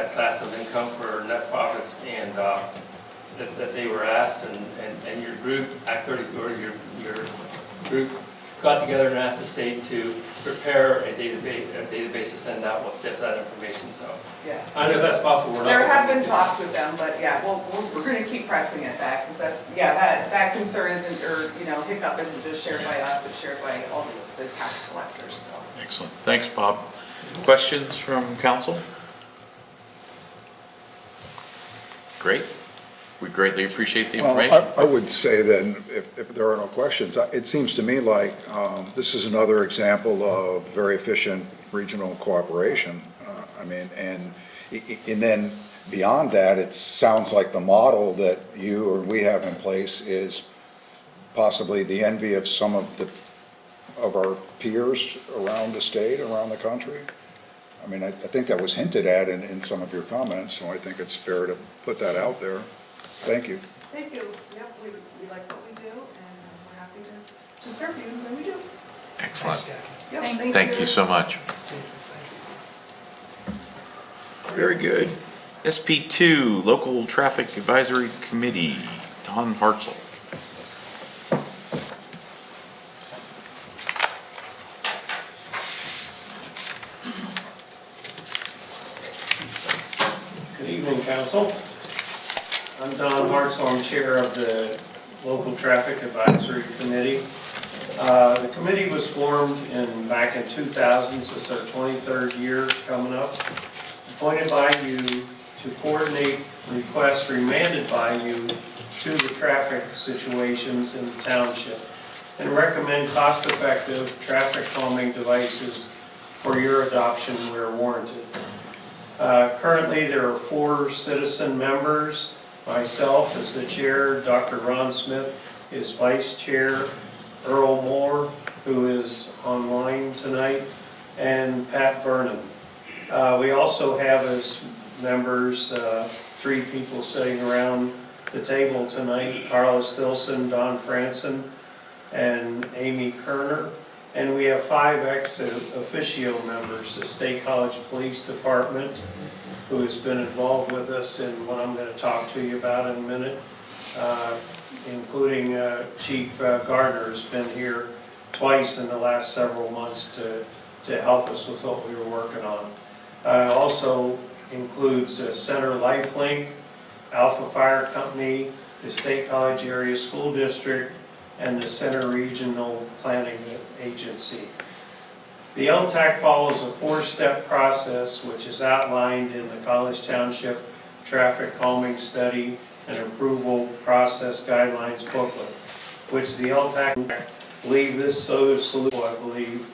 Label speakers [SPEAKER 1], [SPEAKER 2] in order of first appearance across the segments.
[SPEAKER 1] that class of income for net profits, and that they were asked, and your group, Act 3040, your group got together and asked the state to prepare a database to send out with just that information. So
[SPEAKER 2] Yeah.
[SPEAKER 1] I know that's possible. We're not
[SPEAKER 2] There have
[SPEAKER 1] gonna
[SPEAKER 2] been talks with them, but yeah, we're going to keep pressing it back, because that's, yeah, that concern isn't, or, hiccup isn't just shared by us, it's shared by all the tax collectors, so.
[SPEAKER 3] Excellent. Thanks, Bob. Questions from council? Great. We greatly appreciate the information.
[SPEAKER 4] Well, I would say then, if there are no questions, it seems to me like this is another example of very efficient regional cooperation. And then beyond that, it sounds like the model that you or we have in place is possibly the envy of some of our peers around the state, around the country. I think that was hinted at in some of your comments, so I think it's fair to put that out there. Thank you.
[SPEAKER 2] Thank you. Yep, we like what we do, and we're happy to serve you when we do.
[SPEAKER 3] Excellent.
[SPEAKER 2] Yep,
[SPEAKER 3] Thank you so much. Very good. SP2, Local Traffic Advisory Committee, Don Hartzell.
[SPEAKER 1] Good evening, Council. I'm Don Hartzell, I'm Chair of the Local Traffic Advisory Committee. The committee was formed back in 2000, so it's our 23rd year coming up. Appointed by you to coordinate requests remanded by you to the traffic situations in the township and recommend cost-effective traffic calming devices for your adoption where warranted. Currently, there are 4 citizen members. Myself as the chair, Dr. Ron Smith is vice chair, Earl Moore, who is online tonight, and Pat Vernon. We also have as members 3 people sitting around the table tonight: Carla Stilson, Don Franson, and Amy Kerner. And we have 5 ex officio members: the State College Police Department, who has been involved with us in what I'm going to talk to you about in a minute, including Chief Gardner has been here twice in the last several months to help us with what we were working on. Also includes Center Lifelink, Alpha Fire Company, the State College Area School District, and the Center Regional Planning Agency. The LTAC follows a 4-step process which is outlined in the College Township Traffic Calming Study and Approval Process Guidelines booklet, which the LTAC believe this solution, I believe,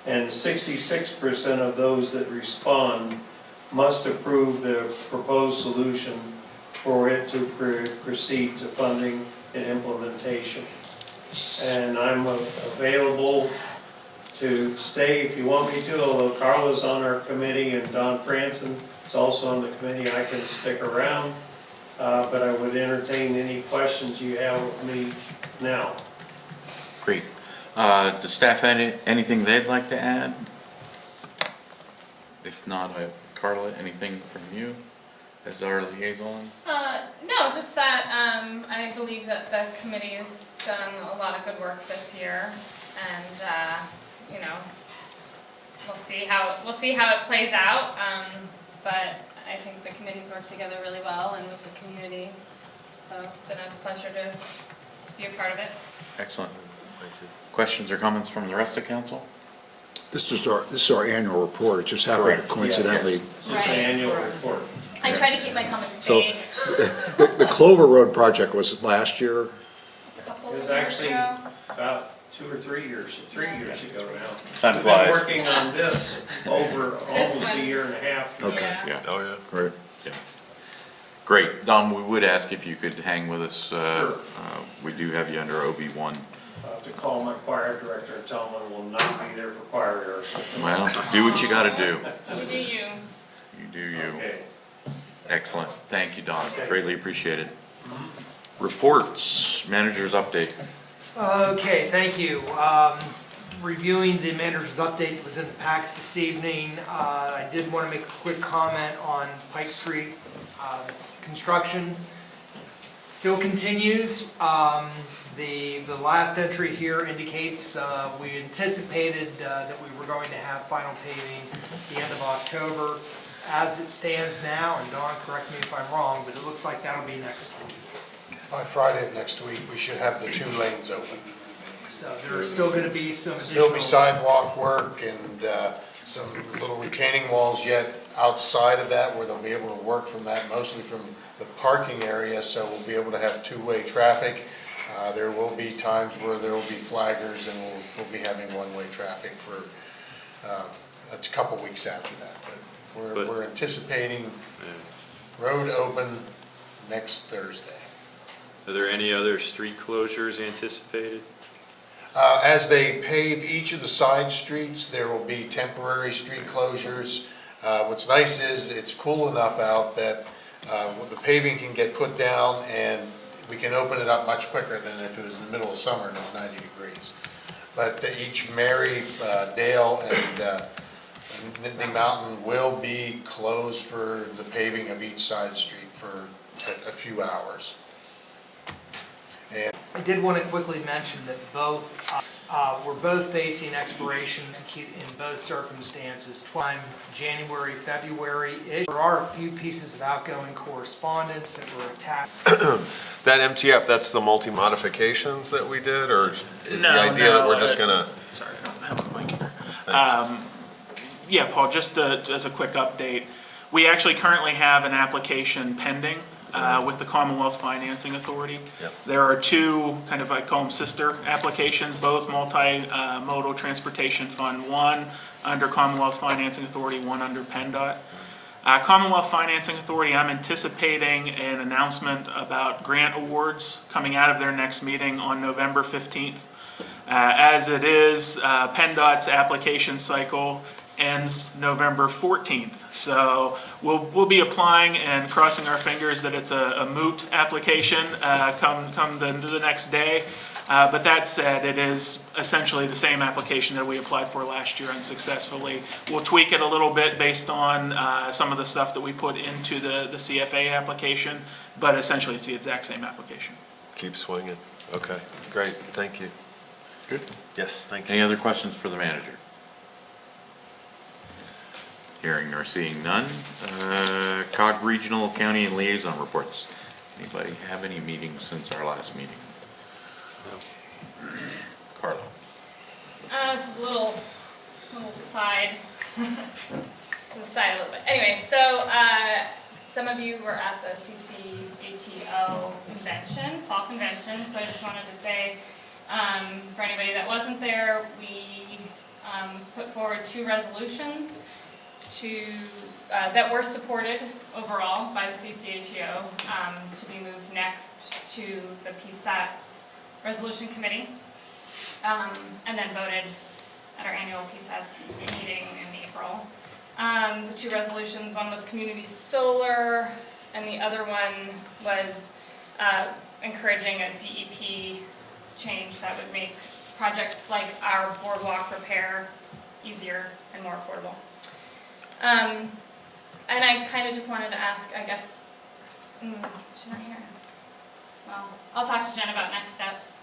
[SPEAKER 1] and 66% of those that respond must approve the proposed solution for it to proceed to funding and implementation. And I'm available to stay if you want me to, although Carla's on our committee and Don Franson is also on the committee. I can stick around, but I would entertain any questions you have with me now.
[SPEAKER 3] Great. Does staff have anything they'd like to add? If not, Carla, anything from you as our liaison?
[SPEAKER 5] No, just that I believe that the committee has done a lot of good work this year, and we'll see how it plays out. But I think the committee's worked together really well and with the community, so it's been a pleasure to be a part of it.
[SPEAKER 3] Excellent. Questions or comments from the rest of council?
[SPEAKER 4] This is our annual report. It just happened
[SPEAKER 3] Correct.
[SPEAKER 4] coincidentally.
[SPEAKER 1] Yes. Just an
[SPEAKER 5] Right.
[SPEAKER 1] annual report.
[SPEAKER 5] I try to keep my comments
[SPEAKER 4] So-
[SPEAKER 5] vague.
[SPEAKER 4] The Clover Road project was last year.
[SPEAKER 5] A couple
[SPEAKER 1] It was
[SPEAKER 5] of years
[SPEAKER 1] actually
[SPEAKER 5] ago.
[SPEAKER 1] about 2 or 3 years, 3 years ago now.
[SPEAKER 3] Time
[SPEAKER 1] We've
[SPEAKER 3] flies.
[SPEAKER 1] been working on this over almost a
[SPEAKER 5] one's-
[SPEAKER 1] year and a half. now.
[SPEAKER 4] Okay.
[SPEAKER 5] Yeah.
[SPEAKER 3] Oh, yeah.
[SPEAKER 4] Right.
[SPEAKER 3] Yeah. Great. Don, we would ask if you could hang with us.
[SPEAKER 1] Sure.
[SPEAKER 3] We do have you under OB1.
[SPEAKER 1] I'll have to call my choir director and tell him I will not be there for choir rehearsal.
[SPEAKER 3] Well, do what you gotta do.
[SPEAKER 5] You do you.
[SPEAKER 3] You do you.
[SPEAKER 1] Okay.
[SPEAKER 3] Excellent. Thank you, Don.
[SPEAKER 1] Okay.
[SPEAKER 3] Greatly appreciated. Reports, manager's update.
[SPEAKER 6] Okay, thank you. reviewing the manager's update that was in the packet this evening. I did want to make a quick comment on Pike Street construction. Still continues. The last entry here indicates we anticipated that we were going to have final paving at the end of October. As it stands now, and Don, correct me if I'm wrong, but it looks like that'll be next week.
[SPEAKER 7] By Friday of next week, we should have the 2 lanes open.
[SPEAKER 6] So there are still going to be some
[SPEAKER 7] There'll be
[SPEAKER 6] additional.
[SPEAKER 7] sidewalk work and some little retaining walls yet outside of that where they'll be able to work from that, mostly from the parking area, so we'll be able to have 2-way traffic. There will be times where there will be flaggers and we'll be having 1-way traffic for a couple weeks after that. But we're anticipating road open next Thursday.
[SPEAKER 8] Are there any other street closures anticipated?
[SPEAKER 7] As they pave each of the side streets, there will be temporary street closures. What's nice is it's cool enough out that the paving can get put down and we can open it up much quicker than if it was in the middle of summer and it was 90 degrees. But each Mary, Dale, and Nittany Mountain will be closed for the paving of each side street for a few hours. And
[SPEAKER 6] I did want to quickly mention that we're both facing expirations in both circumstances, January, February-ish. There are a few pieces of outgoing correspondence that were attached.
[SPEAKER 9] That MTF, that's the multi-modifications that we did, or is the
[SPEAKER 10] No,
[SPEAKER 9] idea that
[SPEAKER 10] no,
[SPEAKER 9] we're just gonna?
[SPEAKER 10] Sorry, I don't have a mic here.
[SPEAKER 9] Thanks.
[SPEAKER 10] Yeah, Paul, just as a quick update, we actually currently have an application pending with the Commonwealth Financing Authority.
[SPEAKER 9] Yep.
[SPEAKER 10] There are 2, kind of, I call them sister applications, both multi-modal transportation fund, one under Commonwealth Financing Authority, one under PennDOT. Commonwealth Financing Authority, I'm anticipating an announcement about grant awards coming out of their next meeting on November 15th. As it is, PennDOT's application cycle ends November 14th. So we'll be applying and crossing our fingers that it's a moot application come the next day. But that said, it is essentially the same application that we applied for last year unsuccessfully. We'll tweak it a little bit based on some of the stuff that we put into the CFA application, but essentially it's the exact same application.
[SPEAKER 9] Keep swinging. Okay, great, thank you.
[SPEAKER 3] Good.
[SPEAKER 9] Yes, thank you.
[SPEAKER 3] Any other questions for the manager? Hearing or seeing none. COG Regional County and Liaison Reports. Anybody have any meetings since our last meeting? Carla.
[SPEAKER 5] This is a little side, to the side a little bit. Anyway, so some of you were at the CCATO convention, fall convention, so I just wanted to say, for anybody that wasn't there, we put forward 2 resolutions that were supported overall by the CCATO to be moved next to the PSATS Resolution Committee, and then voted at our annual PSATS meeting in April. The 2 resolutions, one was community solar, and the other one was encouraging a DEP change that would make projects like our boardwalk repair easier and more affordable. And I kind of just wanted to ask, I guess, she's not here. Well, I'll talk to Jen about next steps.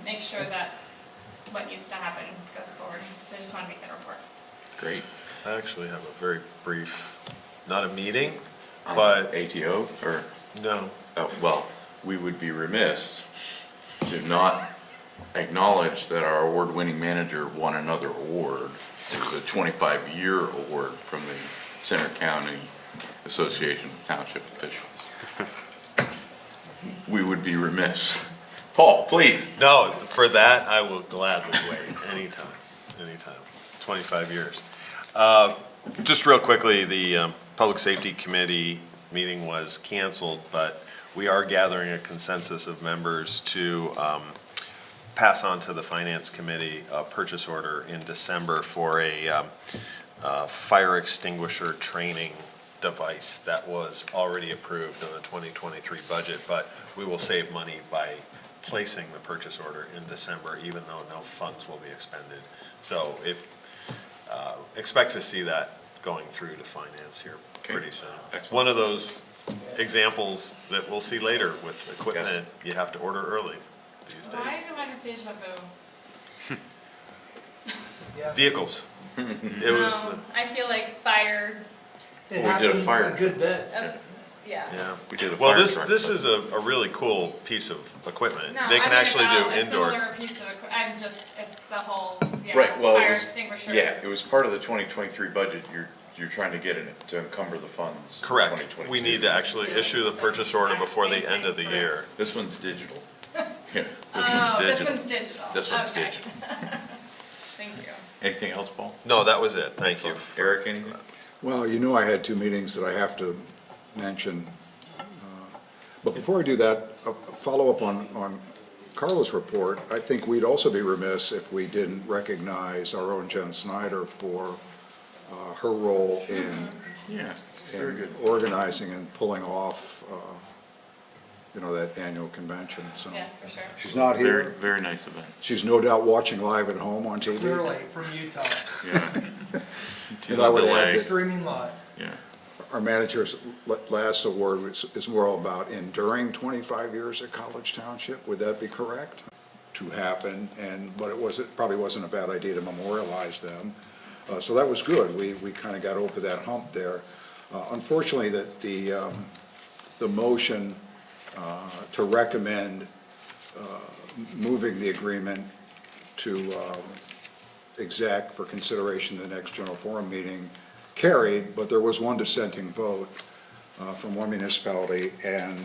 [SPEAKER 5] Make sure that what needs to happen goes forward. So I just want to make that report.
[SPEAKER 3] Great.
[SPEAKER 9] I actually have a very brief, not a meeting, but,
[SPEAKER 3] ATO, or,
[SPEAKER 9] no,
[SPEAKER 3] well, we would be remiss to not acknowledge that our award-winning manager won another award. It was a 25-year award from the Center County Association of Township Officials. We would be remiss. Paul, please.
[SPEAKER 9] no, for that, I will gladly wait, anytime, 25 years. Just real quickly, the Public Safety Committee meeting was canceled, but we are gathering a consensus of members to pass on to the Finance Committee a purchase order in December for a fire extinguisher training device that was already approved in the 2023 budget, but we will save money by placing the purchase order in December, even though no funds will be expended. So expect to see that going through to finance here
[SPEAKER 3] Okay.
[SPEAKER 9] pretty soon.
[SPEAKER 3] Excellent.
[SPEAKER 9] One of those examples that we'll see later with equipment, you have to order early these
[SPEAKER 5] Why
[SPEAKER 9] days.
[SPEAKER 5] do I have deja vu?
[SPEAKER 9] Vehicles. It was,
[SPEAKER 5] I feel like fire,
[SPEAKER 6] It
[SPEAKER 3] Well, we did a
[SPEAKER 6] happens
[SPEAKER 3] fire
[SPEAKER 6] a good bit.
[SPEAKER 5] yeah.
[SPEAKER 9] yeah.
[SPEAKER 3] We did a
[SPEAKER 9] Well,
[SPEAKER 3] fire
[SPEAKER 9] this
[SPEAKER 3] truck,
[SPEAKER 9] this
[SPEAKER 3] but-
[SPEAKER 9] is a really cool piece of equipment.
[SPEAKER 5] No,
[SPEAKER 9] They can
[SPEAKER 5] I mean,
[SPEAKER 9] actually do
[SPEAKER 5] a
[SPEAKER 9] indoor.
[SPEAKER 5] similar piece of I'm just, it's the whole,
[SPEAKER 3] Right, well,
[SPEAKER 5] fire
[SPEAKER 3] it was,
[SPEAKER 5] extinguisher.
[SPEAKER 3] yeah, it was part of the 2023 budget. You're trying to get it to encumber the funds. in
[SPEAKER 9] Correct.
[SPEAKER 3] 2022.
[SPEAKER 9] We need to actually issue the purchase order before the end of the year.
[SPEAKER 3] This one's digital. Yeah, this
[SPEAKER 5] Oh,
[SPEAKER 3] one's
[SPEAKER 5] this
[SPEAKER 3] digital.
[SPEAKER 5] one's digital.
[SPEAKER 3] This one's
[SPEAKER 5] Okay.
[SPEAKER 3] digital.
[SPEAKER 5] Thank you.
[SPEAKER 3] Anything else, Paul?
[SPEAKER 9] No, that was it. Thank you.
[SPEAKER 3] Eric, anything?
[SPEAKER 4] Well, you know I had two meetings that I have to mention. But before I do that, a follow-up on Carla's report. I think we'd also be remiss if we didn't recognize our own Jen Snyder for her role in
[SPEAKER 3] Yeah, very good.
[SPEAKER 4] organizing and pulling off, that annual convention, so.
[SPEAKER 5] Yeah, for sure.
[SPEAKER 4] She's not
[SPEAKER 3] Very,
[SPEAKER 4] here.
[SPEAKER 3] very nice event.
[SPEAKER 4] She's no doubt watching live at home on TV.
[SPEAKER 6] Clearly, from Utah,
[SPEAKER 3] Yeah. She's
[SPEAKER 4] And I
[SPEAKER 3] on
[SPEAKER 4] would add
[SPEAKER 3] delay.
[SPEAKER 4] that-
[SPEAKER 6] streaming live.
[SPEAKER 3] Yeah.
[SPEAKER 4] Our manager's last award is more about enduring 25 years at College Township. Would that be correct? To happen, but probably wasn't a bad idea to memorialize them. So that was good. We kind of got over that hump there. Unfortunately, the motion to recommend moving the agreement to exec for consideration in the next general forum meeting carried, but there was one dissenting vote from one municipality, and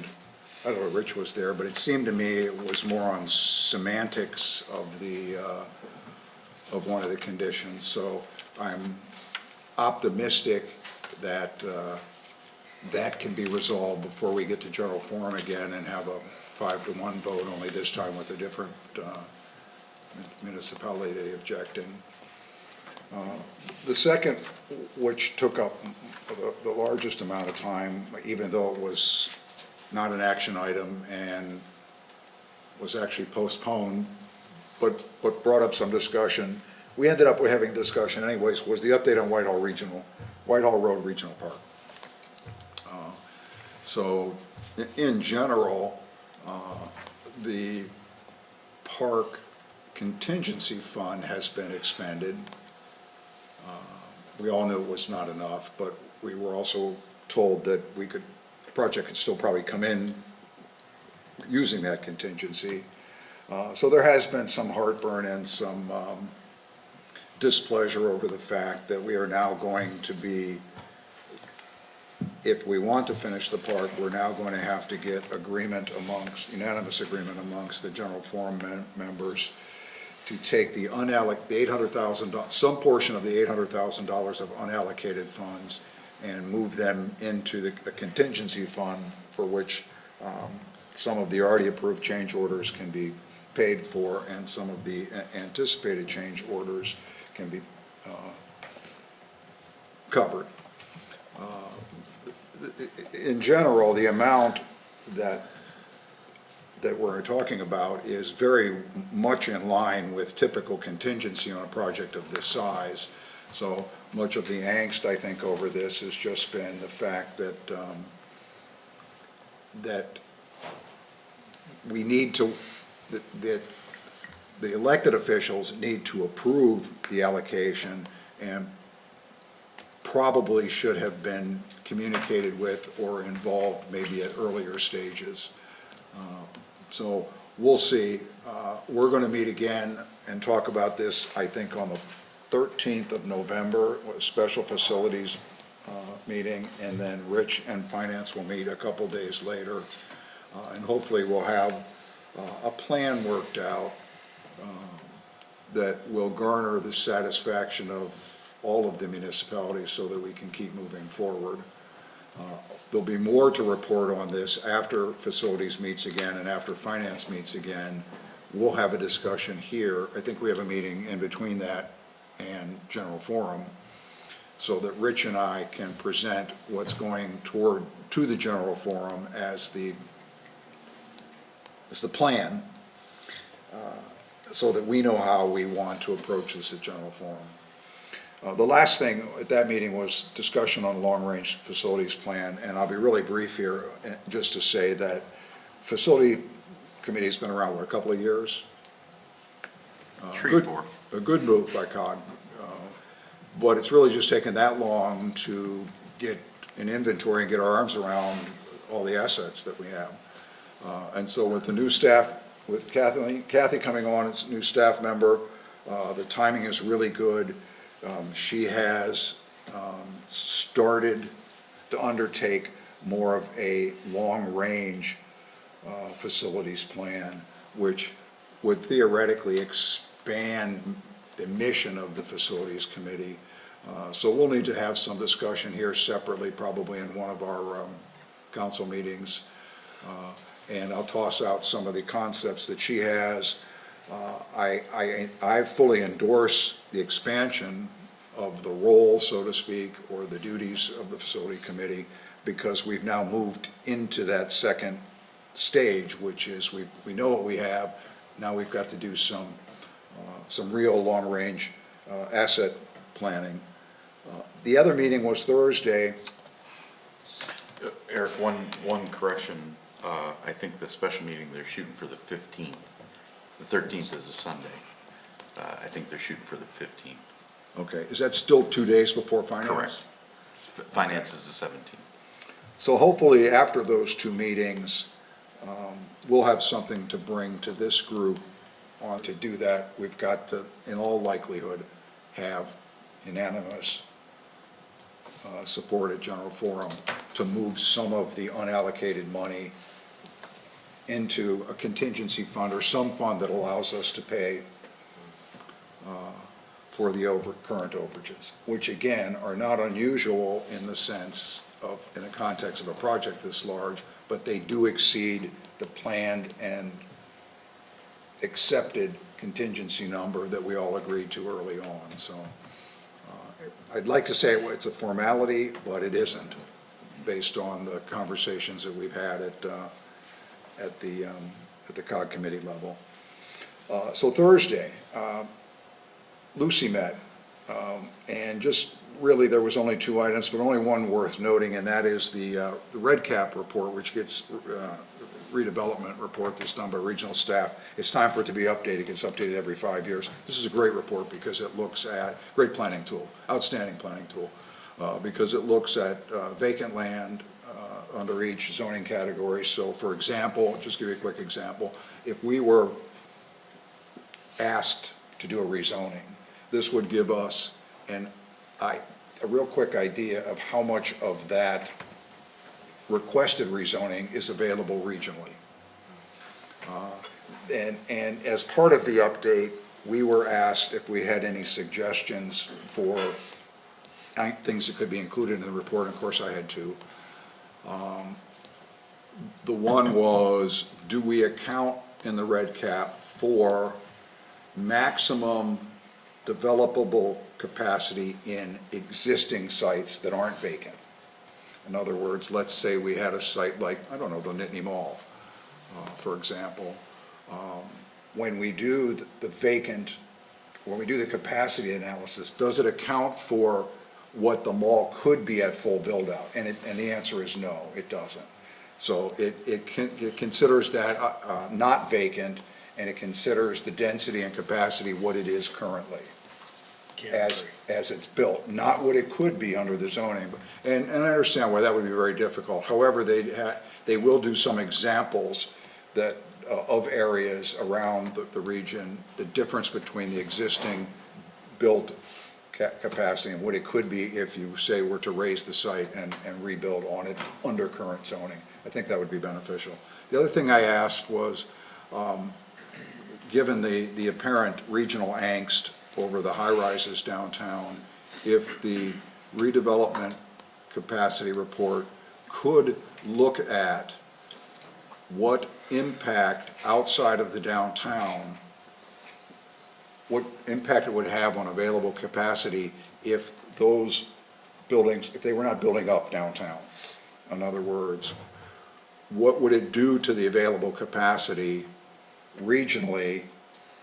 [SPEAKER 4] I don't know, Rich was there, but it seemed to me it was more on semantics of one of the conditions. So I'm optimistic that that can be resolved before we get to general forum again and have a 5-1 vote, only this time with a different municipality objecting. The second, which took up the largest amount of time, even though it was not an action item and was actually postponed, but brought up some discussion. We ended up with having discussion anyways, was the update on Whitehall Road Regional Park. So in general, the park contingency fund has been expended. We all knew it was not enough, but we were also told that the project could still probably come in using that contingency. So there has been some heartburn and some displeasure over the fact that we are now going to be, if we want to finish the park, we're now going to have to get unanimous agreement amongst the general forum members to take the $800,000, some portion of the $800,000 of unallocated funds and move them into the contingency fund, for which some of the already approved change orders can be paid for and some of the anticipated change orders can be covered. In general, the amount that we're talking about is very much in line with typical contingency on a project of this size. So much of the angst, I think, over this has just been the fact that that we need to, that the elected officials need to approve the allocation and probably should have been communicated with or involved maybe at earlier stages. So we'll see. We're going to meet again and talk about this, I think, on the 13th of November, a special facilities meeting, and then Rich and Finance will meet a couple days later. And hopefully we'll have a plan worked out that will garner the satisfaction of all of the municipalities so that we can keep moving forward. There'll be more to report on this after facilities meets again and after finance meets again. We'll have a discussion here. I think we have a meeting in between that and general forum so that Rich and I can present what's going to the general forum as the plan so that we know how we want to approach this at general forum. The last thing at that meeting was discussion on long-range facilities plan, and I'll be really brief here, just to say that facility committee's been around, what, a couple of years?
[SPEAKER 3] 3,
[SPEAKER 4] Good-
[SPEAKER 3] 4.
[SPEAKER 4] A good move by COG, but it's really just taken that long to get an inventory and get our arms around all the assets that we have. And so with the new staff, with Kathy coming on as new staff member, the timing is really good. She has started to undertake more of a long-range facilities plan, which would theoretically expand the mission of the facilities committee. So we'll need to have some discussion here separately, probably in one of our council meetings. And I'll toss out some of the concepts that she has. I fully endorse the expansion of the role, so to speak, or the duties of the facility committee, because we've now moved into that second stage, which is we know what we have. Now we've got to do some real long-range asset planning. The other meeting was Thursday.
[SPEAKER 3] Eric, one correction. I think the special meeting, they're shooting for the 15th. The 13th is a Sunday. I think they're shooting for the 15th.
[SPEAKER 4] Okay, is that still 2 days before finance?
[SPEAKER 3] Correct. Finance is the 17th.
[SPEAKER 4] So hopefully after those two meetings, we'll have something to bring to this group on to do that. We've got to, in all likelihood, have unanimous support at general forum to move some of the unallocated money into a contingency fund or some fund that allows us to pay for the current overages, which again are not unusual in the sense of, in the context of a project this large, but they do exceed the planned and accepted contingency number that we all agreed to early on. So I'd like to say it's a formality, but it isn't, based on the conversations that we've had at the COG committee level. So Thursday, Lucy met, and just really there was only two items, but only one worth noting, and that is the red cap report, which gets redevelopment report that's done by regional staff. It's time for it to be updated. It gets updated every 5 years. This is a great report because it looks at, great planning tool, outstanding planning tool, because it looks at vacant land under each zoning category. So for example, just give you a quick example, if we were asked to do a rezoning, this would give us a real quick idea of how much of that requested rezoning is available regionally. And as part of the update, we were asked if we had any suggestions for things that could be included in the report. Of course, I had two. The one was, do we account in the red cap for maximum developable capacity in existing sites that aren't vacant? In other words, let's say we had a site like, I don't know, the Nittany Mall, for example. When we do when we do the capacity analysis, does it account for what the mall could be at full build-out? And the answer is no, it doesn't. So it considers that not vacant, and it considers the density and capacity what it is currently as it's built, not what it could be under the zoning. And I understand why that would be very difficult. However, they will do some examples that of areas around the region, the difference between the existing built capacity and what it could be if you say were to raise the site and rebuild on it under current zoning. I think that would be beneficial. The other thing I asked was, given the apparent regional angst over the high-rises downtown, if the redevelopment capacity report could look at what impact outside of the downtown, what impact it would have on available capacity if those buildings, if they were not building up downtown. In other words, what would it do to the available capacity regionally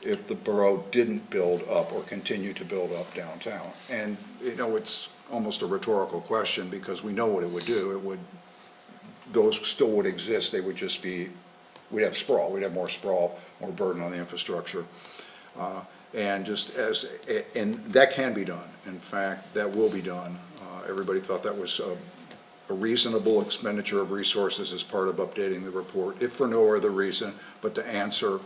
[SPEAKER 4] if the borough didn't build up or continue to build up downtown? And, it's almost a rhetorical question because we know what it would do. Those still would exist, they would just be, we'd have sprawl, we'd have more sprawl, more burden on the infrastructure. And that can be done. In fact, that will be done. Everybody thought that was a reasonable expenditure of resources as part of updating the report, if for no other reason but to answer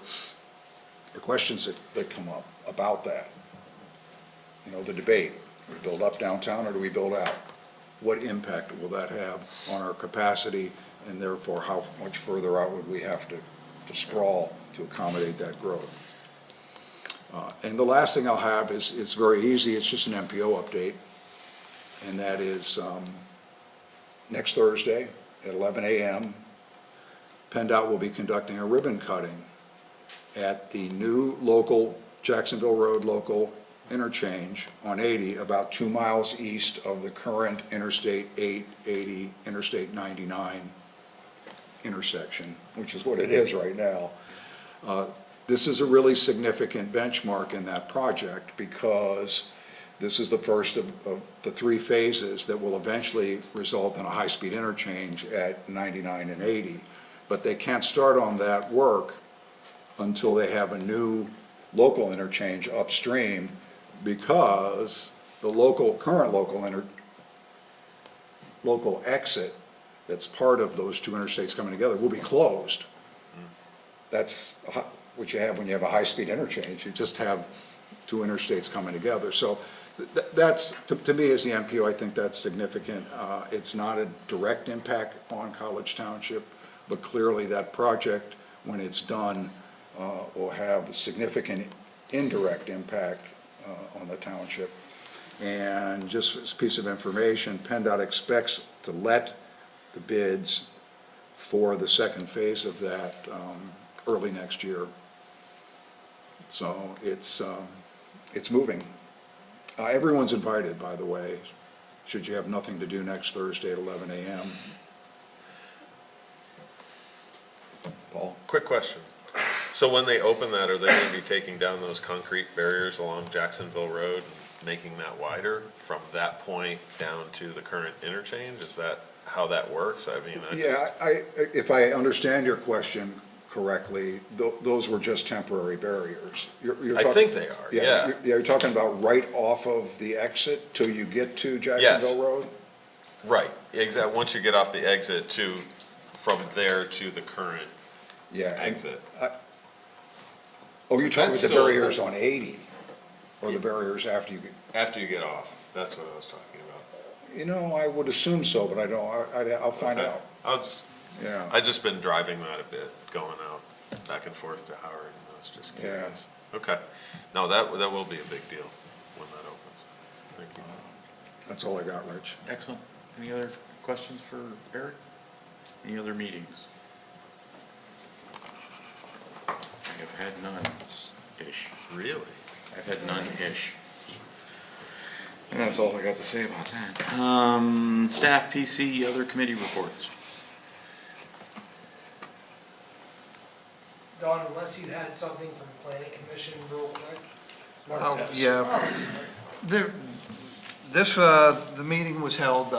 [SPEAKER 4] the questions that come up about that. The debate, do we build up downtown or do we build out? What impact will that have on our capacity, and therefore how much further out would we have to sprawl to accommodate that growth? And the last thing I'll have is, it's very easy, it's just an MPO update, and that is next Thursday at 11 a.m., PennDOT will be conducting a ribbon cutting at the new Jacksonville Road local interchange on 80, about 2 miles east of the current Interstate 880, Interstate 99 intersection, which is what it is right now. This is a really significant benchmark in that project because this is the first of the 3 phases that will eventually result in a high-speed interchange at 99 and 80. But they can't start on that work until they have a new local interchange upstream, because the current local exit that's part of those 2 interstates coming together will be closed. That's what you have when you have a high-speed interchange. You just have 2 interstates coming together. So that's, to me as the MPO, I think that's significant. It's not a direct impact on College Township, but clearly that project, when it's done, will have a significant indirect impact on the township. And just as a piece of information, PennDOT expects to let the bids for the second phase of that early next year. So it's moving. Everyone's invited, by the way, should you have nothing to do next Thursday at 11 a.m. Paul?
[SPEAKER 9] Quick question. So when they open that, are they going to be taking down those concrete barriers along Jacksonville Road and making that wider from that point down to the current interchange? Is that how that works? I mean,
[SPEAKER 4] If I understand your question correctly, those were just temporary barriers.
[SPEAKER 9] I think they are, yeah.
[SPEAKER 4] You're talking about right off of the exit till you get to Jacksonville Road?
[SPEAKER 9] Right, exactly. Once you get off the exit from there to the current exit.
[SPEAKER 4] Oh, you're talking
[SPEAKER 9] That's
[SPEAKER 4] about the
[SPEAKER 9] still-
[SPEAKER 4] barriers on 80, or the barriers after you get...
[SPEAKER 9] After you get off, that's what I was talking about.
[SPEAKER 4] I would assume so, but I don't, I'll find
[SPEAKER 9] Okay.
[SPEAKER 4] out.
[SPEAKER 9] I've just been driving that a bit, going out back and forth to Howard, and I was just curious. Okay, no, that will be a big deal when that opens. Thank you.
[SPEAKER 4] That's all I got, Rich.
[SPEAKER 3] Excellent. Any other questions for Eric? Any other meetings? I have had none-ish.
[SPEAKER 9] Really?
[SPEAKER 3] I've had none-ish. And that's all I got to say about that. Staff, PC, other committee reports.
[SPEAKER 6] Don, unless you had something from Planning Commission real quick?
[SPEAKER 11] Yeah, the meeting was held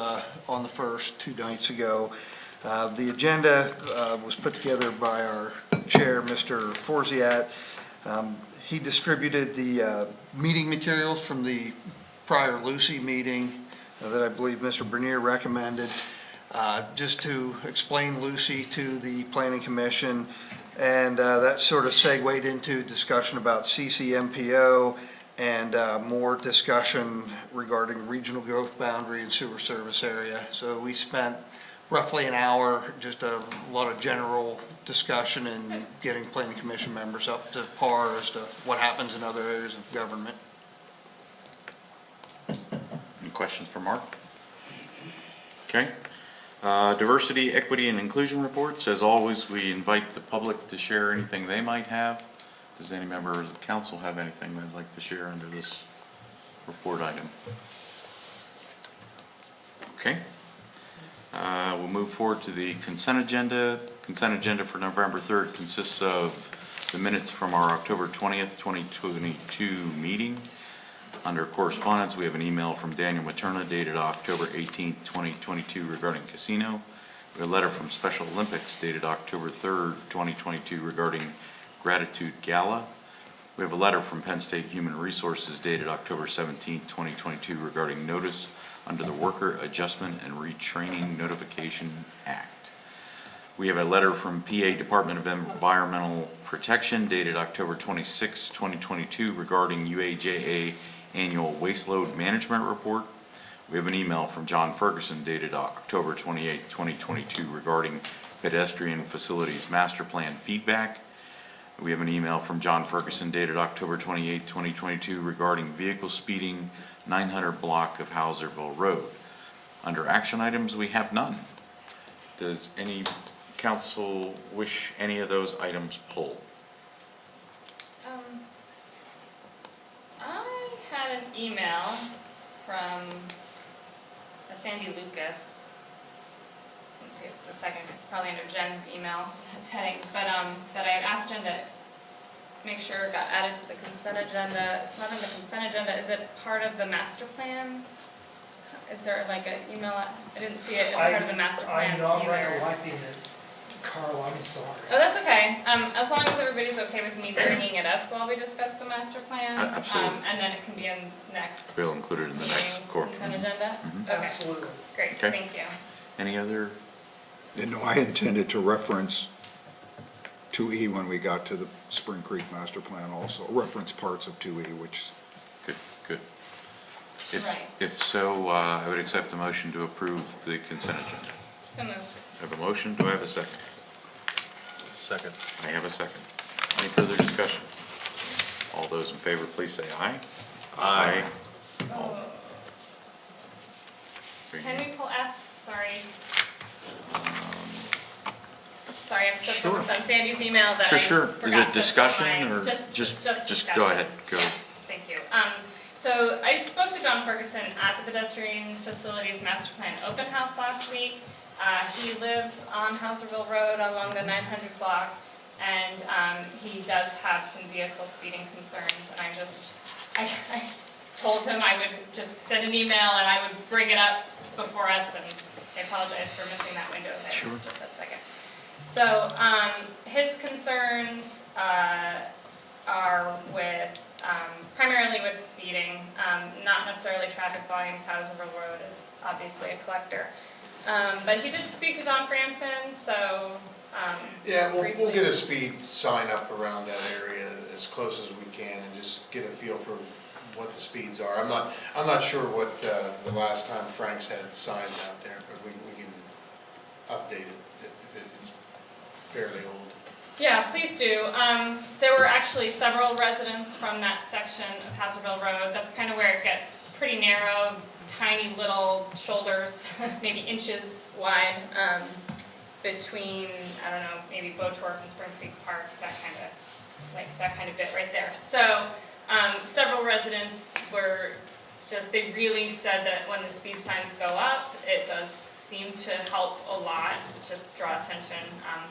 [SPEAKER 11] on the 1st, 2 nights ago. The agenda was put together by our chair, Mr. Forziat. He distributed the meeting materials from the prior Lucy meeting that I believe Mr. Bernier recommended, just to explain Lucy to the Planning Commission. And that sort of segued into discussion about CCMPO and more discussion regarding regional growth boundary and sewer service area. So we spent roughly an hour, just a lot of general discussion and getting Planning Commission members up to par as to what happens in other areas of government.
[SPEAKER 3] Any questions for Mark? Okay. Diversity, equity, and inclusion reports. As always, we invite the public to share anything they might have. Does any member of the council have anything they'd like to share under this report item? Okay. We'll move forward to the consent agenda. Consent agenda for November 3rd consists of the minutes from our October 20th, 2022 meeting. Under correspondence, we have an email from Daniel Materna dated October 18th, 2022 regarding casino. We have a letter from Special Olympics dated October 3rd, 2022 regarding Gratitude Gala. We have a letter from Penn State Human Resources dated October 17th, 2022 regarding notice under the Worker Adjustment and Retraining Notification Act. We have a letter from PA Department of Environmental Protection dated October 26, 2022 regarding UAJA Annual Waste Load Management Report. We have an email from John Ferguson dated October 28, 2022 regarding Pedestrian Facilities Master Plan feedback. We have an email from John Ferguson dated October 28, 2022 regarding vehicle speeding 900 block of Hauserville Road. Under action items, we have none. Does any council wish any of those items pulled?
[SPEAKER 5] I had an email from a Sandy Lucas. Let's see if the second, it's probably under Jen's email heading, but that I had asked Jen to make sure it got added to the consent agenda. It's not in the consent agenda. Is it part of the master plan? Is there like an email? I didn't see it as part of the master plan
[SPEAKER 6] I'm not
[SPEAKER 5] either.
[SPEAKER 6] recollecting it, Carl, I'm sorry.
[SPEAKER 5] Oh, that's okay. As long as everybody's okay with me bringing it up while we discuss the master plan.
[SPEAKER 3] Absolutely.
[SPEAKER 5] And then it can be in next
[SPEAKER 3] We'll include it in the next
[SPEAKER 5] meeting's
[SPEAKER 3] core.
[SPEAKER 5] consent agenda? Okay,
[SPEAKER 6] Absolutely.
[SPEAKER 5] great,
[SPEAKER 3] Okay.
[SPEAKER 5] thank you.
[SPEAKER 3] Any other?
[SPEAKER 4] And no, I intended to reference 2E when we got to the Spring Creek Master Plan also, reference parts of 2E, which,
[SPEAKER 3] Good, good.
[SPEAKER 5] Right.
[SPEAKER 3] If so, I would accept the motion to approve the consent agenda.
[SPEAKER 5] So moved.
[SPEAKER 3] I have a motion, do I have a second?
[SPEAKER 9] Second.
[SPEAKER 3] I have a second. Any further discussion? All those in favor, please say aye. Aye.
[SPEAKER 5] Oh. Can we pull F? Sorry. Sorry, I'm so
[SPEAKER 3] Sure.
[SPEAKER 5] focused on Sandy's email that
[SPEAKER 3] Sure,
[SPEAKER 5] I
[SPEAKER 3] sure. Is
[SPEAKER 5] forgot
[SPEAKER 3] it
[SPEAKER 5] to
[SPEAKER 3] discussion
[SPEAKER 5] outline.
[SPEAKER 3] or
[SPEAKER 5] Just
[SPEAKER 3] just
[SPEAKER 5] discussion.
[SPEAKER 3] go ahead, go.
[SPEAKER 5] Yes, thank you. So I spoke to John Ferguson at the Pedestrian Facilities Master Plan Open House last week. He lives on Hauserville Road along the 900 block, and he does have some vehicle speeding concerns, and I told him I would just send an email and I would bring it up before us, and I apologize for missing that window there.
[SPEAKER 3] Sure.
[SPEAKER 5] Just that second. So his concerns are with, primarily with speeding, not necessarily traffic volumes. Hauserville Road is obviously a collector. But he did speak to Don Franson, so.
[SPEAKER 7] Yeah, we'll
[SPEAKER 5] briefly.
[SPEAKER 7] get a speed sign up around that area as close as we can and just get a feel for what the speeds are. I'm not sure what the last time Frank's had signs out there, but we can update it if it's fairly old.
[SPEAKER 5] Yeah, please do. There were actually several residents from that section of Hauserville Road. That's kind of where it gets pretty narrow, tiny little shoulders, maybe inches wide, between, I don't know, maybe Botorf and Spring Creek Park, that kind of bit right there. So several residents were just, they really said that when the speed signs go up, it does seem to help a lot, just draw attention.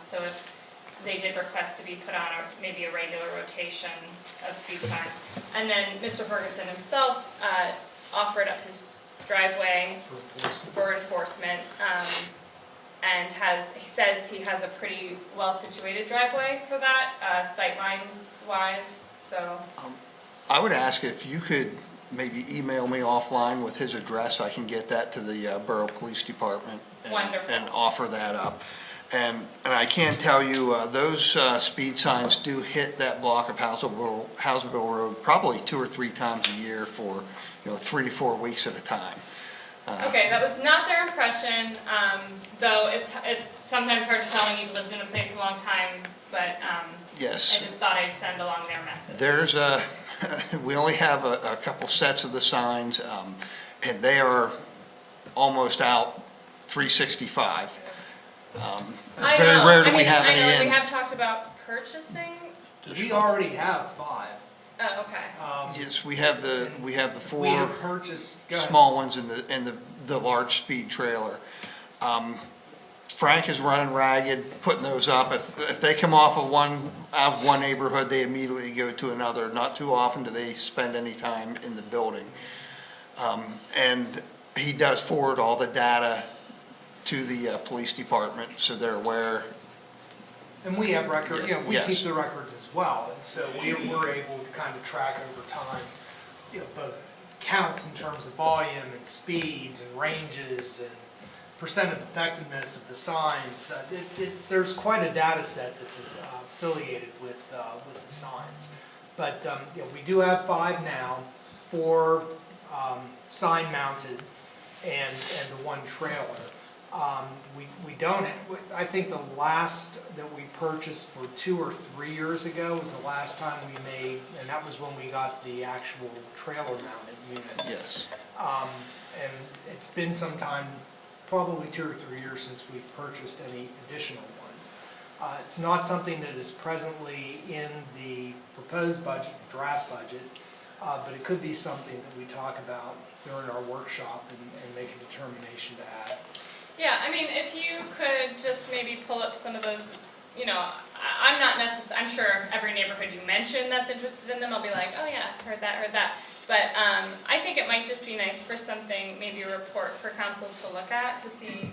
[SPEAKER 5] So if they did request to be put on maybe a regular rotation of speed signs. And then Mr. Ferguson himself offered up his driveway for enforcement, and he says he has a pretty well-situated driveway for that, sightline wise, so.
[SPEAKER 11] I would ask if you could maybe email me offline with his address, I can get that to the Borough Police Department.
[SPEAKER 5] Wonderful.
[SPEAKER 11] And offer that up. And I can tell you, those speed signs do hit that block of Hauserville Road probably 2 or 3 times a year for, 3 to 4 weeks at a time.
[SPEAKER 5] Okay, that was not their impression, though it's sometimes hard to tell when you've lived in a place a long time, but
[SPEAKER 11] Yes.
[SPEAKER 5] I just thought I'd send along their message.
[SPEAKER 11] There's we only have a couple sets of the signs, and they are almost out 365.
[SPEAKER 5] I
[SPEAKER 11] Very
[SPEAKER 5] know.
[SPEAKER 11] rare do
[SPEAKER 5] I
[SPEAKER 11] we
[SPEAKER 5] mean,
[SPEAKER 11] have
[SPEAKER 5] I
[SPEAKER 11] any
[SPEAKER 5] know
[SPEAKER 11] in.
[SPEAKER 5] we have talked about purchasing.
[SPEAKER 6] We already have 5.
[SPEAKER 5] Oh, okay.
[SPEAKER 11] Yes, we have the
[SPEAKER 6] We
[SPEAKER 11] 4
[SPEAKER 6] have purchased, go ahead.
[SPEAKER 11] small ones and the large speed trailer. Frank is running ragged, putting those up. If they come off of out of one neighborhood, they immediately go to another. Not too often do they spend any time in the building. And he does forward all the data to the police department, so they're aware.
[SPEAKER 6] And we have record, we
[SPEAKER 11] Yes.
[SPEAKER 6] keep the records as well, and so we're able to kind of track over time, both counts in terms of volume and speeds and ranges and percent of effectiveness of the signs. There's quite a data set that's affiliated with the signs. But we do have 5 now, 4 sign mounted and the 1 trailer. We don't, I think the last that we purchased were 2 or 3 years ago was the last time we made, and that was when we got the actual trailer mounted unit.
[SPEAKER 11] Yes.
[SPEAKER 6] And it's been some time, probably 2 or 3 years since we purchased any additional ones. It's not something that is presently in the proposed budget, draft budget, but it could be something that we talk about during our workshop and make a determination to add.
[SPEAKER 5] Yeah, I mean, if you could just maybe pull up some of those, I'm not I'm sure every neighborhood you mention that's interested in them, I'll be like, oh yeah, heard that. But I think it might just be nice for something, maybe a report for council to look at, to see,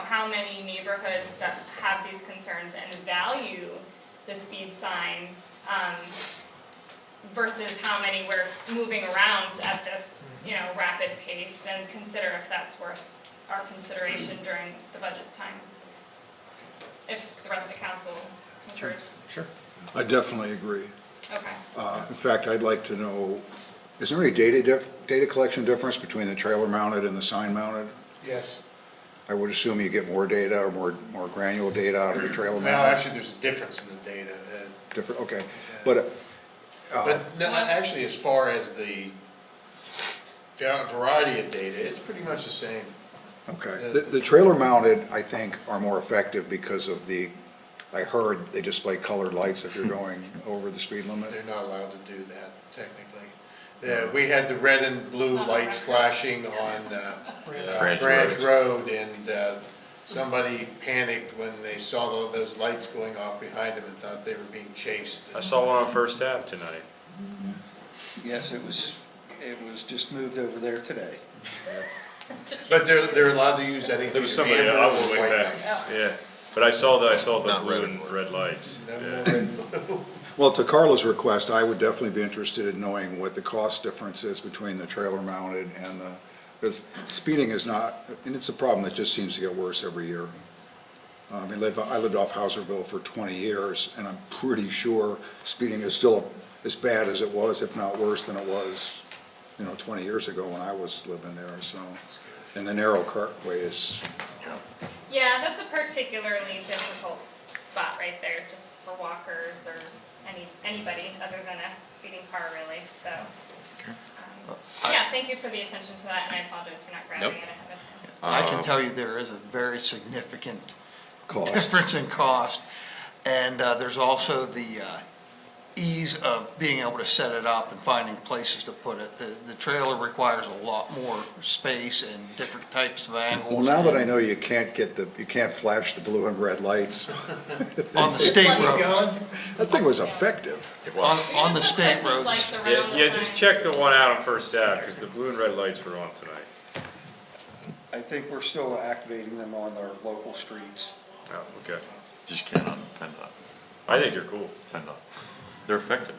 [SPEAKER 5] how many neighborhoods that have these concerns and value the speed signs, versus how many we're moving around at this, rapid pace, and consider if that's worth our consideration during the budget time, if the rest of council concurs.
[SPEAKER 7] Sure.
[SPEAKER 4] I definitely agree.
[SPEAKER 5] Okay.
[SPEAKER 4] In fact, I'd like to know, is there any data collection difference between the trailer mounted and the sign mounted?
[SPEAKER 7] Yes.
[SPEAKER 4] I would assume you get more data or more granular data out of the trailer mounted.
[SPEAKER 7] Well, actually, there's a difference in the data.
[SPEAKER 4] Different, okay. But,
[SPEAKER 7] No, actually, as far as the variety of data, it's pretty much the same.
[SPEAKER 4] okay. The trailer mounted, I think, are more effective because of I heard they display colored lights if you're going over the speed limit.
[SPEAKER 7] They're not allowed to do that technically. We had the red and blue lights flashing on Branch Road, and somebody panicked when they saw those lights going off behind them and thought they were being chased.
[SPEAKER 8] I saw one on First Ave tonight.
[SPEAKER 11] Yes, it was just moved over there today.
[SPEAKER 7] But they're allowed to use, I think,
[SPEAKER 8] There was
[SPEAKER 7] these
[SPEAKER 8] somebody,
[SPEAKER 7] amber
[SPEAKER 8] I
[SPEAKER 7] or
[SPEAKER 8] will wait
[SPEAKER 7] white
[SPEAKER 8] back,
[SPEAKER 7] lights.
[SPEAKER 8] yeah. But I saw the
[SPEAKER 9] Not
[SPEAKER 8] blue
[SPEAKER 9] red
[SPEAKER 8] and
[SPEAKER 9] and
[SPEAKER 8] red lights.
[SPEAKER 7] No
[SPEAKER 8] Yeah.
[SPEAKER 7] more red and blue.
[SPEAKER 4] Well, to Carla's request, I would definitely be interested in knowing what the cost difference is between the trailer mounted and because speeding is not, and it's a problem that just seems to get worse every year. I lived off Hauserville for 20 years, and I'm pretty sure speeding is still as bad as it was, if not worse than it was, 20 years ago when I was living there, so. And the narrow cartway is,
[SPEAKER 5] Yeah, that's a particularly difficult spot right there, just for walkers or anybody other than a speeding car, really, so. Yeah, thank you for the attention to that, and I apologize for not grabbing it ahead of time.
[SPEAKER 11] I can tell you there is a very significant
[SPEAKER 4] cost.
[SPEAKER 11] difference in cost. And there's also the ease of being able to set it up and finding places to put it. The trailer requires a lot more space and different types of angles.
[SPEAKER 4] Well, now that I know you can't flash the blue and red lights,
[SPEAKER 11] On the state road,
[SPEAKER 4] that thing was effective.
[SPEAKER 3] It was.
[SPEAKER 11] on the
[SPEAKER 5] Just put
[SPEAKER 11] state
[SPEAKER 5] Christmas
[SPEAKER 11] roads.
[SPEAKER 5] lights around
[SPEAKER 8] Yeah,
[SPEAKER 5] the
[SPEAKER 8] yeah, just
[SPEAKER 5] sign.
[SPEAKER 8] check the one out on First Ave, because the blue and red lights were on tonight.
[SPEAKER 11] I think we're still activating them on our local streets.
[SPEAKER 8] Oh, okay.
[SPEAKER 3] Just can't on PennDOT.
[SPEAKER 8] I think they're cool.
[SPEAKER 3] PennDOT. They're effective.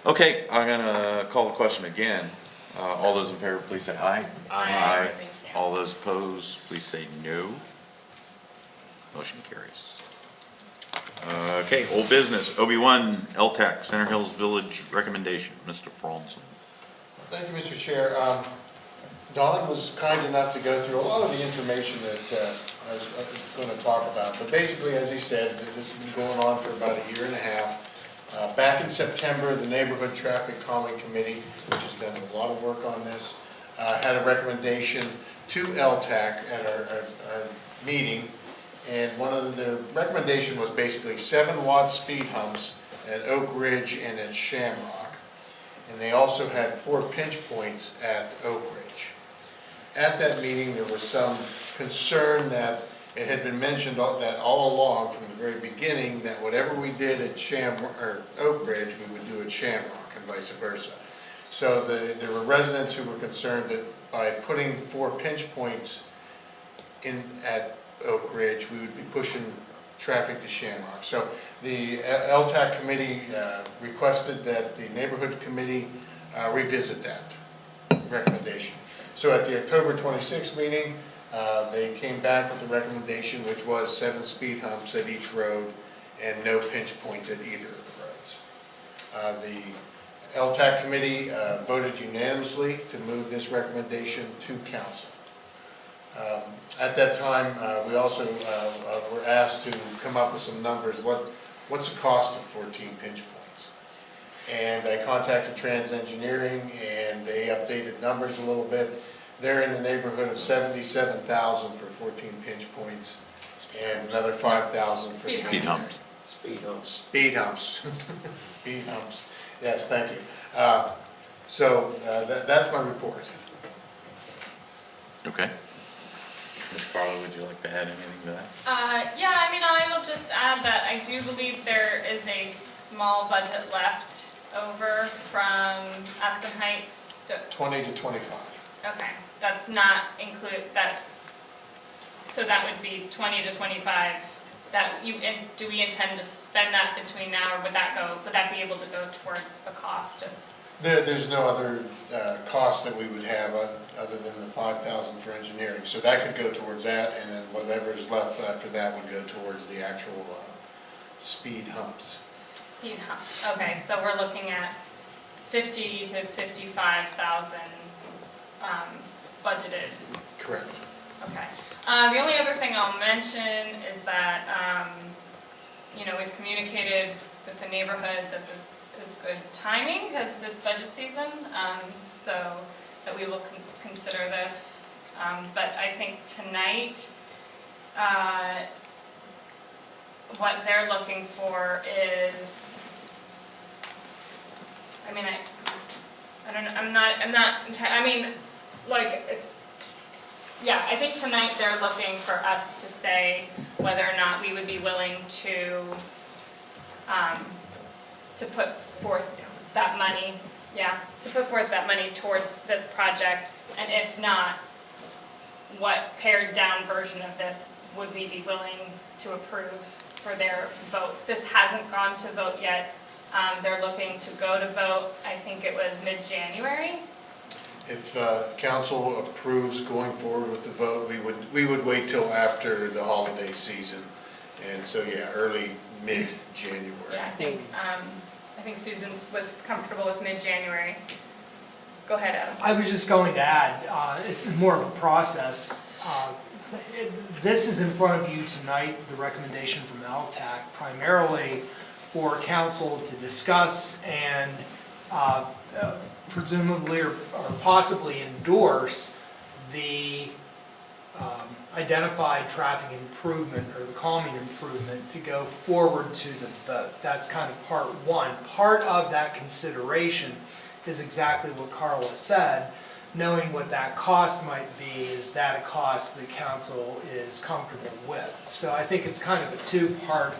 [SPEAKER 3] Okay, I'm gonna call the question again. All those in favor, please say aye.
[SPEAKER 5] Aye. Thank you.
[SPEAKER 3] All those opposed, please say no. Motion carries. Okay, old business, OB1, LTAC, Center Hills Village recommendation, Mr. Franzen.
[SPEAKER 7] Thank you, Mr. Chair. Don was kind enough to go through a lot of the information that I was going to talk about. But basically, as he said, this has been going on for about a year and a half. Back in September, the Neighborhood Traffic Calming Committee, which has done a lot of work on this, had a recommendation to LTAC at our meeting. And one of the recommendation was basically 7-watt speed humps at Oak Ridge and at Shamrock. And they also had 4 pinch points at Oak Ridge. At that meeting, there was some concern that it had been mentioned that all along from the very beginning, that whatever we did at Oak Ridge, we would do at Shamrock and vice versa. So there were residents who were concerned that by putting 4 pinch points in at Oak Ridge, we would be pushing traffic to Shamrock. So the LTAC committee requested that the neighborhood committee revisit that recommendation. So at the October 26th meeting, they came back with a recommendation which was 7 speed humps at each road and no pinch points at either of the roads. The LTAC committee voted unanimously to move this recommendation to council. At that time, we also were asked to come up with some numbers. What's the cost of 14 pinch points? And I contacted Trans Engineering, and they updated numbers a little bit. They're in the neighborhood of $77,000 for 14 pinch points, and another $5,000 for
[SPEAKER 5] Speed
[SPEAKER 3] Speed humps.
[SPEAKER 1] Speed humps.
[SPEAKER 7] Speed humps. Speed humps. Yes, thank you. So that's my report.
[SPEAKER 3] Okay. Ms. Carla, would you like to add anything to that?
[SPEAKER 5] Yeah, I mean, I will just add that I do believe there is a small budget left over from Aspen Heights.
[SPEAKER 7] 20 to 25.
[SPEAKER 5] Okay, that's not include that, so that would be 20 to 25. Do we intend to spend that between now, or would that be able to go towards the cost of?
[SPEAKER 7] There's no other cost that we would have other than the $5,000 for engineering. So that could go towards that, and then whatever is left after that would go towards the actual speed humps.
[SPEAKER 5] Speed humps, okay, so we're looking at 50 to 55,000 budgeted.
[SPEAKER 7] Correct.
[SPEAKER 5] Okay. The only other thing I'll mention is that, we've communicated with the neighborhood that this is good timing because it's budget season, so that we will consider this. But I think tonight, what they're looking for is, I mean, I don't know, I think tonight they're looking for us to say whether or not we would be willing to put forth that money, towards this project, and if not, what pared down version of this would we be willing to approve for their vote. This hasn't gone to vote yet. They're looking to go to vote, I think it was mid-January.
[SPEAKER 7] If council approves going forward with the vote, we would wait till after the holiday season. And so, yeah, early, mid-January.
[SPEAKER 5] Yeah, I think Susan was comfortable with mid-January. Go ahead, Adam.
[SPEAKER 6] I was just going to add, it's more of a process. This is in front of you tonight, the recommendation from LTAC, primarily for council to discuss and presumably or possibly endorse the identified traffic improvement or the calming improvement to go forward to the vote. That's kind of part one. Part of that consideration is exactly what Carla said. Knowing what that cost might be, is that a cost the council is comfortable with? So I think it's kind of a two-part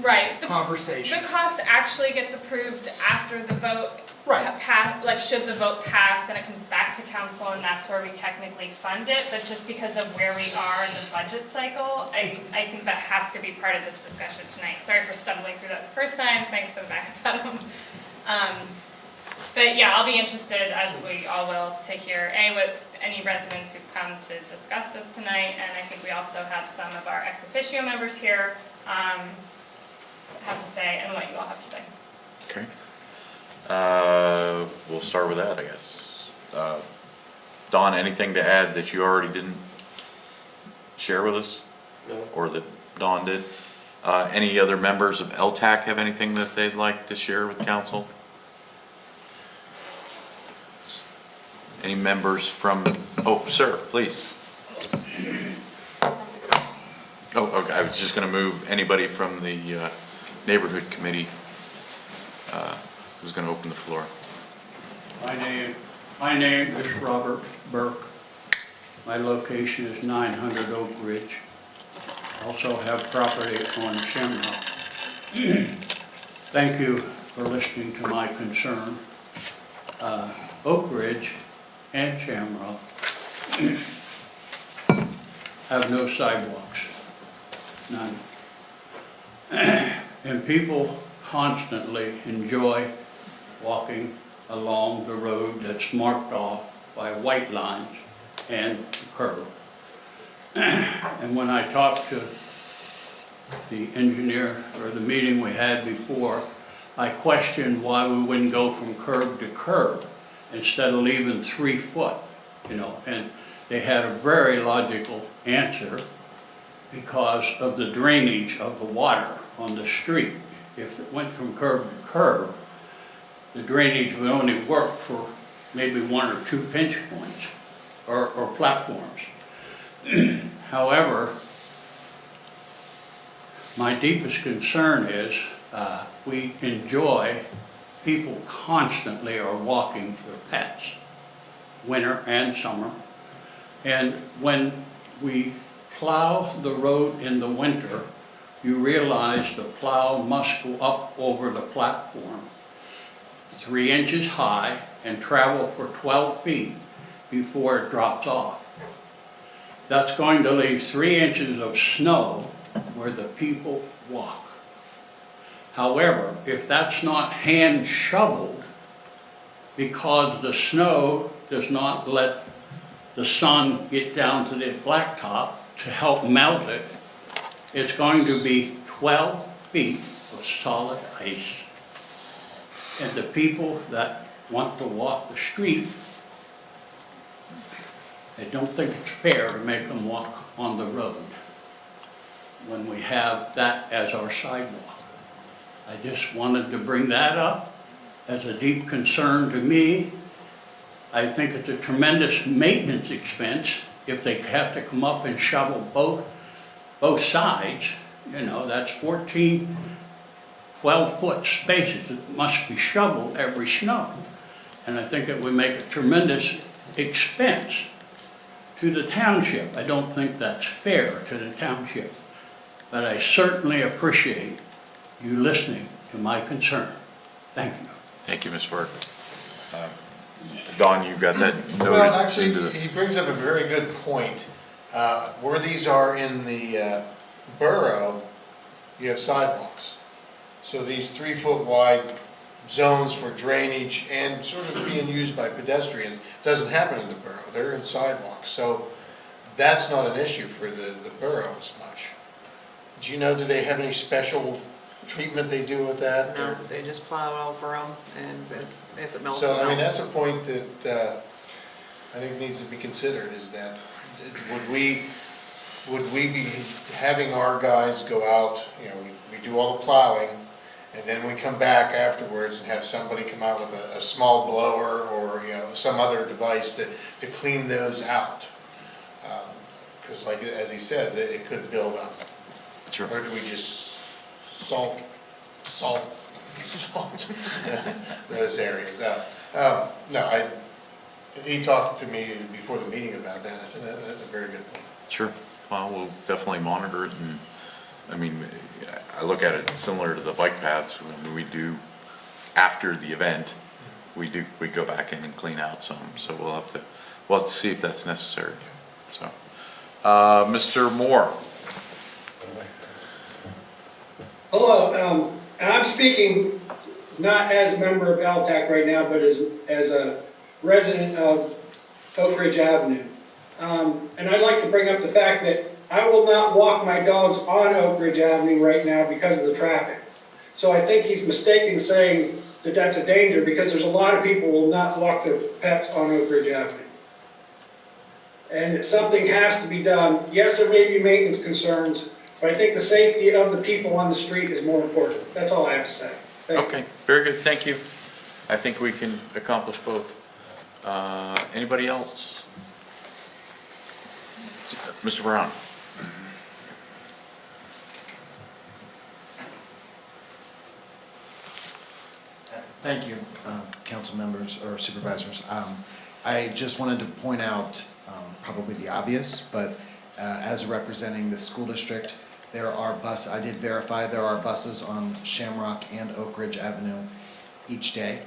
[SPEAKER 5] Right.
[SPEAKER 6] conversation.
[SPEAKER 5] The cost actually gets approved after the vote.
[SPEAKER 6] Right.
[SPEAKER 5] Should the vote pass, then it comes back to council, and that's where we technically fund it. But just because of where we are in the budget cycle, I think that has to be part of this discussion tonight. Sorry for stumbling through that the first time. Thanks for the backup, Adam. But yeah, I'll be interested, as we all will, to hear what any residents who've come to discuss this tonight, and I think we also have some of our ex officio members here have to say, and what you all have to say.
[SPEAKER 3] Okay. We'll start with that, I guess. Don, anything to add that you already didn't share with us?
[SPEAKER 1] No.
[SPEAKER 3] Or that Dawn did? Any other members of LTAC have anything that they'd like to share with council? Any members from, oh, sir, please. Oh, okay, I was just gonna move anybody from the neighborhood committee who's gonna open the floor.
[SPEAKER 12] My name is Robert Burke. My location is 900 Oak Ridge. Also have property on Shamrock. Thank you for listening to my concern. Oak Ridge and Shamrock have no sidewalks, none. And people constantly enjoy walking along the road that's marked off by white lines and the curb. And when I talked to the engineer, or the meeting we had before, I questioned why we wouldn't go from curb to curb instead of leaving 3 foot, you know, and they had a very logical answer because of the drainage of the water on the street. If it went from curb to curb, the drainage would only work for maybe 1 or 2 pinch points or platforms. However, my deepest concern is we enjoy, people constantly are walking their pets, winter and summer. And when we plow the road in the winter, you realize the plow must go up over the platform 3 inches high and travel for 12 feet before it drops off. That's going to leave 3 inches of snow where the people walk. However, if that's not hand shoveled, because the snow does not let the sun get down to the blacktop to help melt it, it's going to be 12 feet of solid ice. And the people that want to walk the street, I don't think it's fair to make them walk on the road when we have that as our sidewalk. I just wanted to bring that up as a deep concern to me. I think it's a tremendous maintenance expense if they have to come up and shovel both sides. You know, that's 14, 12-foot spaces that must be shoveled every snow. And I think it would make a tremendous expense to the township. I don't think that's fair to the township, but I certainly appreciate you listening to my concern. Thank you.
[SPEAKER 3] Thank you, Ms. Bartley. Don, you got that noted?
[SPEAKER 7] Well, actually,
[SPEAKER 3] into the-
[SPEAKER 7] he brings up a very good point. Where these are in the borough, you have sidewalks. So these 3-foot wide zones for drainage and sort of being used by pedestrians doesn't happen in the borough. They're in sidewalks. So that's not an issue for the borough as much. Do you know, do they have any special treatment they do with that?
[SPEAKER 2] No, they just plow over them, and if it melts, it
[SPEAKER 7] So, I mean,
[SPEAKER 2] melts.
[SPEAKER 7] that's a point that I think needs to be considered, is that would we be having our guys go out, you know, we do all the plowing, and then we come back afterwards and have somebody come out with a small blower or, you know, some other device to clean those out? Because like, as he says, it could build up.
[SPEAKER 3] Sure.
[SPEAKER 7] Or do we just salt those areas out? No, he talked to me before the meeting about that. I said, that's a very good point.
[SPEAKER 3] Sure. Well, we'll definitely monitor it, and, I mean, I look at it similar to the bike paths. When we do, after the event, we go back in and clean out some, so we'll have to see if that's necessary. So, Mr. Moore.
[SPEAKER 13] Hello, and I'm speaking not as a member of LTAC right now, but as a resident of Oak Ridge Avenue. And I'd like to bring up the fact that I will not walk my dogs on Oak Ridge Avenue right now because of the traffic. So I think he's mistaken saying that that's a danger, because there's a lot of people who will not walk their pets on Oak Ridge Avenue. And something has to be done. Yes, there may be maintenance concerns, but I think the safety of the people on the street is more important. That's all I have to say. Thank you.
[SPEAKER 3] Okay, very good, thank you. I think we can accomplish both. Anybody else? Mr. Brown?
[SPEAKER 14] Thank you, council members or supervisors. I just wanted to point out probably the obvious, but as representing the school district, I did verify there are buses on Shamrock and Oak Ridge Avenue each day,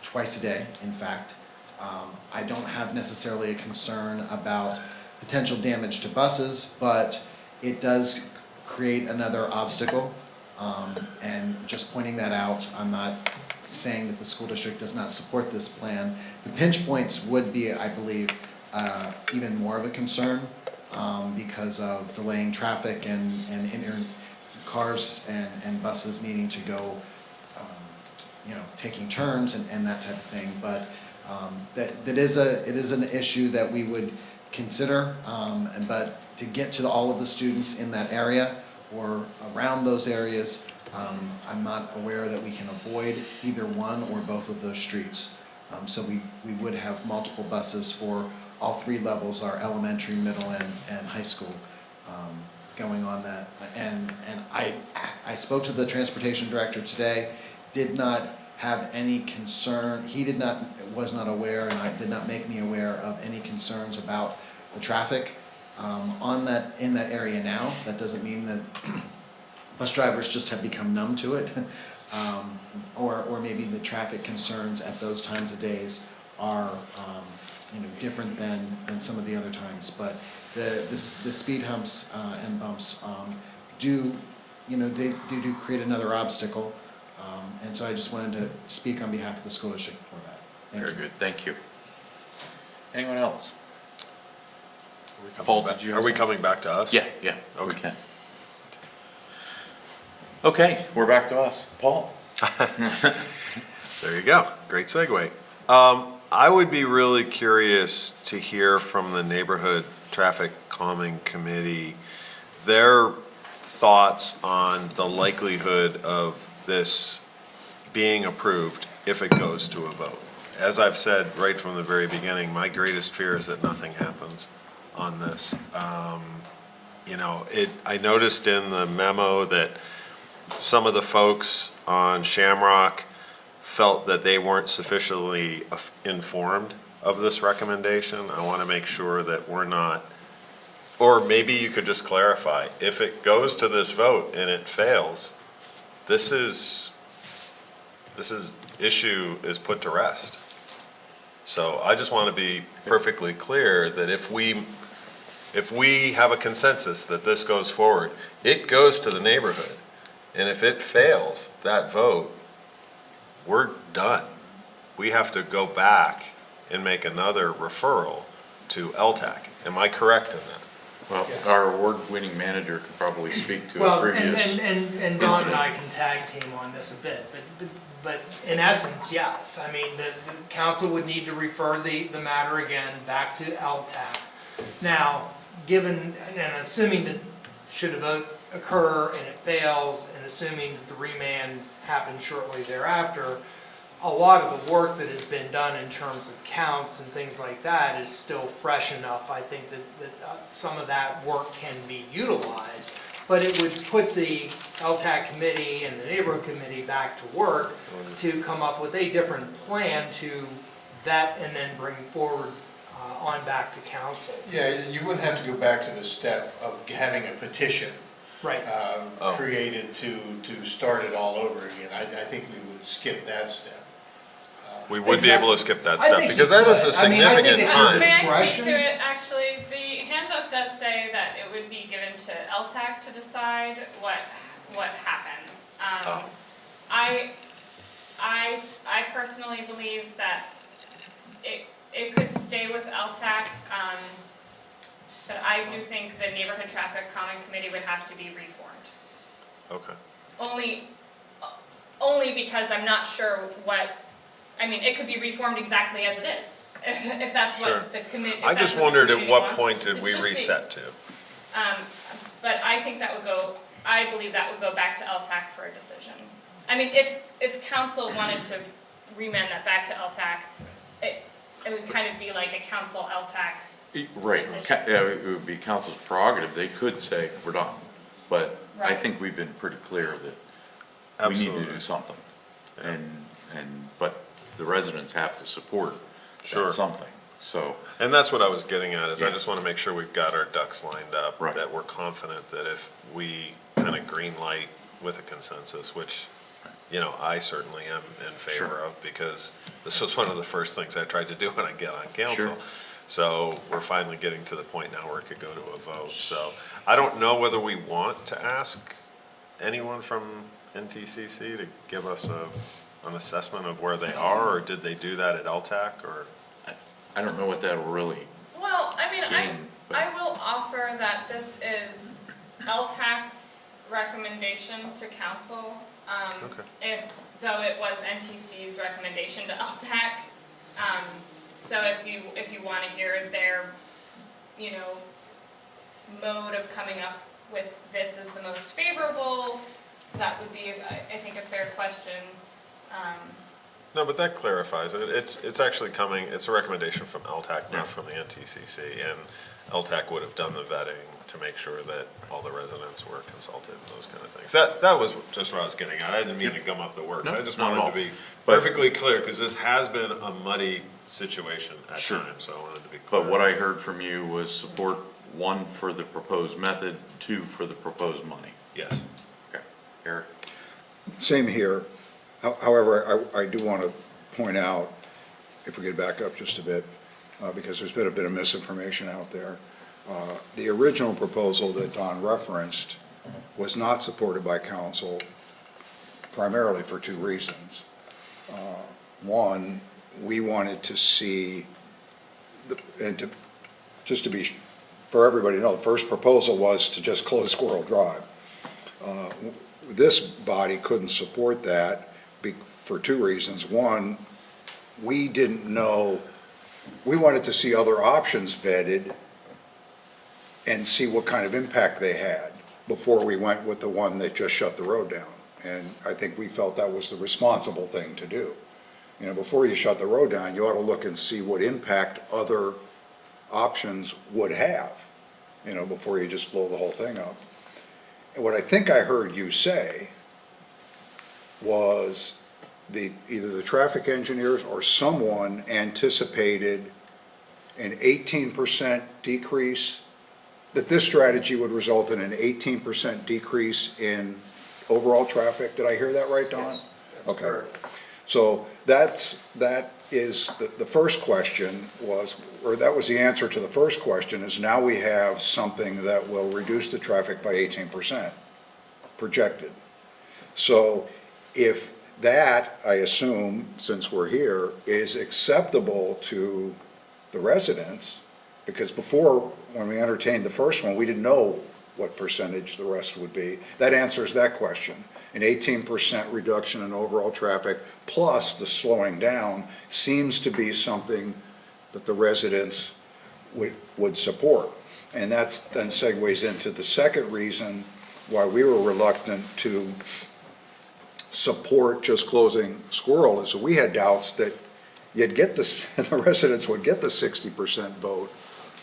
[SPEAKER 14] twice a day, in fact. I don't have necessarily a concern about potential damage to buses, but it does create another obstacle. And just pointing that out, I'm not saying that the school district does not support this plan. The pinch points would be, I believe, even more of a concern because of delaying traffic and cars and buses needing to go, taking turns and that type of thing. But it is an issue that we would consider, but to get to all of the students in that area or around those areas, I'm not aware that we can avoid either one or both of those streets. So we would have multiple buses for all three levels, our elementary, middle, and high school, going on that. And I spoke to the transportation director today, did not have any concern, was not aware, and did not make me aware of any concerns about the traffic in that area now. That doesn't mean that bus drivers just have become numb to it, or maybe the traffic concerns at those times of days are different than some of the other times. But the speed humps and bumps do create another obstacle, and so I just wanted to speak on behalf of the school district for that.
[SPEAKER 3] Very good, thank you. Anyone else?
[SPEAKER 9] Paul,
[SPEAKER 3] did you
[SPEAKER 9] are
[SPEAKER 3] have
[SPEAKER 9] we
[SPEAKER 3] something?
[SPEAKER 9] coming back to us?
[SPEAKER 3] Yeah, we
[SPEAKER 9] Okay.
[SPEAKER 3] can. Okay, we're back to us. Paul?
[SPEAKER 9] There you go. Great segue. I would be really curious to hear from the Neighborhood Traffic Calming Committee their thoughts on the likelihood of this being approved if it goes to a vote. As I've said right from the very beginning, my greatest fear is that nothing happens on this. I noticed in the memo that some of the folks on Shamrock felt that they weren't sufficiently informed of this recommendation. I want to make sure that we're not, or maybe you could just clarify, if it goes to this vote and it fails, this issue is put to rest. So I just want to be perfectly clear that if we have a consensus that this goes forward, it goes to the neighborhood. And if it fails that vote, we're done. We have to go back and make another referral to LTAC. Am I correct in that?
[SPEAKER 3] Well, our award-winning manager could probably speak to a
[SPEAKER 6] Well,
[SPEAKER 3] previous
[SPEAKER 6] and Don
[SPEAKER 3] incident.
[SPEAKER 6] and I can tag team on this a bit, but in essence, yes. I mean, the council would need to refer the matter again back to LTAC. Now, given, and assuming that should a vote occur and it fails, and assuming that the remand happens shortly thereafter, a lot of the work that has been done in terms of counts and things like that is still fresh enough. I think that some of that work can be utilized, but it would put the LTAC committee and the neighborhood committee back to work to come up with a different plan to vet and then bring forward on back to council.
[SPEAKER 7] Yeah, you wouldn't have to go back to the step of having a petition
[SPEAKER 6] Right.
[SPEAKER 7] created to start it all over again. I think we would skip that step.
[SPEAKER 9] We would be able to skip that
[SPEAKER 6] I
[SPEAKER 9] step
[SPEAKER 6] think
[SPEAKER 9] because
[SPEAKER 6] you
[SPEAKER 9] that is
[SPEAKER 6] could.
[SPEAKER 9] a
[SPEAKER 6] I mean, I think
[SPEAKER 9] significant
[SPEAKER 6] it's
[SPEAKER 9] time.
[SPEAKER 5] May I speak
[SPEAKER 6] Discretion?
[SPEAKER 5] to it, actually? The handbook does say that it would be given to LTAC to decide what happens. I personally believe that it could stay with LTAC, but I do think the Neighborhood Traffic Calming Committee would have to be reformed.
[SPEAKER 9] Okay.
[SPEAKER 5] Only because I'm not sure it could be reformed exactly as it is, if that's
[SPEAKER 9] Sure.
[SPEAKER 5] what the committee.
[SPEAKER 9] I just wondered at what point did we reset to?
[SPEAKER 5] But I think I believe that would go back to LTAC for a decision. I mean, if council wanted to remand that back to LTAC, it would kind of be like a council LTAC.
[SPEAKER 3] Right,
[SPEAKER 5] decision.
[SPEAKER 3] it would be council's prerogative, they could say, we're done. But I
[SPEAKER 5] Right.
[SPEAKER 3] think we've been pretty clear that we need to
[SPEAKER 9] Absolutely.
[SPEAKER 3] do something. But the residents have to support
[SPEAKER 9] Sure.
[SPEAKER 3] that something. So,
[SPEAKER 9] And that's what I was getting at, is I
[SPEAKER 3] Yeah.
[SPEAKER 9] just want to make sure we've got our ducks lined up.
[SPEAKER 3] Right.
[SPEAKER 9] That we're confident that if we kind of green light with a consensus, which, you know, I certainly am in favor
[SPEAKER 3] Sure.
[SPEAKER 9] of, because this was one of the first things I tried to do when I get on council.
[SPEAKER 3] Sure.
[SPEAKER 9] So we're finally getting to the point now where it could go to a vote. So I don't know whether we want to ask anyone from NTCC to give us an assessment of where they are, or did they do that at LTAC, or?
[SPEAKER 3] I don't know what that'll really
[SPEAKER 5] Well, I mean,
[SPEAKER 3] gain, but
[SPEAKER 5] I will offer that this is LTAC's recommendation to council.
[SPEAKER 9] Okay.
[SPEAKER 5] Though it was NTC's recommendation to LTAC. So if you want to hear their, you know, mode of coming up with this is the most favorable, that would be, I think, a fair question.
[SPEAKER 9] No, but that clarifies it. It's actually coming, it's a recommendation from LTAC,
[SPEAKER 3] Yeah.
[SPEAKER 9] not from the NTCC, and LTAC would have done the vetting to make sure that all the residents were consulted and those kind of things. That was just what I was getting at. I didn't mean to gum up the works.
[SPEAKER 3] No,
[SPEAKER 9] I just
[SPEAKER 3] not at
[SPEAKER 9] wanted
[SPEAKER 3] all.
[SPEAKER 9] to be
[SPEAKER 3] But-
[SPEAKER 9] perfectly clear, because this has been a muddy situation at
[SPEAKER 3] Sure.
[SPEAKER 9] times, so I wanted to be clear.
[SPEAKER 3] But what I heard from you was support, 1, for the proposed method, 2, for the proposed money.
[SPEAKER 9] Yes.
[SPEAKER 3] Okay, Eric?
[SPEAKER 4] Same here. However, I do want to point out, if we could back up just a bit, because there's been a bit of misinformation out there. The original proposal that Don referenced was not supported by council, primarily for 2 reasons. One, we wanted to see, for everybody to know, the first proposal was to just close Squirrel Drive. This body couldn't support that for 2 reasons. One, we didn't know, we wanted to see other options vetted and see what kind of impact they had before we went with the one that just shut the road down. And I think we felt that was the responsible thing to do. You know, before you shut the road down, you ought to look and see what impact other options would have, you know, before you just blow the whole thing up. And what I think I heard you say was either the traffic engineers or someone anticipated an 18% decrease, that this strategy would result in an 18% decrease in overall traffic. Did I hear that right, Don?
[SPEAKER 1] Yes, that's
[SPEAKER 4] Okay.
[SPEAKER 1] correct.
[SPEAKER 4] So that is, the first question was, or that was the answer to the first question, is now we have something that will reduce the traffic by 18% projected. So if that, I assume, since we're here, is acceptable to the residents, because before, when we entertained the first one, we didn't know what percentage the rest would be. That answers that question. An 18% reduction in overall traffic plus the slowing down seems to be something that the residents would support. And that then segues into the second reason why we were reluctant to support just closing Squirrel, is we had doubts that you'd get this, the residents would get the 60% vote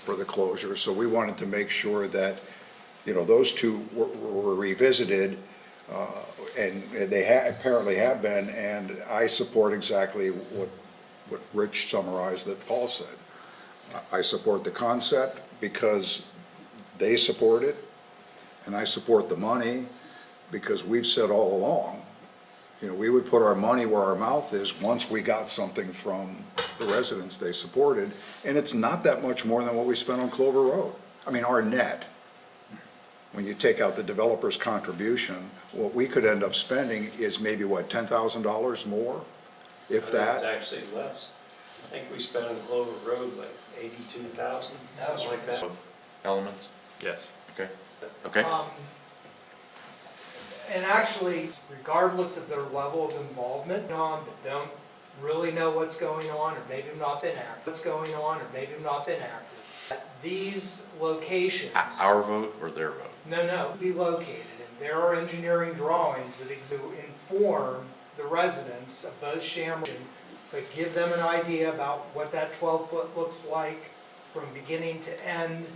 [SPEAKER 4] for the closure. So we wanted to make sure that, you know, those 2 were revisited, and they apparently have been, and I support exactly what Rich summarized that Paul said. I support the concept because they support it, and I support the money because we've said all along, you know, we would put our money where our mouth is once we got something from the residents they supported, and it's not that much more than what we spent on Clover Road. I mean, our net, when you take out the developer's contribution, what we could end up spending is maybe, what, $10,000 more, if
[SPEAKER 1] It's
[SPEAKER 4] that?
[SPEAKER 1] actually less. I think we spent on Clover Road like 82,000, something like that.
[SPEAKER 3] Both elements?
[SPEAKER 8] Yes.
[SPEAKER 3] Okay, okay.
[SPEAKER 6] And actually, regardless of their level of involvement, don't really know what's going on, or maybe have not been active, these locations.
[SPEAKER 3] Our vote or their vote?
[SPEAKER 6] No, be located, and there are engineering drawings that exist to inform the residents of both Shamrock, but give them an idea about what that 12-foot looks like from beginning to end,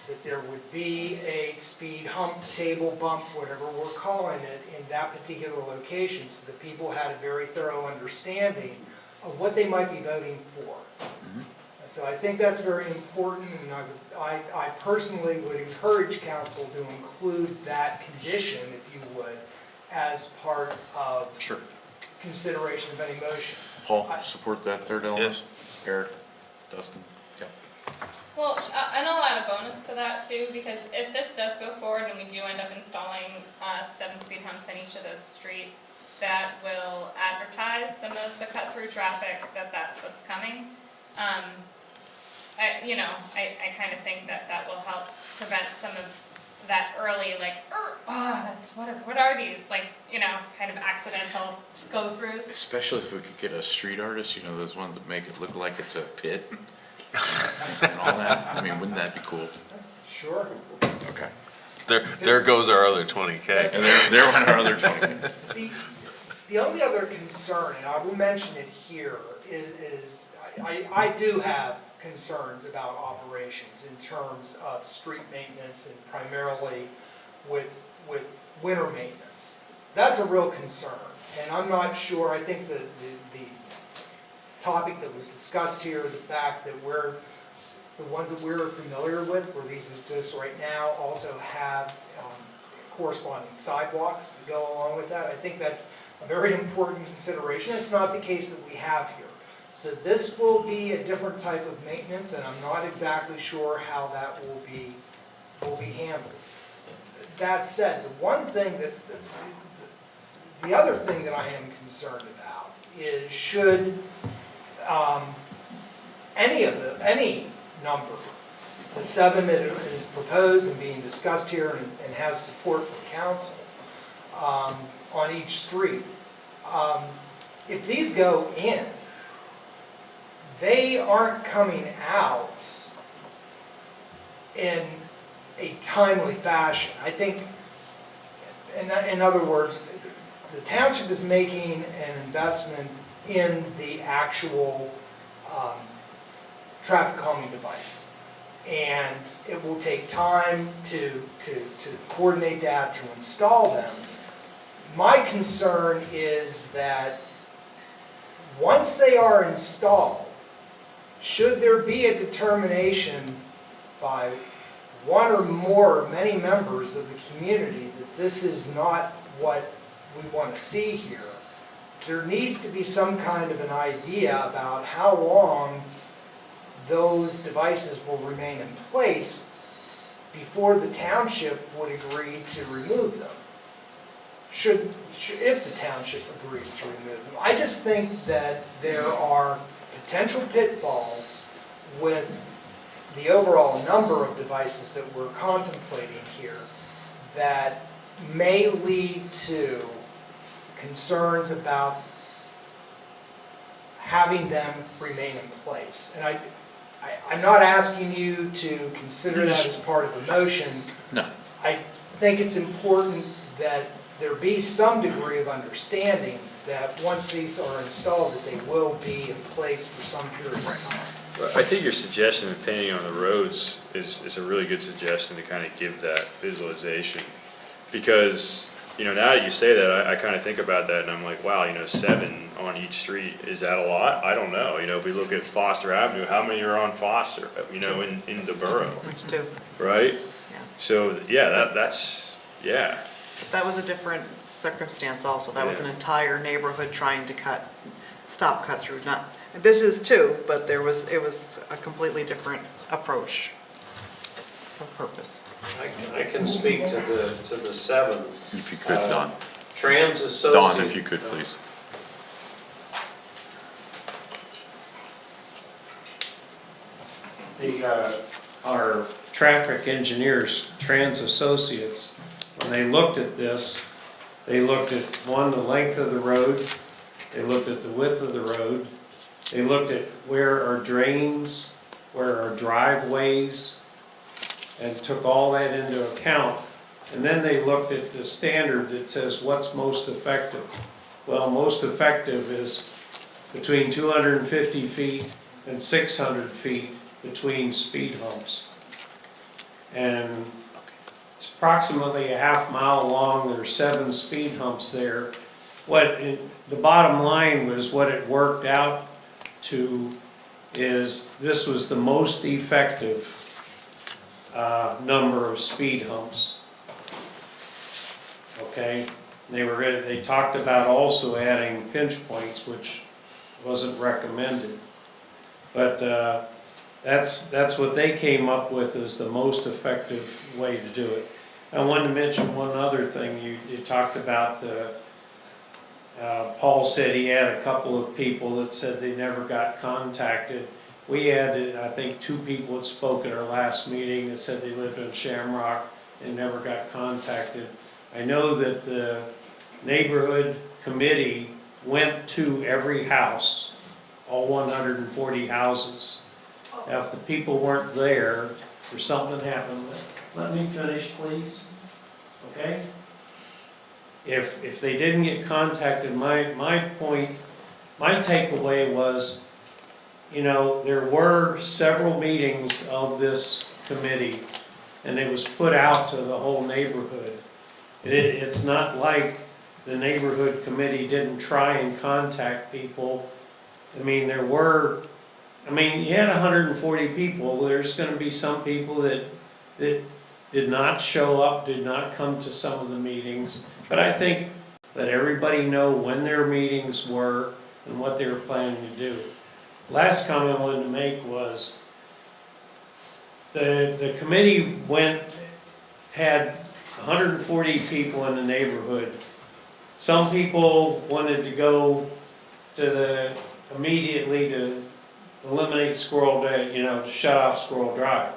[SPEAKER 6] that there would be a speed hump, table bump, whatever we're calling it, in that particular location, so that people had a very thorough understanding of what they might be voting for. So I think that's very important, and I personally would encourage council to include that condition, if you would, as part of
[SPEAKER 3] Sure.
[SPEAKER 6] consideration of any motion.
[SPEAKER 3] Paul, support that third element? Eric, Dustin? Yeah.
[SPEAKER 5] Well, and I'll add a bonus to that too, because if this does go forward and we do end up installing 7-speed humps in each of those streets, that will advertise some of the cut-through traffic that that's what's coming. I kind of think that that will help prevent some of that early, like, that's, what are these, like, kind of accidental go-throughs.
[SPEAKER 3] Especially if we could get a street artist, those ones that make it look like it's a pit and all that. I mean, wouldn't that be cool?
[SPEAKER 6] Sure.
[SPEAKER 3] Okay.
[SPEAKER 9] There goes our other 20K.
[SPEAKER 3] And there went our other 20.
[SPEAKER 6] The only other concern, and I will mention it here, is I do have concerns about operations in terms of street maintenance and primarily with winter maintenance. That's a real concern, and I'm not sure, I think the topic that was discussed here, the fact that the ones that we're familiar with, where these exist right now, also have corresponding sidewalks that go along with that. I think that's a very important consideration. It's not the case that we have here. So this will be a different type of maintenance, and I'm not exactly sure how that will be handled. That said, the other thing that I am concerned about is should any number, the 7 that is proposed and being discussed here and has support from council on each street, if these go in, they aren't coming out in a timely fashion. I think, in other words, the township is making an investment in the actual traffic calming device. And it will take time to coordinate that, to install them. My concern is that once they are installed, should there be a determination by one or more, many members of the community that this is not what we want to see here, there needs to be some kind of an idea about how long those devices will remain in place before the township would agree to remove them. If the township agrees to remove them. I just think that there are potential pitfalls with the overall number of devices that we're contemplating here that may lead to concerns about having them remain in place. And I'm not asking you to consider that as part of the motion.
[SPEAKER 3] No.
[SPEAKER 6] I think it's important that there be some degree of understanding that once these are installed, that they will be in place for some period of time.
[SPEAKER 8] I think your suggestion of painting on the roads is a really good suggestion to kind of give that visualization. Because, now that you say that, I kind of think about that and I'm like, wow, 7 on each street, is that a lot? I don't know. If we look at Foster Avenue, how many are on Foster, in the borough?
[SPEAKER 2] Which do.
[SPEAKER 8] Right?
[SPEAKER 2] Yeah.
[SPEAKER 8] So, yeah, that's.
[SPEAKER 2] That was a different circumstance also. That was an
[SPEAKER 8] Yeah.
[SPEAKER 2] entire neighborhood trying to stop cut through. This is too, but it was a completely different approach or purpose.
[SPEAKER 1] I can speak to the 7.
[SPEAKER 3] If you could, Don.
[SPEAKER 1] Trans Associates.
[SPEAKER 3] Don, if you could, please.
[SPEAKER 1] Our traffic engineers, Trans Associates, when they looked at this, they looked at, one, the length of the road, they looked at the width of the road, they looked at where are drains, where are driveways, and took all that into account. And then they looked at the standard that says what's most effective. Well, most effective is between 250 feet and 600 feet between speed humps. And it's approximately a half mile long, there's 7 speed humps there. The bottom line was what it worked out to is this was the most effective number of speed humps. Okay, they talked about also adding pinch points, which wasn't recommended. But that's what they came up with as the most effective way to do it. I wanted to mention one other thing. You talked about Paul said he had a couple of people that said they never got contacted. We had, I think, 2 people that spoke at our last meeting that said they lived in Shamrock and never got contacted. I know that the neighborhood committee went to every house, all 140 houses. Now, if the people weren't there, or something happened, let me finish, please, okay? If they didn't get contacted, my point, my takeaway was, you know, there were several meetings of this committee, and it was put out to the whole neighborhood. It's not like the neighborhood committee didn't try and contact people. I mean, you had 140 people. There's gonna be some people that did not show up, did not come to some of the meetings. But I think that everybody know when their meetings were and what they were planning to do. Last comment I wanted to make was, the committee had 140 people in the neighborhood. Some people wanted to go immediately to eliminate Squirrel Day, to shut off Squirrel Drive.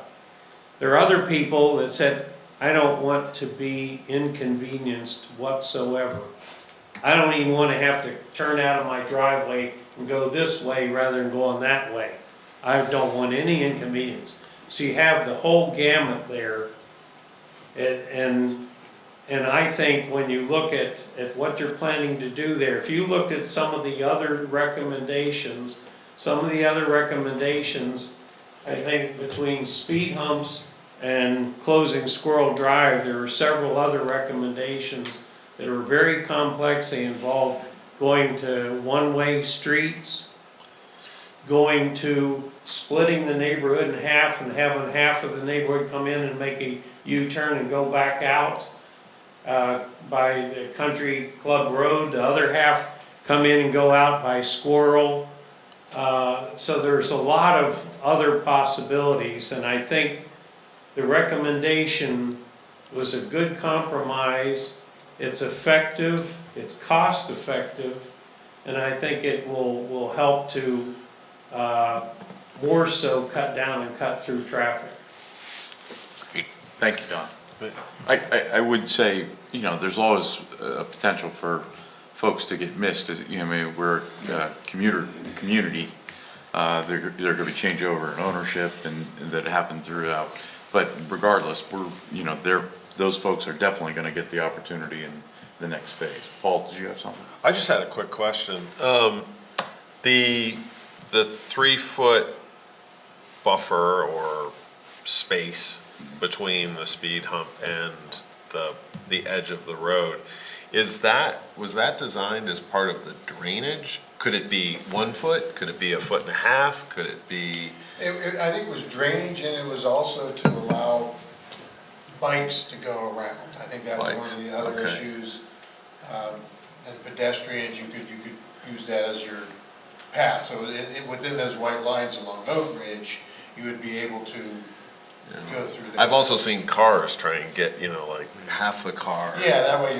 [SPEAKER 1] There are other people that said, I don't want to be inconvenienced whatsoever. I don't even want to have to turn out of my driveway and go this way rather than going that way. I don't want any inconvenience. So you have the whole gamut there. And I think when you look at what you're planning to do there, if you looked at some of the other recommendations, I think between speed humps and closing Squirrel Drive, there are several other recommendations that are very complex. They involve going to one-way streets, going to splitting the neighborhood in half and having half of the neighborhood come in and make a U-turn and go back out by the Country Club Road. The other half come in and go out by Squirrel. So there's a lot of other possibilities, and I think the recommendation was a good compromise. It's effective, it's cost effective, and I think it will help to more so cut down and cut through traffic.
[SPEAKER 3] Thank you, Don. I would say, there's always a potential for folks to get missed. We're a community. There could be changeover in ownership and that happen throughout. But regardless, those folks are definitely going to get the opportunity in the next phase. Paul, did you have something?
[SPEAKER 9] I just had a quick question. The 3-foot buffer or space between the speed hump and the edge of the road, was that designed as part of the drainage? Could it be 1 foot? Could it be 1.5 feet? Could it be?
[SPEAKER 7] I think it was drainage, and it was also to allow bikes to go around. I think that was one of the other issues. And pedestrians, you could use that as your path. So within those white lines along Oak Ridge, you would be able to go through there.
[SPEAKER 9] I've also seen cars try and get, like half the car.
[SPEAKER 7] Yeah, that way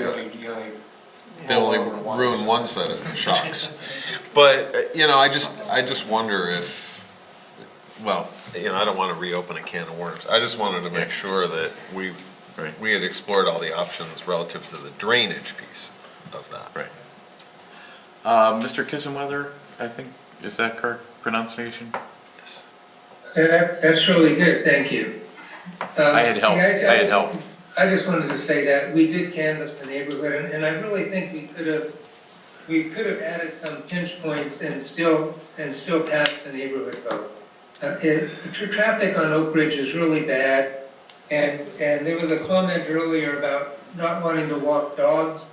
[SPEAKER 9] they only ruin one set of shocks. But, I just wonder if, I don't want to reopen a can of worms. I just wanted to make sure that we had explored all the options relative to the drainage piece of that.
[SPEAKER 3] Right. Mr. Kissenweather, I think, is that correct pronunciation?
[SPEAKER 9] Yes.
[SPEAKER 13] That's really good, thank you.
[SPEAKER 3] I had help.
[SPEAKER 13] I just wanted to say that we did canvass the neighborhood, and I really think we could have added some pinch points and still passed the neighborhood vote. The traffic on Oak Ridge is really bad, and there was a comment earlier about not wanting to walk dogs.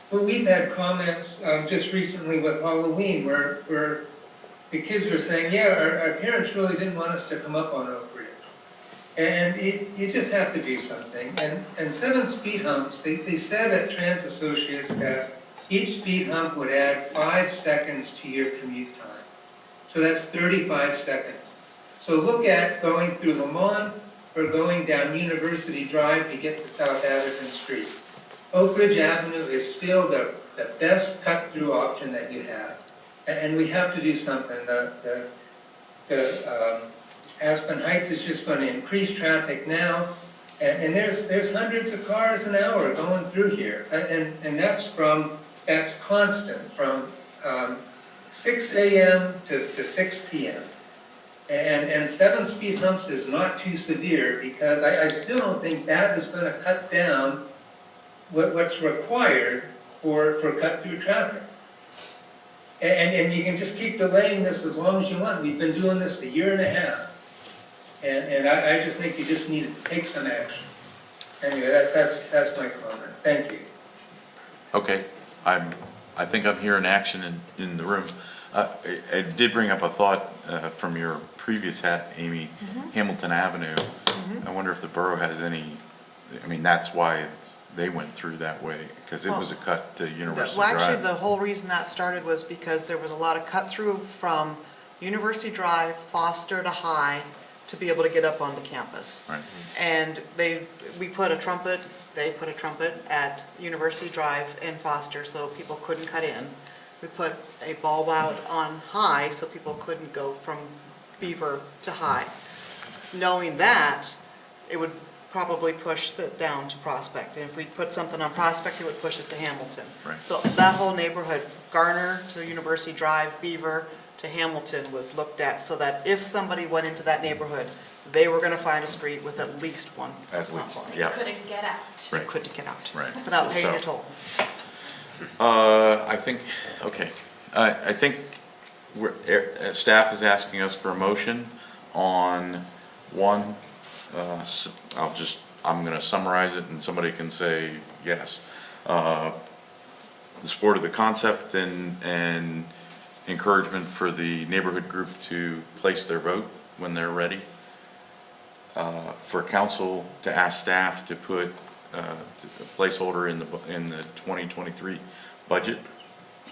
[SPEAKER 13] Well, we've had comments just recently with Halloween where
[SPEAKER 15] the kids were saying, yeah, our parents really didn't want us to come up on Oak Ridge. And you just have to do something. And 7 speed humps, they said at Trans Associates that each speed hump would add 5 seconds to your commute time. So that's 35 seconds. So look at going through Lamont or going down University Drive to get to South Atherton Street. Oak Ridge Avenue is still the best cut-through option that you have. And we have to do something. Aspen Heights is just going to increase traffic now. And there's hundreds of cars an hour going through here. And that's constant from 6 a.m. to 6 p.m. And 7 speed humps is not too severe because I still don't think that is going to cut down what's required for cut-through traffic. And you can just keep delaying this as long as you want. We've been doing this a year and a half. And I just think you just need to take some action. Anyway, that's my comment. Thank you.
[SPEAKER 3] Okay, I think I'm hearing action in the room. I did bring up a thought from your previous hat, Amy, Hamilton Avenue. I wonder if the borough has any, I mean, that's why they went through that way, because it was a cut to University
[SPEAKER 16] Well, actually,
[SPEAKER 3] Drive.
[SPEAKER 16] the whole reason that started was because there was a lot of cut through from University Drive, Foster to High, to be able to get up onto campus.
[SPEAKER 3] Right.
[SPEAKER 16] And we put a trumpet, they put a trumpet at University Drive and Foster, so people couldn't cut in. We put a bulb out on High, so people couldn't go from Beaver to High. Knowing that, it would probably push it down to Prospect. And if we put something on Prospect, it would push it to Hamilton.
[SPEAKER 3] Right.
[SPEAKER 16] So that whole neighborhood, Garner to University Drive, Beaver to Hamilton, was looked at so that if somebody went into that neighborhood, they were gonna find a street with at least one.
[SPEAKER 3] At least,
[SPEAKER 16] one lane.
[SPEAKER 3] yeah.
[SPEAKER 5] Couldn't get out.
[SPEAKER 3] Right.
[SPEAKER 16] Couldn't get out.
[SPEAKER 3] Right.
[SPEAKER 16] Without paying
[SPEAKER 3] So-
[SPEAKER 16] a toll.
[SPEAKER 3] I think, okay, I think staff is asking us for a motion on one, I'm gonna summarize it and somebody can say yes. The support of the concept and encouragement for the neighborhood group to place their vote when they're ready. For council to ask staff to put a placeholder in the 2023 budget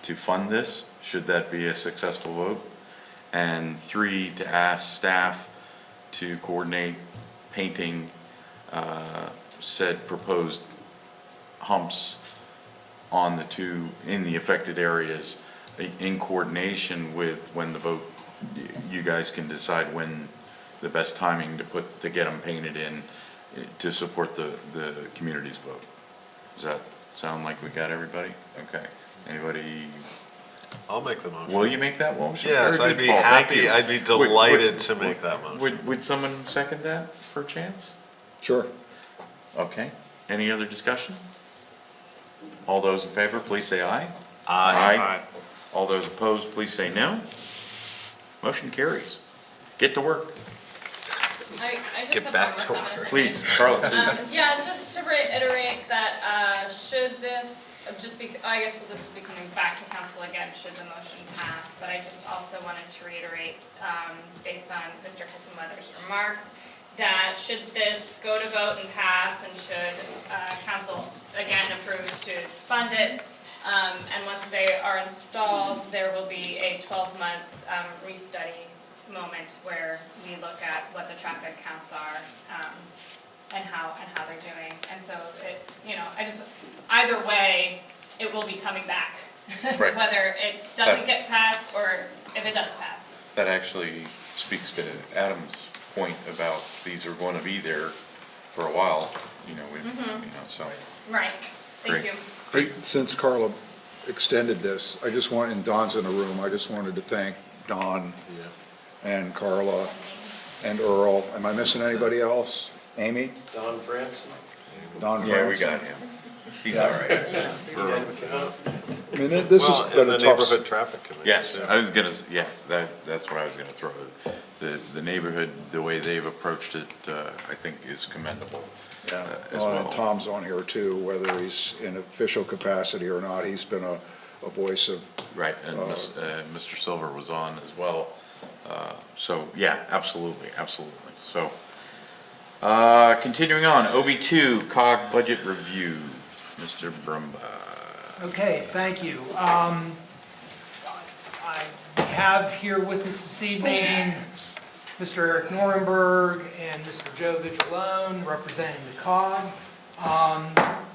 [SPEAKER 3] to fund this, should that be a successful vote. And 3, to ask staff to coordinate painting said proposed humps on in the affected areas in coordination with when the vote, you guys can decide when the best timing to get them painted in to support the community's vote. Does that sound like we got everybody? Okay. Anybody?
[SPEAKER 9] I'll make the motion.
[SPEAKER 3] Will you make that motion?
[SPEAKER 9] Yes,
[SPEAKER 3] Very
[SPEAKER 9] I'd
[SPEAKER 3] good,
[SPEAKER 9] be
[SPEAKER 3] Paul. Thank
[SPEAKER 9] happy,
[SPEAKER 3] you.
[SPEAKER 9] I'd be delighted to make that motion.
[SPEAKER 3] Would someone second that per chance?
[SPEAKER 4] Sure.
[SPEAKER 3] Okay. Any other discussion? All those in favor, please say aye.
[SPEAKER 9] Aye.
[SPEAKER 3] All those opposed, please say no. Motion carries. Get to work.
[SPEAKER 5] I just
[SPEAKER 9] Get
[SPEAKER 5] have
[SPEAKER 9] back
[SPEAKER 5] one
[SPEAKER 9] to
[SPEAKER 5] more comment.
[SPEAKER 9] work.
[SPEAKER 3] Please, Carla, please.
[SPEAKER 5] Yeah, just to reiterate that, should this, I guess this will be coming back to council again, should the motion pass, but I just also wanted to reiterate, based on Mr. Hissenweather's remarks, that should this go to vote and pass, and should council again approve to fund it, and once they are installed, there will be a 12-month restudy moment where we look at what the traffic counts are, and how they're doing. And so either way, it will be coming back.
[SPEAKER 3] Right.
[SPEAKER 5] Whether it doesn't get passed or if it does pass.
[SPEAKER 3] That actually speaks to Adam's point about these are going to be there for a while, so.
[SPEAKER 5] Right, thank
[SPEAKER 3] Great.
[SPEAKER 5] you.
[SPEAKER 4] Great. Since Carla extended this, and Don's in the room, I just wanted to thank Don and Carla and Earl. Am I missing anybody else? Amy?
[SPEAKER 1] Don Franson.
[SPEAKER 4] Don
[SPEAKER 3] Yeah, we
[SPEAKER 4] Franson?
[SPEAKER 3] got him. He's all right.
[SPEAKER 4] I mean, this has been
[SPEAKER 9] And
[SPEAKER 4] a
[SPEAKER 9] the
[SPEAKER 4] tough.
[SPEAKER 9] neighborhood traffic committee.
[SPEAKER 3] Yes,
[SPEAKER 9] yeah.
[SPEAKER 3] I was gonna, that's what I was gonna throw. The neighborhood, the way they've approached it, I think is commendable. As
[SPEAKER 4] Well, and
[SPEAKER 3] well.
[SPEAKER 4] Tom's on here too, whether he's in official capacity or not. He's been a a voice of,
[SPEAKER 3] Right, and Mr. Silver was on as well. So, yeah, absolutely, absolutely. So, continuing on, OB2, COG budget review, Mr. Brumba.
[SPEAKER 6] Okay, thank you. I have here with us this evening Mr. Eric Norenberg and Mr. Joe Vigilone representing the COG.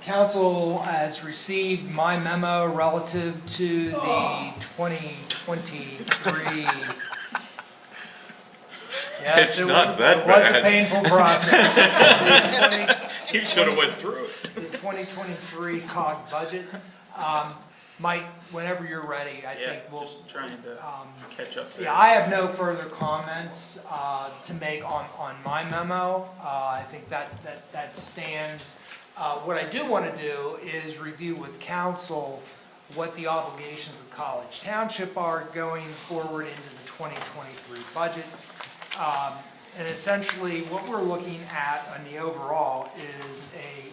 [SPEAKER 6] Council has received my memo relative to the 2023. Yes,
[SPEAKER 3] It's not that
[SPEAKER 6] It was a
[SPEAKER 3] bad.
[SPEAKER 6] painful process.
[SPEAKER 3] You should have went through it.
[SPEAKER 6] The 2023 COG budget. Mike, whenever you're ready, I think we'll.
[SPEAKER 10] Just trying to catch up there.
[SPEAKER 6] Yeah, I have no further comments to make on my memo. I think that stands. What I do want to do is review with council what the obligations of College Township are going forward into the 2023 budget. And essentially, what we're looking at on the overall is a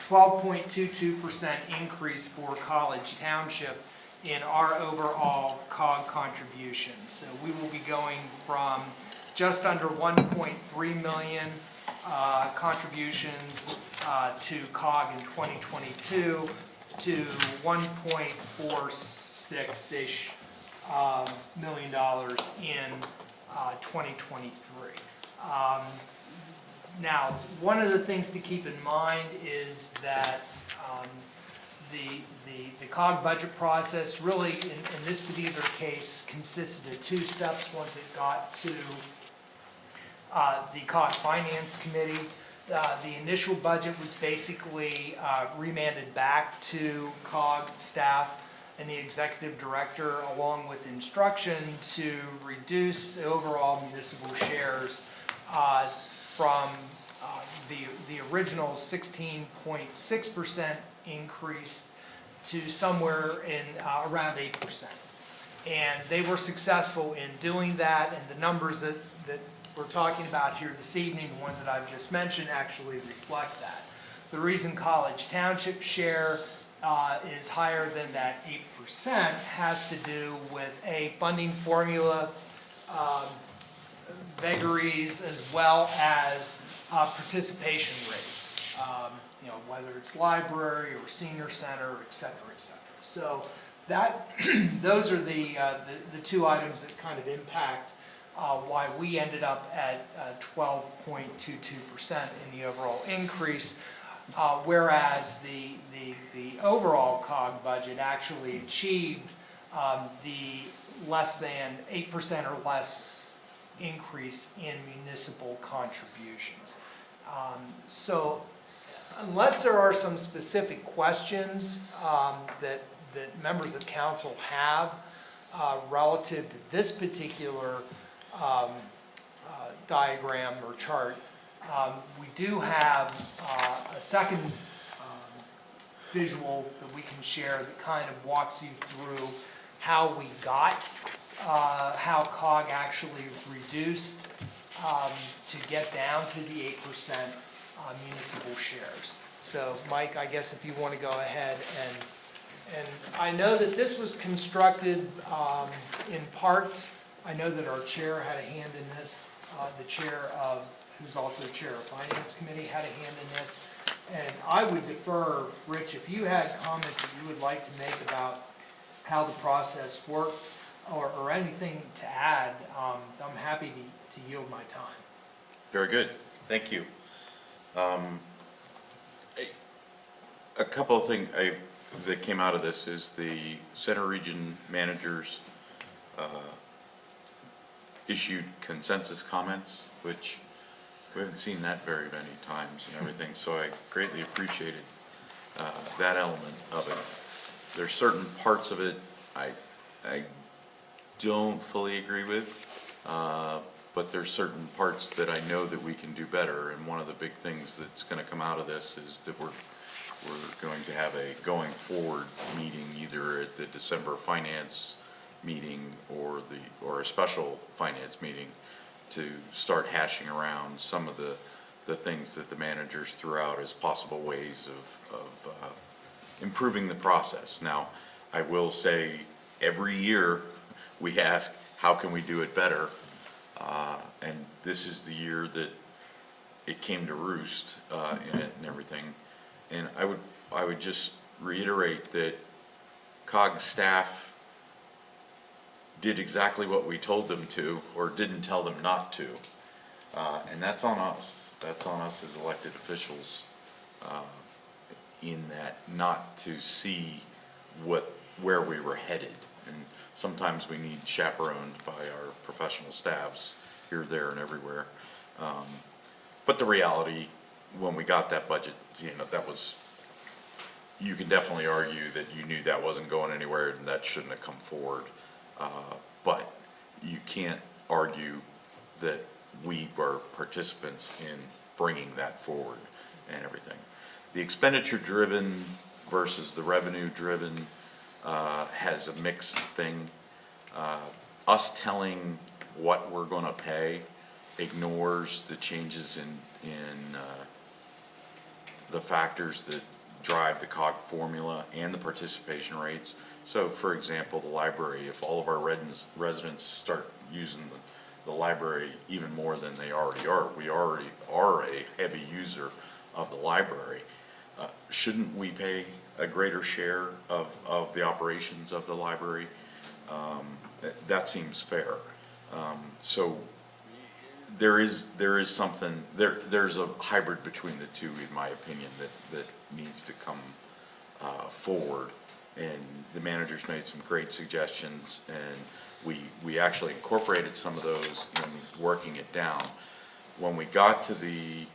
[SPEAKER 6] 12.22% increase for College Township in our overall COG contribution. So we will be going from just under 1.3 million contributions to COG in 2022 to 1.46-ish million dollars in 2023. Now, one of the things to keep in mind is that the COG budget process really, in this particular case, consisted of two steps once it got to the COG Finance Committee. The initial budget was basically remanded back to COG staff and the executive director, along with instruction to reduce the overall municipal shares from the original 16.6% increase to somewhere in around 8%. And they were successful in doing that, and the numbers that we're talking about here this evening, the ones that I've just mentioned, actually reflect that. The reason College Township share is higher than that 8% has to do with a funding formula vagaries as well as participation rates, whether it's library or senior center, et cetera, et cetera. So that those are the two items that kind of impact why we ended up at 12.22% in the overall increase, whereas the overall COG budget actually achieved the less than 8% or less increase in municipal contributions. So unless there are some specific questions that members of council have relative to this particular diagram or chart, we do have a second visual that we can share that kind of walks you through how we got, how COG actually reduced to get down to the 8% municipal shares. So Mike, I guess if you want to go ahead and I know that this was constructed in part, I know that our chair had a hand in this, the chair of, who's also chair of Finance Committee, had a hand in this. And I would defer, Rich, if you had comments that you would like to make about how the process worked or anything to add, I'm happy to yield my time.
[SPEAKER 3] Very good, thank you. A couple of things that came out of this is the center region managers issued consensus comments, which we haven't seen that very many times and everything, so I greatly appreciated that element of it. There's certain parts of it I don't fully agree with, but there's certain parts that I know that we can do better, and one of the big things that's going to come out of this is that we're going to have a going forward meeting either at the December finance meeting or a special finance meeting to start hashing around some of the things that the managers threw out as possible ways of improving the process. Now, I will say, every year, we ask, how can we do it better? And this is the year that it came to roost in it and everything. And I would just reiterate that COG staff did exactly what we told them to, or didn't tell them not to. And that's on us. That's on us as elected officials, in that not to see where we were headed. And sometimes we need chaperoned by our professional staffs here, there, and everywhere. But the reality, when we got that budget, that was, you can definitely argue that you knew that wasn't going anywhere and that shouldn't have come forward. But you can't argue that we were participants in bringing that forward and everything. The expenditure-driven versus the revenue-driven has a mixed thing. Us telling what we're gonna pay ignores the changes in the factors that drive the COG formula and the participation rates. So for example, the library, if all of our residents start using the library even more than they already are, we already are a heavy user of the library, shouldn't we pay a greater share of the operations of the library? That seems fair. So there is something, there's a hybrid between the two, in my opinion, that needs to come forward. And the managers made some great suggestions, and we actually incorporated some of those in working it down. When we got to the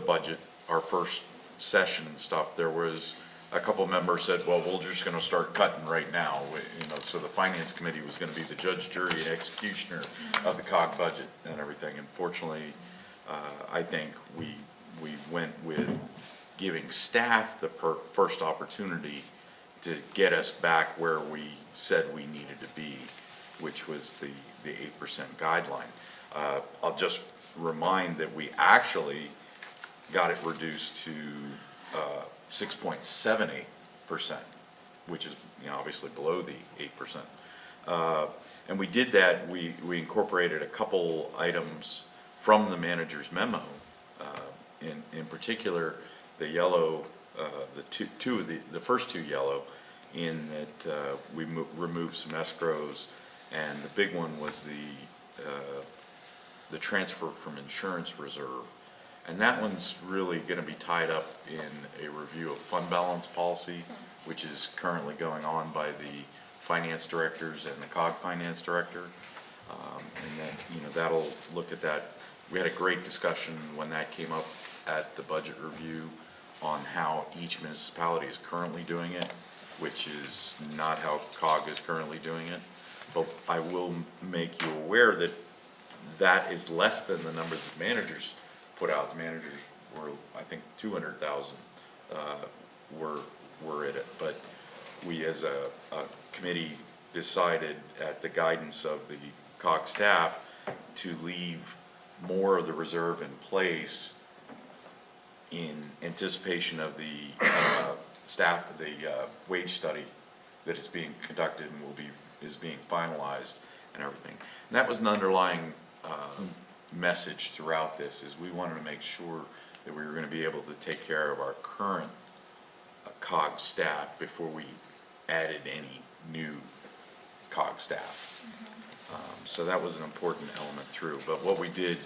[SPEAKER 3] budget, our first session and stuff, there was a couple of members said, well, we're just gonna start cutting right now. So the finance committee was gonna be the judge, jury, and executioner of the COG budget and everything. And fortunately, I think we went with giving staff the first opportunity to get us back where we said we needed to be, which was the 8% guideline. I'll just remind that we actually got it reduced to 6.78%, which is obviously below the 8%. And we did that, we incorporated a couple items from the manager's memo, in particular the yellow, the first two yellow, in that we removed some escrows, and the big one was the transfer from insurance reserve. And that one's really gonna be tied up in a review of fund balance policy, which is currently going on by the finance directors and the COG finance director. And then, that'll look at that. We had a great discussion when that came up at the budget review on how each municipality is currently doing it, which is not how COG is currently doing it. But I will make you aware that that is less than the numbers that managers put out. The managers were, I think, 200,000 were in it. But we as a committee decided, at the guidance of the COG staff, to leave more of the reserve in place in anticipation of the wage study that is being conducted and is being finalized and everything. And that was an underlying message throughout this, is we wanted to make sure that we were going to be able to take care of our current COG staff before we added any new COG staff. So that was an important element through. But what we did,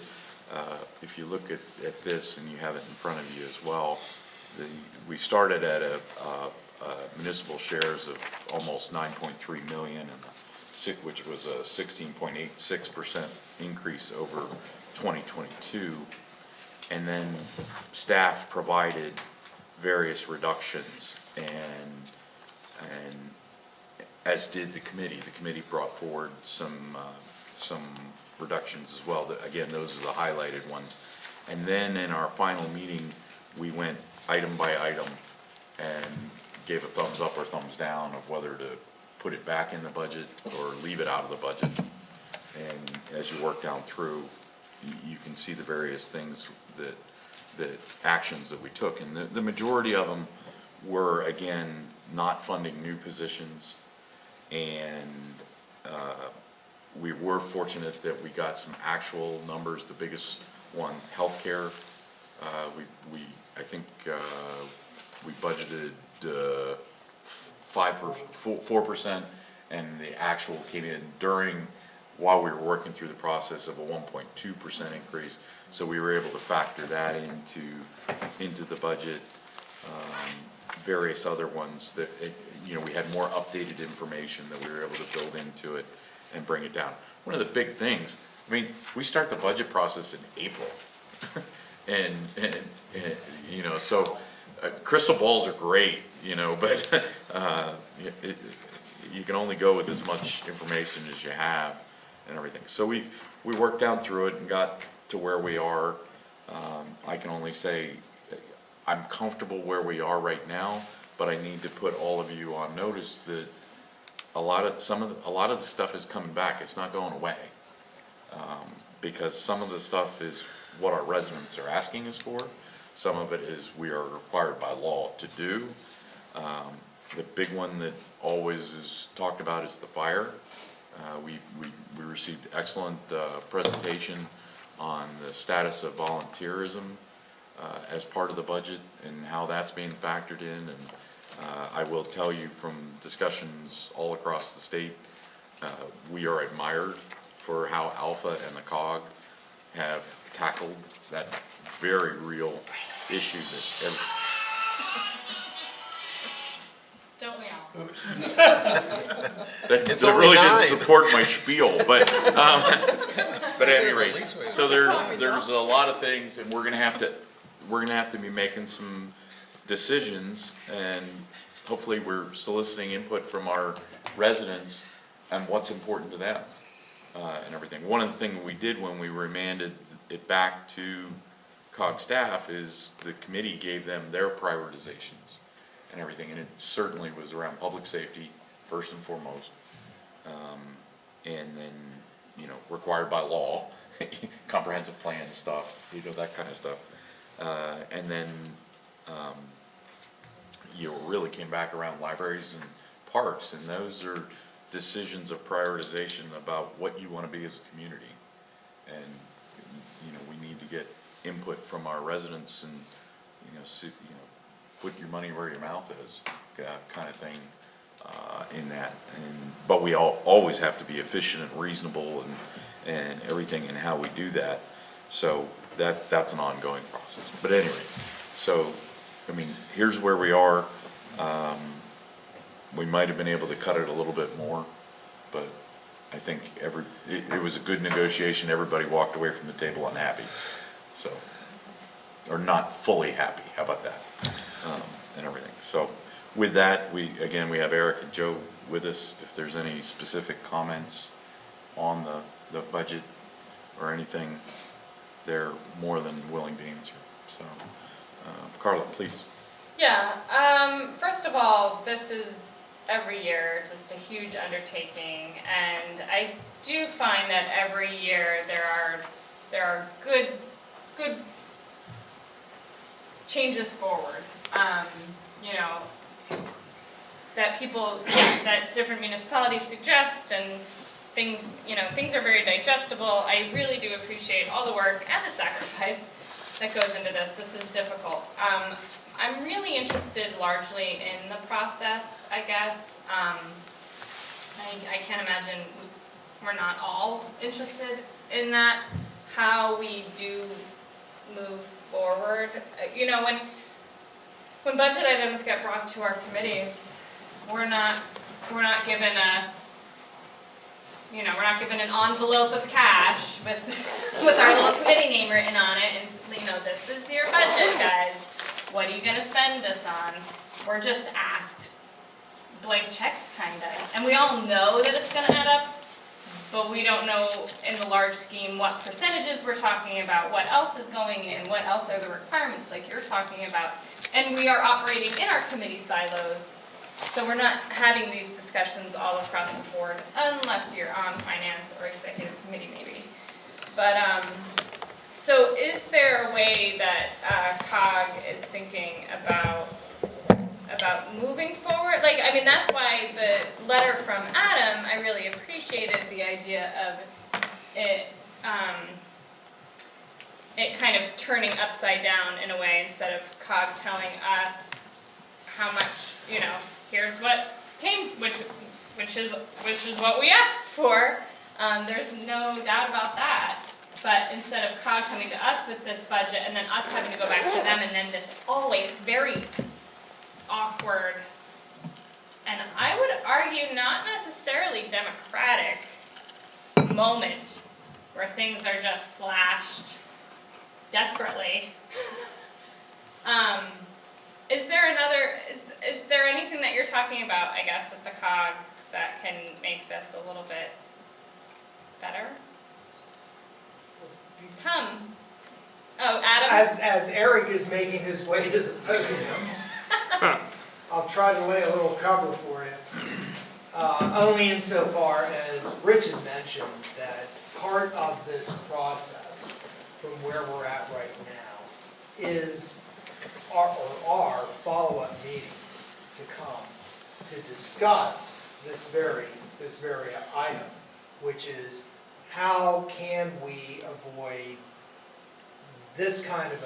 [SPEAKER 3] if you look at this, and you have it in front of you as well, we started at a municipal shares of almost 9.3 million, and which was a 16.86% increase over 2022. And then staff provided various reductions, and as did the committee. The committee brought forward some reductions as well. Again, those are the highlighted ones. And then in our final meeting, we went item by item and gave a thumbs up or thumbs down of whether to put it back in the budget or leave it out of the budget. And as you work down through, you can see the various things the actions that we took. And the majority of them were, again, not funding new positions. And we were fortunate that we got some actual numbers. The biggest one, healthcare, I think we budgeted 4%, and the actual came in while we were working through the process of a 1.2% increase. So we were able to factor that into the budget. Various other ones that, we had more updated information that we were able to build into it and bring it down. One of the big things, we start the budget process in April. and so crystal balls are great, but you can only go with as much information as you have and everything. So we worked down through it and got to where we are. I can only say I'm comfortable where we are right now, but I need to put all of you on notice that a lot of the stuff is coming back. It's not going away, because some of the stuff is what our residents are asking us for. Some of it is we are required by law to do. The big one that always is talked about is the fire. We received excellent presentation on the status of volunteerism as part of the budget and how that's being factored in. And I will tell you from discussions all across the state, we are admired for how Alpha and the COG have tackled that very real issue that
[SPEAKER 5] Don't we all?
[SPEAKER 3] that
[SPEAKER 9] only
[SPEAKER 3] really
[SPEAKER 9] 9.
[SPEAKER 3] didn't support my spiel, but at any rate, so there's a lot of things, and we're gonna have to be making some decisions, and hopefully we're soliciting input from our residents on what's important to them, and everything. One of the things we did when we remanded it back to COG staff is the committee gave them their prioritizations and everything, and it certainly was around public safety first and foremost, and then required by law, comprehensive plan stuff, that kind of stuff, and then really came back around libraries and parks, and those are decisions of prioritization about what you want to be as a community, and we need to get input from our residents and put your money where your mouth is, kind of thing, in that. But we always have to be efficient and reasonable and everything in how we do that. So that's an ongoing process. But anyway, so here's where we are. We might have been able to cut it a little bit more, but I think it was a good negotiation. Everybody walked away from the table unhappy, or not fully happy. How about that? And everything. So with that, we have Eric and Joe with us. If there's any specific comments on the budget or anything, they're more than willing to answer. So, Carla, please.
[SPEAKER 5] Yeah, first of all, this is every year just a huge undertaking, and I do find that every year there are good changes forward. That that different municipalities suggest, and things are very digestible. I really do appreciate all the work and the sacrifice that goes into this. This is difficult. I'm really interested largely in the process, I guess. I can't imagine we're not all interested in that, how we do move forward. When budget items get brought to our committees, we're not given an envelope of cash with our little committee name written on it, and this is your budget, guys. What are you gonna spend this on? We're just asked blank check, kinda. And we all know that it's gonna add up, but we don't know in the large scheme what percentages we're talking about, what else is going in, what else are the requirements like you're talking about. And we are operating in our committee silos, so we're not having these discussions all across the board, unless you're on finance or executive committee maybe. But, so is there a way that COG is thinking about moving forward? like, I mean, that's why the letter from Adam, I really appreciated the idea of it, it kind of turning upside down in a way, instead of COG telling us how much, you know, here's what came, which is what we asked for. There's no doubt about that. But instead of COG coming to us with this budget and then us having to go back to them, and then this always very awkward, and I would argue not necessarily democratic moment where things are just slashed desperately. Is there anything that you're talking about, I guess, at the COG that can make this a little bit better? Come. Oh, Adam?
[SPEAKER 6] As Eric is making his way to the podium, I'll try to lay a little cover for you. Only insofar as Rich had mentioned that part of this process, from where we're at right now, is our follow-up meetings to come to discuss this very item, which is how can we avoid this kind of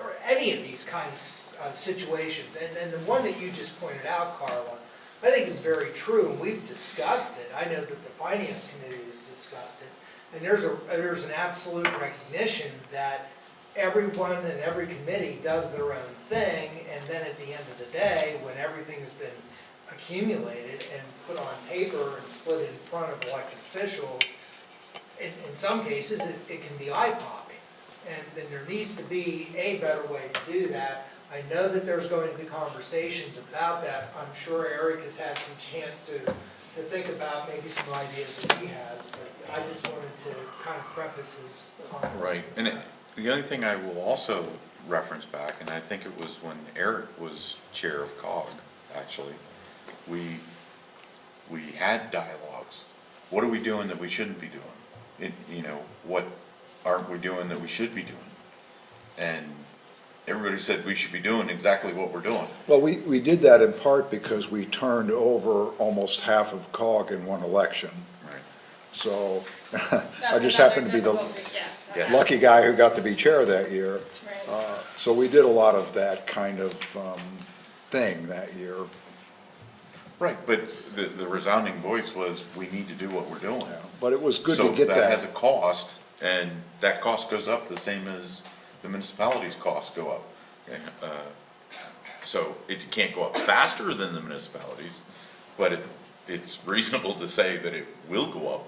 [SPEAKER 6] or any of these kinds of situations. And the one that you just pointed out, Carla, I think is very true, and we've discussed it. I know that the Finance Committee has discussed it, and there's an absolute recognition that everyone and every committee does their own thing, and then at the end of the day, when everything's been accumulated and put on paper and slid in front of elected officials, in some cases, it can be eye-popping. And then there needs to be a better way to do that. I know that there's going to be conversations about that. I'm sure Eric has had some chance to think about maybe some ideas that he has, but I just wanted to kind of preface his comments.
[SPEAKER 3] Right, and the other thing I will also reference back, and I think it was when Eric was chair of COG, actually, we had dialogues. What are we doing that we shouldn't be doing? What aren't we doing that we should be doing? And everybody said we should be doing exactly what we're doing.
[SPEAKER 4] Well, we did that in part because we turned over almost half of COG in one election.
[SPEAKER 3] Right.
[SPEAKER 4] So I
[SPEAKER 5] That's
[SPEAKER 4] just
[SPEAKER 5] another
[SPEAKER 4] happened to be the
[SPEAKER 5] difficulty, yeah.
[SPEAKER 4] lucky guy who got to be chair that year.
[SPEAKER 5] Right.
[SPEAKER 4] So we did a lot of that kind of thing that year.
[SPEAKER 3] Right, but the resounding voice was, we need to do what we're doing.
[SPEAKER 4] Yeah, but it was good to get
[SPEAKER 3] So that has
[SPEAKER 4] that.
[SPEAKER 3] a cost, and that cost goes up the same as the municipalities' costs go up. So it can't go up faster than the municipalities, but it's reasonable to say that it will go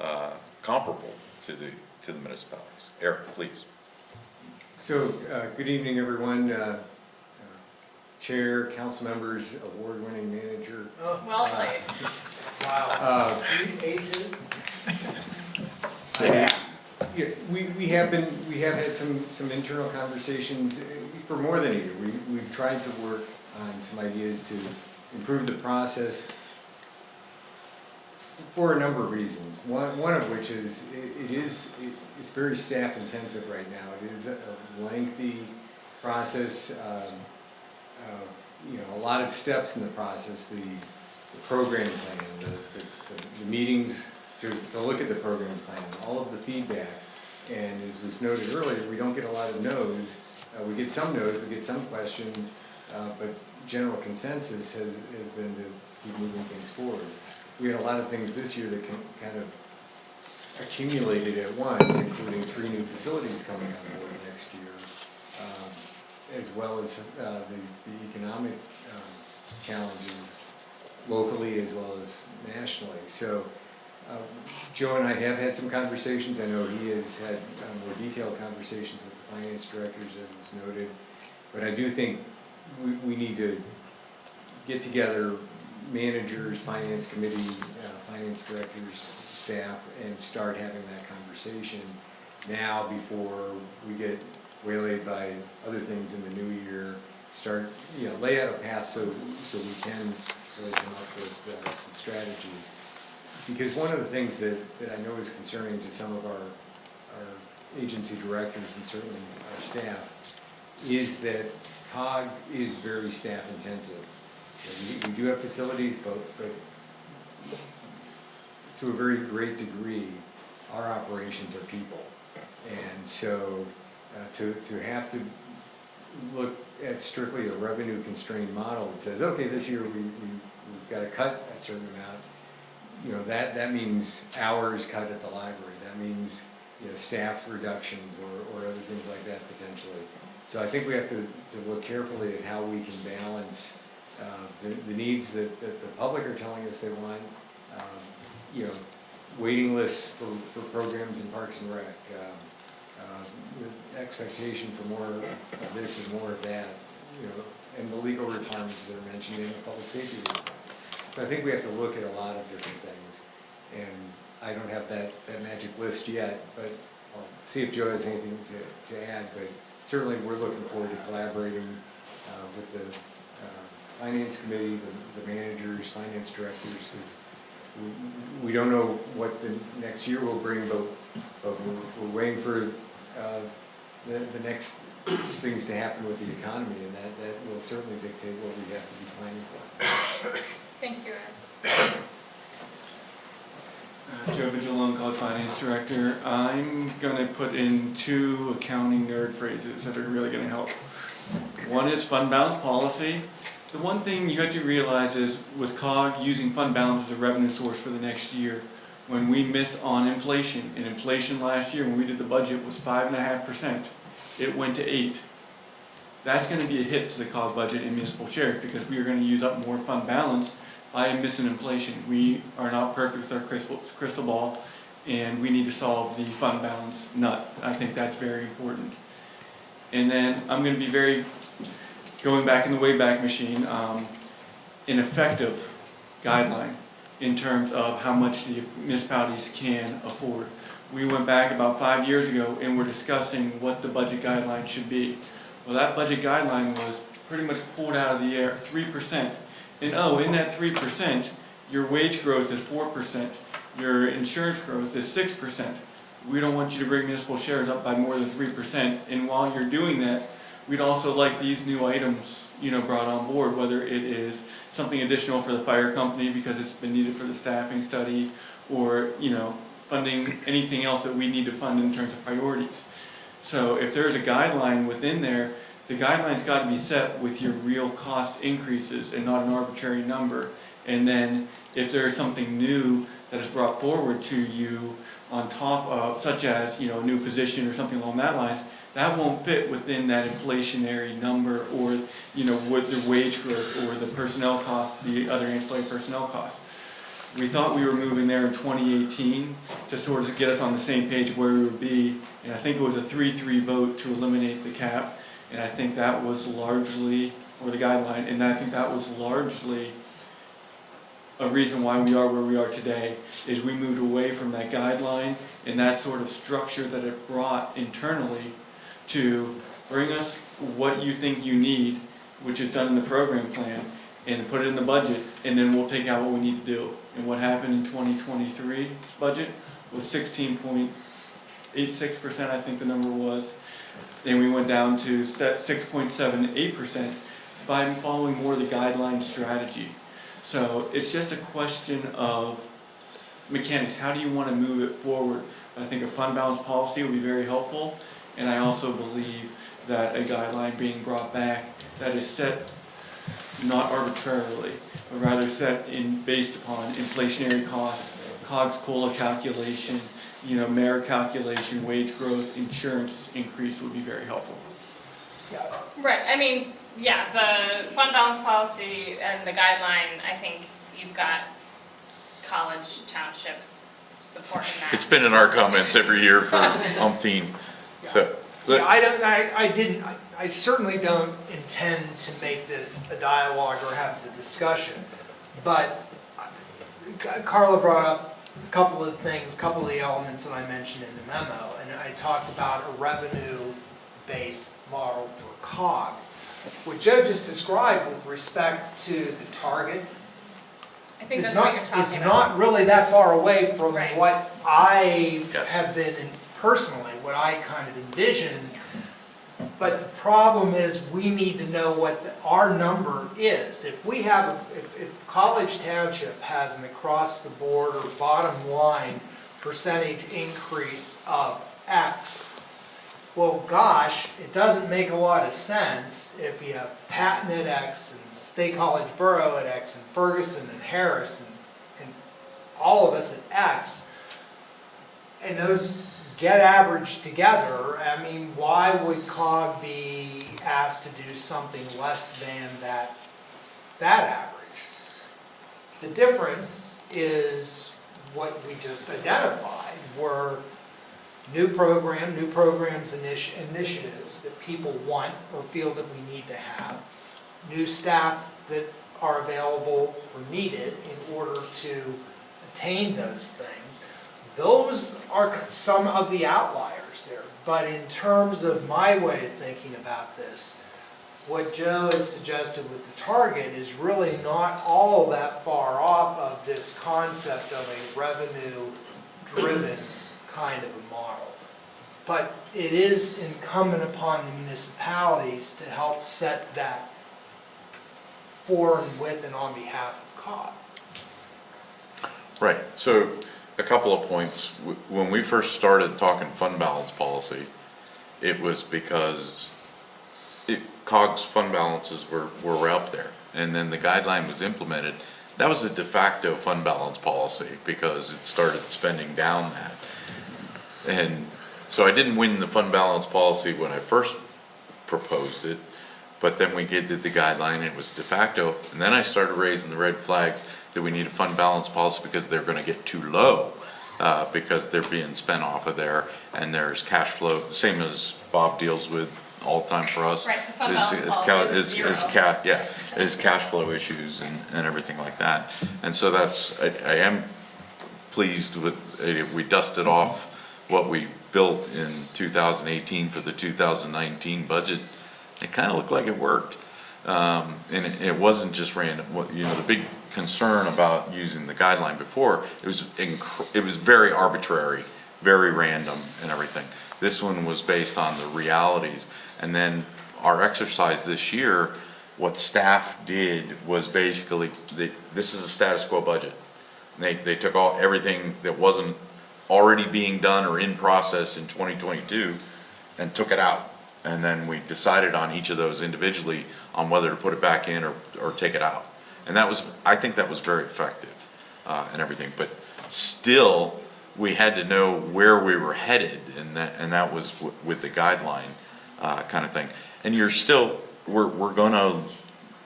[SPEAKER 3] up comparable to the municipalities. Eric, please.
[SPEAKER 17] So, good evening, everyone. Chair, council members, award-winning manager.
[SPEAKER 5] Well played.
[SPEAKER 6] Wow. A2?
[SPEAKER 17] Yeah, we have had some internal conversations for more than a year. We've tried to work on some ideas to improve the process for a number of reasons. One of which is it's very staff intensive right now. It is a lengthy process. A lot of steps in the process, the program plan, the meetings to look at the program plan, all of the feedback. And as was noted earlier, we don't get a lot of no's. We get some no's, we get some questions, but general consensus has been to keep moving things forward. We had a lot of things this year that kind of accumulated at once, including 3 new facilities coming on board next year. As well as the economic challenges locally as well as nationally. So Joe and I have had some conversations. I know he has had more detailed conversations with the finance directors, as was noted. But I do think we need to get together managers, finance committee, finance directors, staff, and start having that conversation now before we get waylaid by other things in the new year. Start, lay out a path so we can really come up with some strategies. Because one of the things that I know is concerning to some of our agency directors and certainly our staff is that COG is very staff intensive. We do have facilities, but to a very great degree, our operations are people. And so to have to look at strictly a revenue constrained model that says, okay, this year we've got to cut a certain amount, you know, that means hours cut at the library. That means, you know, staff reductions or other things like that potentially. So I think we have to look carefully at how we can balance the needs that the public are telling us they want, you know, waiting lists for programs in Parks and Rec, the expectation for more of this and more of that, you know, and the legal requirements that are mentioned in the public safety requirements. So I think we have to look at a lot of different things, and I don't have that magic list yet, but I'll see if Joe has anything to add, but certainly we're looking forward to collaborating with the finance committee, the managers, finance directors, because we don't know what the next year will bring, but we're waiting for the next things to happen with the economy, and that will certainly dictate what we have to be planning for.
[SPEAKER 5] Thank you, Ed.
[SPEAKER 18] Joe Vigilone, College Finance Director. I'm going to put in 2 accounting nerd phrases that are really going to help. One is fund balance policy. The one thing you have to realize is with COG using fund balance as a revenue source for the next year, when we miss on inflation, and inflation last year when we did the budget was 5.5%, it went to 8%. That's going to be a hit to the COG budget in municipal shares because we are going to use up more fund balance by missing inflation. We are not perfect with our crystal ball, and we need to solve the fund balance nut. I think that's very important. And then I'm going to be going back in the Wayback Machine, an effective guideline in terms of how much the municipalities can afford. We went back about 5 years ago and we're discussing what the budget guideline should be. Well, that budget guideline was pretty much pulled out of the air, 3%. And in that 3%, your wage growth is 4%, your insurance growth is 6%. We don't want you to bring municipal shares up by more than 3%. And while you're doing that, we'd also like these new items, you know, brought on board, whether it is something additional for the fire company because it's been needed for the staffing study, or, you know, funding anything else that we need to fund in terms of priorities. So if there's a guideline within there, the guideline's got to be set with your real cost increases and not an arbitrary number. And then if there's something new that is brought forward to you on top of, such as, you know, a new position or something along that lines, that won't fit within that inflationary number, or, you know, with the wage growth or the personnel cost, the other ancillary personnel costs. We thought we were moving there in 2018 to sort of get us on the same page of where we would be, and I think it was a 3-3 vote to eliminate the cap, and I think that was largely, or the guideline, and I think that was largely a reason why we are where we are today, is we moved away from that guideline and that sort of structure that it brought internally to bring us what you think you need, which is done in the program plan, and put it in the budget, and then we'll take out what we need to do. And what happened in 2023's budget was 16.86%, I think the number was. Then we went down to 6.78% by following more of the guideline strategy. So it's just a question of mechanics. How do you want to move it forward? I think a fund balance policy would be very helpful, and I also believe that a guideline being brought back that is set not arbitrarily, but rather set based upon inflationary costs, COGS COLA calculation, you know, merit calculation, wage growth, insurance increase would be very helpful.
[SPEAKER 5] Right, I mean, yeah, the fund balance policy and the guideline, I think you've got college townships supporting that.
[SPEAKER 3] It's been in our comments every year for umpteen, so.
[SPEAKER 6] Yeah, I certainly don't intend to make this a dialogue or have the discussion, but Carla brought up a couple of things, a couple of the elements that I mentioned in the memo, and I talked about a revenue-based model for COG. What Joe just described with respect to the target
[SPEAKER 5] I think that's what you're talking
[SPEAKER 6] is
[SPEAKER 5] about.
[SPEAKER 6] not really that far away from
[SPEAKER 5] Right.
[SPEAKER 6] what I
[SPEAKER 3] Yes.
[SPEAKER 6] have been personally, what I kind of envision But the problem is, we need to know what our number is. If we have, if College Township has an across-the-board or bottom line percentage increase of X, well, gosh, it doesn't make a lot of sense if you have Patton at X and State College Borough at X and Ferguson and Harris and all of us at X, and those get averaged together. I mean, why would COG be asked to do something less than that average? The difference is what we just identified, were new programs, initiatives that people want or feel that we need to have, new staff that are available or needed in order to attain those things. Those are some of the outliers there. But in terms of my way of thinking about this, what Joe has suggested with the target is really not all that far off of this concept of a revenue-driven kind of a model. But it is incumbent upon the municipalities to help set that for and with and on behalf of COG.
[SPEAKER 3] Right, so a couple of points. When we first started talking fund balance policy, it was because COG's fund balances were out there. And then the guideline was implemented. That was a de facto fund balance policy because it started spending down that. And so I didn't win the fund balance policy when I first proposed it, but then we did the guideline and it was de facto. And then I started raising the red flags that we need a fund balance policy because they're gonna get too low, because they're being spent off of there, and there's cash flow, the same as Bob deals with all the time for us.
[SPEAKER 5] Right, the fund balance policy is zero.
[SPEAKER 3] Is cash flow issues and everything like that. And so I am pleased with, we dusted off what we built in 2018 for the 2019 budget. It kind of looked like it worked. And it wasn't just random. The big concern about using the guideline before, it was very arbitrary, very random and everything. This one was based on the realities. And then our exercise this year, what staff did was basically, this is a status quo budget. They took everything that wasn't already being done or in process in 2022 and took it out. And then we decided on each of those individually on whether to put it back in or take it out. And I think that was very effective and everything. But still, we had to know where we were headed, and that was with the guideline kind of thing. And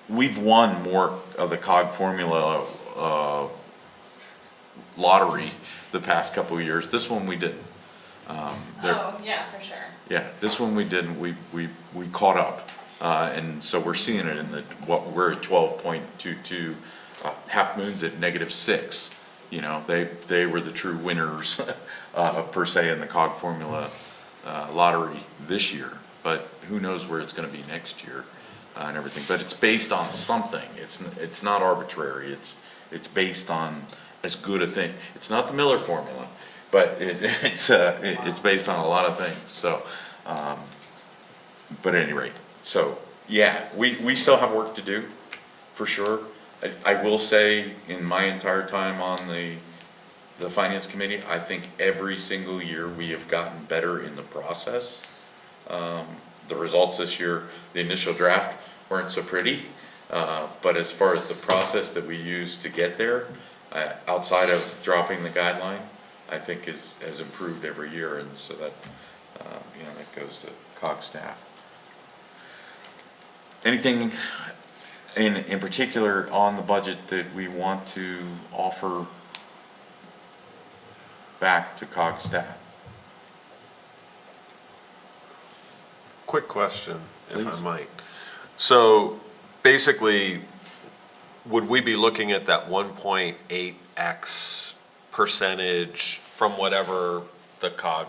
[SPEAKER 3] we've won more of the COG formula lottery the past couple of years. This one we didn't.
[SPEAKER 5] Yeah, for sure.
[SPEAKER 3] Yeah, this one we didn't. We caught up, and so we're seeing it in we're at 12.22, Half Moon's at -6. They were the true winners per se in the COG formula lottery this year. But who knows where it's going to be next year and everything. But it's based on something. It's not arbitrary. It's based on as good a thing. It's not the Miller formula, but it's based on a lot of things. So, but at any rate, so yeah, we still have work to do, for sure. I will say, in my entire time on the finance committee, I think every single year we have gotten better in the process. The results this year, the initial draft weren't so pretty, but as far as the process that we used to get there, outside of dropping the guideline, I think has improved every year, and so that that goes to COG staff. Anything in particular on the budget that we want to offer back to COG staff?
[SPEAKER 9] Quick question, if I
[SPEAKER 3] Please.
[SPEAKER 9] might. So basically, would we be looking at that 1.8x percentage from whatever the COG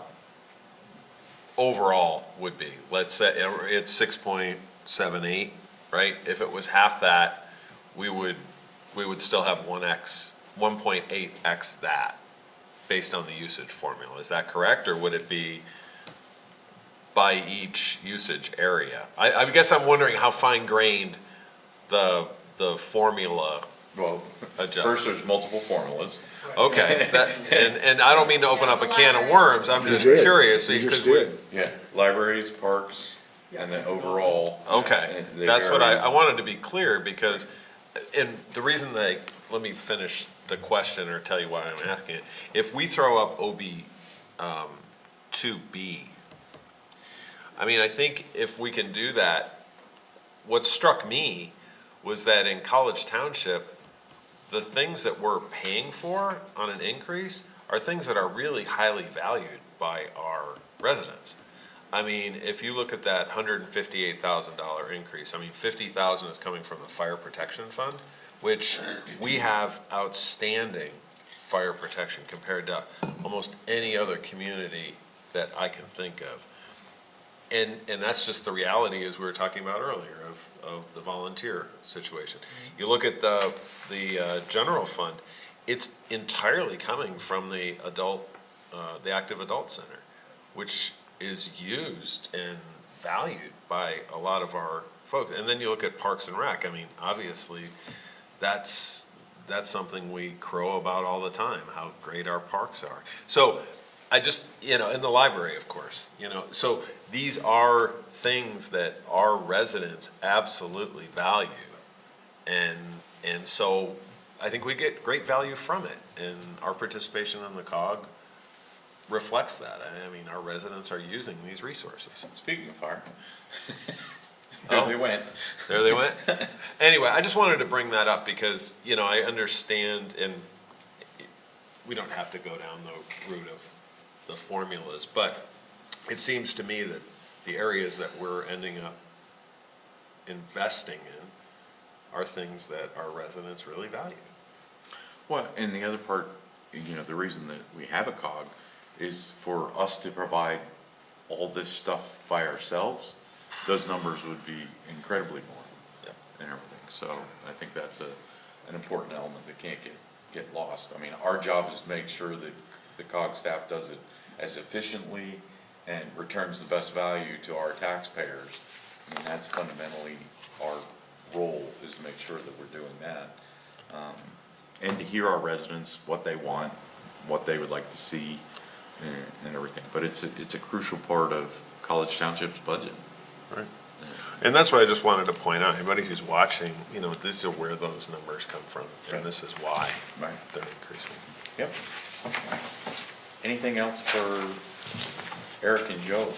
[SPEAKER 9] overall would be? Let's say it's 6.78, right? If it was half that, we would still have 1.8x that based on the usage formula. Is that correct, or would it be by each usage area. I guess I'm wondering how fine-grained the formula
[SPEAKER 3] Well,
[SPEAKER 9] adjusts.
[SPEAKER 3] first there's multiple formulas.
[SPEAKER 9] Okay, and I don't mean to open up a can of worms, I'm
[SPEAKER 4] You
[SPEAKER 9] just
[SPEAKER 4] did.
[SPEAKER 9] curious.
[SPEAKER 4] You
[SPEAKER 9] because
[SPEAKER 4] just did.
[SPEAKER 3] Yeah, libraries, parks, and then overall.
[SPEAKER 9] Okay,
[SPEAKER 3] they
[SPEAKER 9] that's what
[SPEAKER 3] vary.
[SPEAKER 9] I wanted to be clear, because, and the reason let me finish the question or tell you why I'm asking it. If we throw up OB 2B, I mean, I think if we can do that, what struck me was that in College Township, the things that we're paying for on an increase are things that are really highly valued by our residents. I mean, if you look at that $158,000 increase, I mean, $50,000 is coming from the Fire Protection Fund, which we have outstanding fire protection compared to almost any other community that I can think of. And that's just the reality, as we were talking about earlier, of the volunteer situation. You look at the general fund, it's entirely coming from the active adult center, which is used and valued by a lot of our folks. And then you look at Parks and Rec, I mean, obviously, that's something we crow about all the time, how great our parks are. So I just, in the library, of course, so these are things that our residents absolutely value. And so I think we get great value from it, and our participation in the COG reflects that. I mean, our residents are using these resources.
[SPEAKER 3] Speaking of fire.
[SPEAKER 9] Oh.
[SPEAKER 3] There they went.
[SPEAKER 9] There they went. Anyway, I just wanted to bring that up because, I understand, and we don't have to go down the route of the formulas, but it seems to me that the areas that we're ending up investing in are things that our residents really value.
[SPEAKER 3] Well, and the other part, the reason that we have a COG is for us to provide all this stuff by ourselves. Those numbers would be incredibly more and everything. So I think that's an important element that can't get lost. I mean, our job is to make sure that the COG staff does it as efficiently and returns the best value to our taxpayers. I mean, that's fundamentally our role, is to make sure that we're doing that. And to hear our residents, what they want, what they would like to see, and everything. But it's a crucial part of College Township's budget.
[SPEAKER 9] Right. And that's what I just wanted to point out. Anybody who's watching, this is where those numbers come from, and this is why they're increasing.
[SPEAKER 3] Yep. Anything else for Eric and Joe?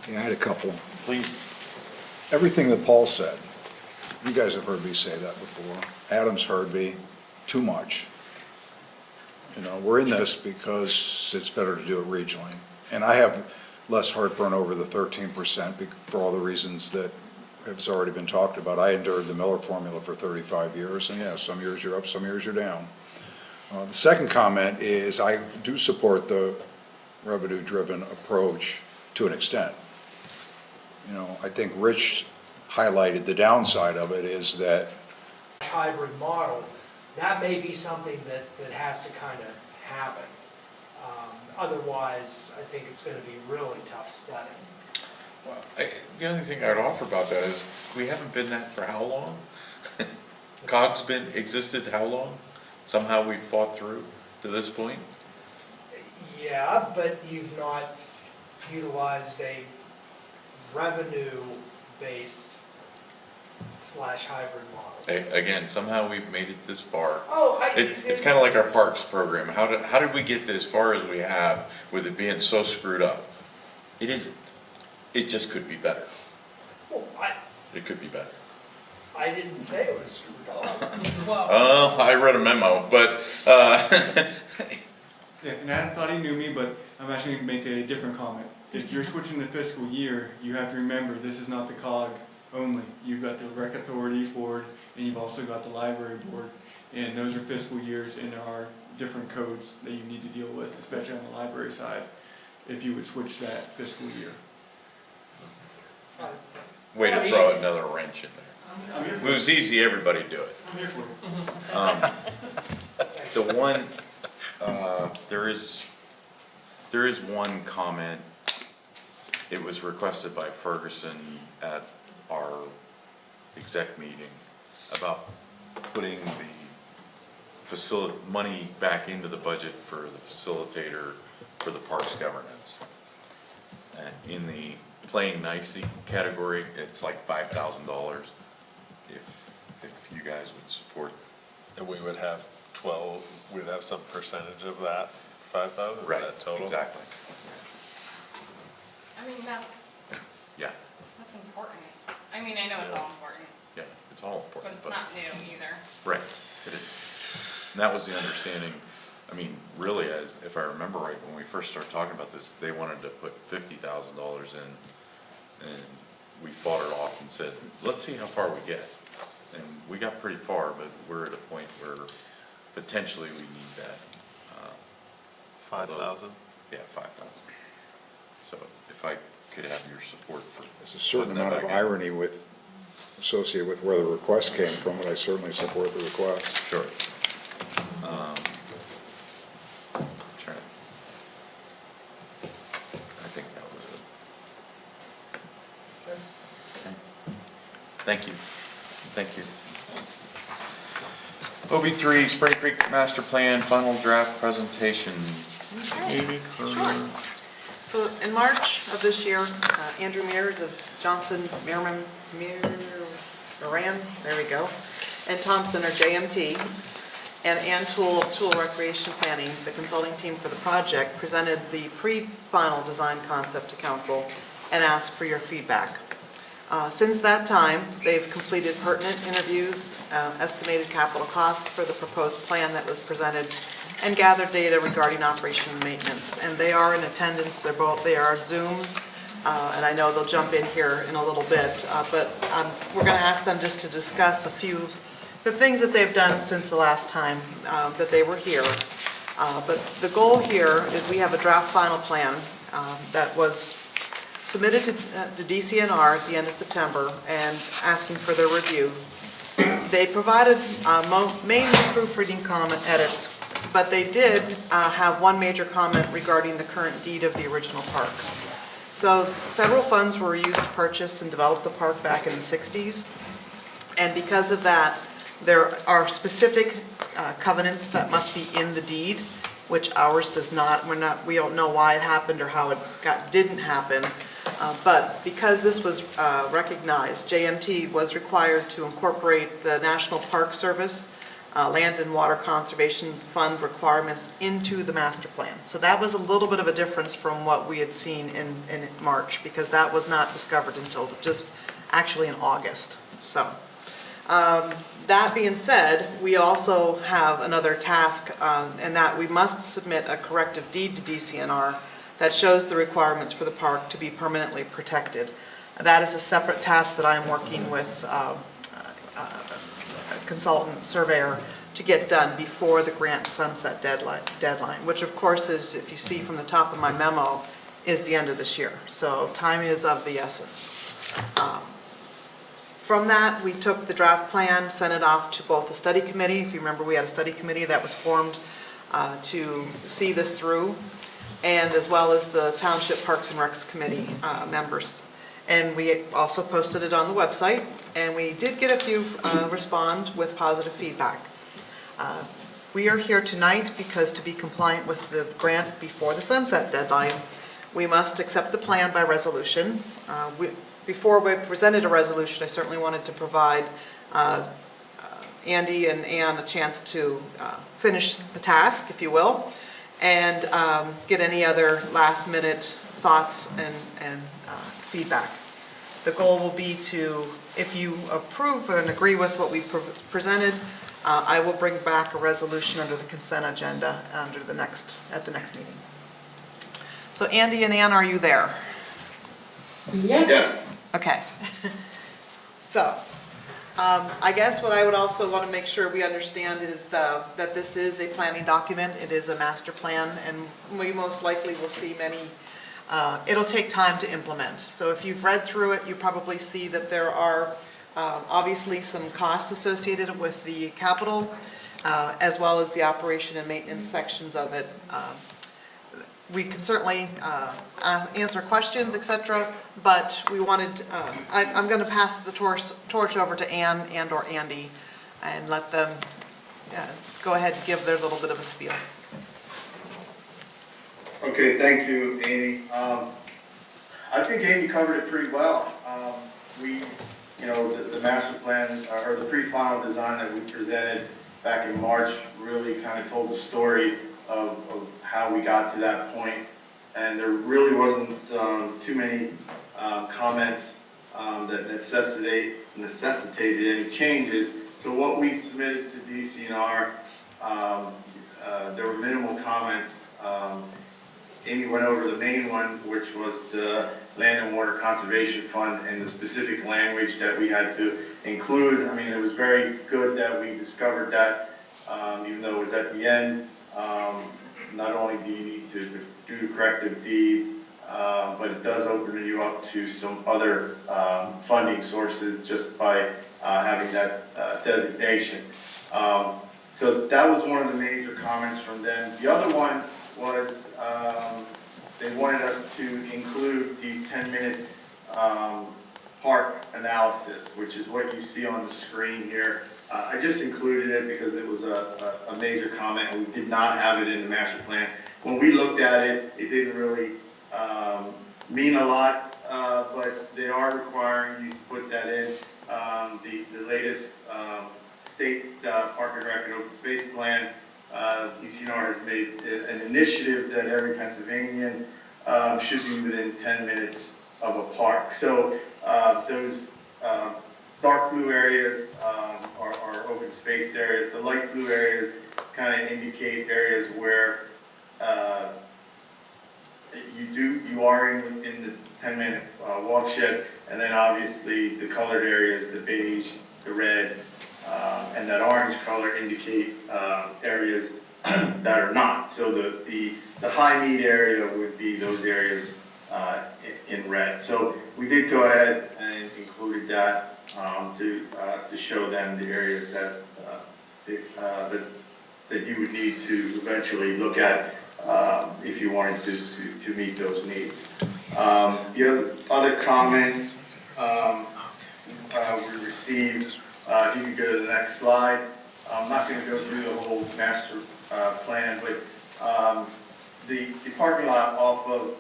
[SPEAKER 4] Yeah, I had a couple.
[SPEAKER 3] Please.
[SPEAKER 4] Everything that Paul said, you guys have heard me say that before. Adam's heard me, too much. We're in this because it's better to do it regionally. And I have less heartburn over the 13% for all the reasons that has already been talked about. I endured the Miller formula for 35 years, and yeah, some years you're up, some years you're down. The second comment is I do support the revenue-driven approach to an extent. I think Rich highlighted the downside of it is that
[SPEAKER 6] hybrid model, that may be something that has to kind of happen. Otherwise, I think it's going to be really tough sledding.
[SPEAKER 3] Well, the only thing I'd offer about that is, we haven't been that for how long? COG's existed how long? Somehow we fought through to this point?
[SPEAKER 6] Yeah, but you've not utilized a revenue-based / hybrid model.
[SPEAKER 3] Again, somehow we've made it this far.
[SPEAKER 6] Oh,
[SPEAKER 3] It's kind of like our parks program. How did we get this far as we have with it being so screwed up? It isn't. It just could be better.
[SPEAKER 6] Well,
[SPEAKER 3] It could be better.
[SPEAKER 6] I didn't say it was screwed up.
[SPEAKER 3] I read a memo, but
[SPEAKER 18] Yeah, and Adam thought he knew me, but I'm actually going to make a different comment. If you're switching the fiscal year, you have to remember this is not the COG only. You've got the Rec Authority Board, and you've also got the Library Board, and those are fiscal years, and there are different codes that you need to deal with, especially on the library side, if you would switch that fiscal year.
[SPEAKER 3] way to throw another wrench in there. If it was easy, everybody'd do it.
[SPEAKER 18] I'm here for it.
[SPEAKER 3] The one, there is one comment it was requested by Ferguson at our exec meeting about putting the money back into the budget for the facilitator for the park's governance. And in the playing nicely category, it's like $5,000 if you guys would support.
[SPEAKER 9] And we would have 12, we'd have some percentage of that 5,000,
[SPEAKER 3] Right,
[SPEAKER 9] that total?
[SPEAKER 3] exactly.
[SPEAKER 5] I mean, that's
[SPEAKER 3] Yeah,
[SPEAKER 5] important. I mean, I know it's all important,
[SPEAKER 3] yeah, it's all
[SPEAKER 5] but
[SPEAKER 3] important.
[SPEAKER 5] it's not new either.
[SPEAKER 3] Right, it is. And that was the understanding, I mean, really, if I remember right, when we first started talking about this, they wanted to put $50,000 in, and we fought it off and said, let's see how far we get. And we got pretty far, but we're at a point where potentially we need that.
[SPEAKER 9] 5,000?
[SPEAKER 3] Yeah, 5,000. So if I could have your support for.
[SPEAKER 4] There's a certain
[SPEAKER 3] putting that
[SPEAKER 4] amount of
[SPEAKER 3] back in.
[SPEAKER 4] irony associated with where the request came from, but I certainly support the request.
[SPEAKER 3] Sure. Trying to- I think that was it. Okay. Thank you. Thank you. OB3, Spring Creek Master Plan, final draft presentation.
[SPEAKER 16] Okay, sure. So in March of this year, Andrew Mears of Johnson, Moran, there we go, and Thompson, or JMT, and Ann Toole of Toole Recreation Planning, the consulting team for the project, presented the pre-final design concept to council and asked for your feedback. Since that time, they've completed pertinent interviews, estimated capital costs for the proposed plan that was presented, and gathered data regarding operation and maintenance. And they are in attendance. They are Zoom, and I know they'll jump in here in a little bit. But we're going to ask them just to discuss a few the things that they've done since the last time that they were here. But the goal here is we have a draft final plan that was submitted to DCNR at the end of September and asking for their review. They provided mainly proofreading comment edits, but they did have one major comment regarding the current deed of the original park. So federal funds were used to purchase and develop the park back in the 60s. And because of that, there are specific covenants that must be in the deed, which ours does not. We don't know why it happened or how it didn't happen. But because this was recognized, JMT was required to incorporate the National Park Service Land and Water Conservation Fund requirements into the master plan. So that was a little bit of a difference from what we had seen in March, because that was not discovered until just actually in August. So that being said, we also have another task, and that we must submit a corrective deed to DCNR that shows the requirements for the park to be permanently protected. That is a separate task that I'm working with a consultant surveyor to get done before the grant sunset deadline, which of course is, if you see from the top of my memo, is the end of this year. So time is of the essence. From that, we took the draft plan, sent it off to both the study committee. If you remember, we had a study committee that was formed to see this through, and as well as the Township Parks and Recs Committee members. And we also posted it on the website, and we did get a few respond with positive feedback. We are here tonight because to be compliant with the grant before the sunset deadline, we must accept the plan by resolution. Before we presented a resolution, I certainly wanted to provide Andy and Ann a chance to finish the task, if you will, and get any other last minute thoughts and feedback. The goal will be to, if you approve and agree with what we've presented, I will bring back a resolution under the consent agenda at the next meeting. So Andy and Ann, are you there?
[SPEAKER 13] Yes.
[SPEAKER 16] Okay. So, I guess what I would also want to make sure we understand is that this is a planning document. It is a master plan, and we most likely will see many, it'll take time to implement. So if you've read through it, you probably see that there are obviously some costs associated with the capital, as well as the operation and maintenance sections of it. we can certainly answer questions, et cetera, but we wanted, I'm going to pass the torch over to Ann and/or Andy and let them go ahead and give their little bit of a spiel.
[SPEAKER 19] Okay, thank you, Amy. I think Amy covered it pretty well. The master plan, or the pre-final design that we presented back in March really kind of told the story of how we got to that point. And there really wasn't too many comments that necessitated any changes. So what we submitted to DCNR, there were minimal comments. Amy went over the main one, which was the Land and Water Conservation Fund and the specific language that we had to include. I mean, it was very good that we discovered that, even though it was at the end. Not only do you need to do the corrective deed, but it does open you up to some other funding sources just by having that designation. So that was one of the major comments from them. The other one was they wanted us to include the 10-minute park analysis, which is what you see on the screen here. I just included it because it was a major comment, and we did not have it in the master plan. When we looked at it, it didn't really mean a lot, but they are requiring you to put that in. The latest state park and rec and open space plan, DCNR has made an initiative that every Pennsylvanian should be within 10 minutes of a park. So those dark blue areas are open space areas. The light blue areas kind of indicate areas where you are in the 10-minute watershed, and then obviously the colored areas, the beige, the red, and that orange color indicate areas that are not. So the high need area would be those areas in red. So we did go ahead and included that to show them the areas that you would need to eventually look at if you wanted to meet those needs. The other comment we received, if you could go to the next slide. I'm not going to go through the whole master plan, but the parking lot off of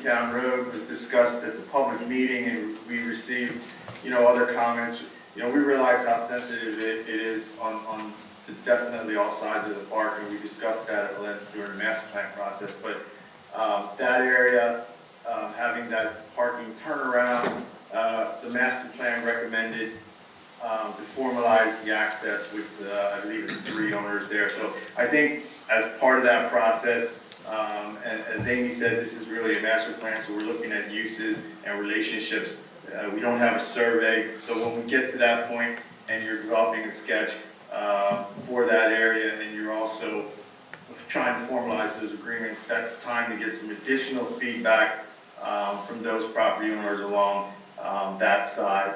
[SPEAKER 19] Town Road was discussed at the public meeting, and we received, other comments. We realize how sensitive it is on definitely all sides of the park, and we discussed that at length during the master plan process. But that area, having that parking turnaround, the master plan recommended to formalize the access with, I believe it's 3 owners there. So I think as part of that process, and as Amy said, this is really a master plan, so we're looking at uses and relationships. We don't have a survey, so when we get to that point and you're developing a sketch for that area, and you're also trying to formalize those agreements, that's time to get some additional feedback from those property owners along that side.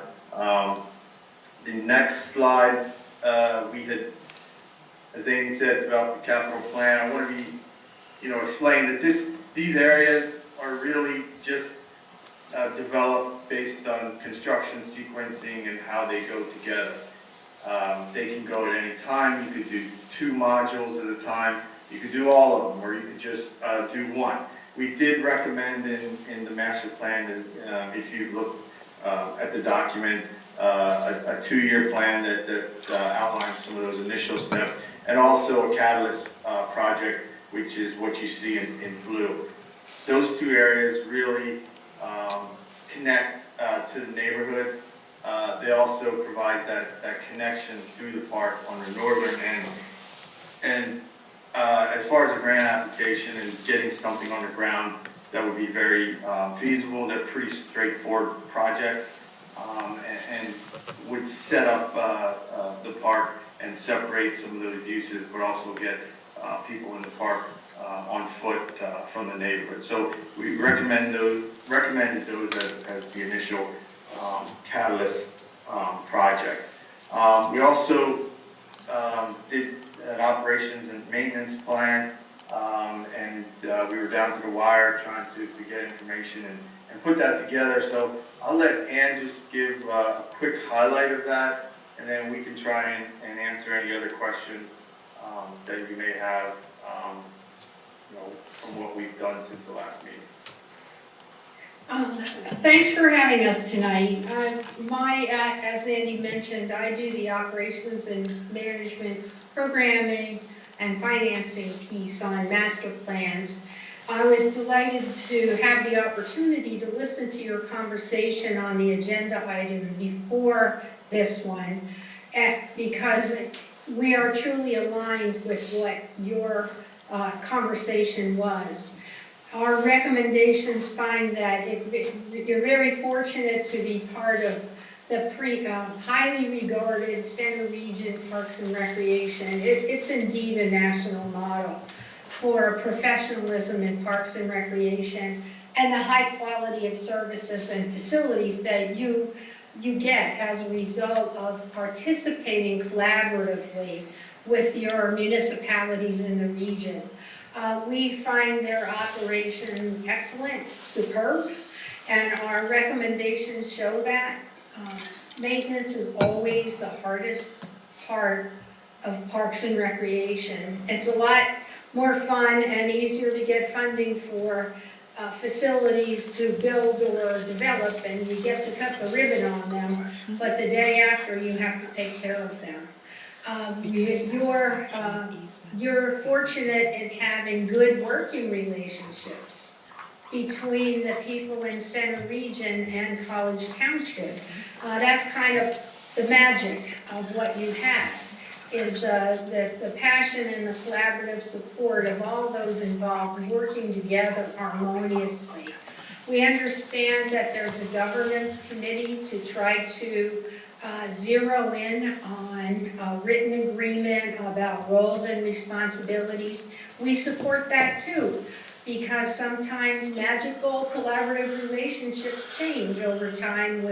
[SPEAKER 19] The next slide, we had, as Amy said, about the capital plan. I want to be, explain that these areas are really just developed based on construction sequencing and how they go together. They can go at any time. You could do 2 modules at a time. You could do all of them, or you could just do one. We did recommend in the master plan, if you look at the document, a 2-year plan that outlines some of those initial steps, and also a catalyst project, which is what you see in blue. Those 2 areas really connect to the neighborhood. They also provide that connection through the park on the northern end. And as far as a grant application and getting something on the ground, that would be very feasible. They're pretty straightforward projects, and would set up the park and separate some of those uses, but also get people in the park on foot from the neighborhood. So we recommended those as the initial catalyst project. We also did an operations and maintenance plan And we were down to the wire trying to get information and put that together. So I'll let Ann just give a quick highlight of that, and then we can try and answer any other questions that you may have, from what we've done since the last meeting.
[SPEAKER 20] Thanks for having us tonight. As Andy mentioned, I do the operations and management programming and financing piece on master plans. I was delighted to have the opportunity to listen to your conversation on the agenda item before this one, because we are truly aligned with what your conversation was. Our recommendations find that you're very fortunate to be part of the highly regarded Center Region Parks and Recreation. It's indeed a national model for professionalism in parks and recreation and the high quality of services and facilities that you get as a result of participating collaboratively with your municipalities in the region. We find their operation excellent, superb, and our recommendations show that. Maintenance is always the hardest part of parks and recreation. It's a lot more fun and easier to get funding for facilities to build or develop, and you get to cut the ribbon on them, but the day after you have to take care of them. You're fortunate in having good working relationships between the people in Center Region and College Township. That's kind of the magic of what you have, is the passion and the collaborative support of all those involved working together harmoniously. We understand that there's a governance committee to try to zero in on a written agreement about roles and responsibilities. We support that too, because sometimes magical collaborative relationships change over time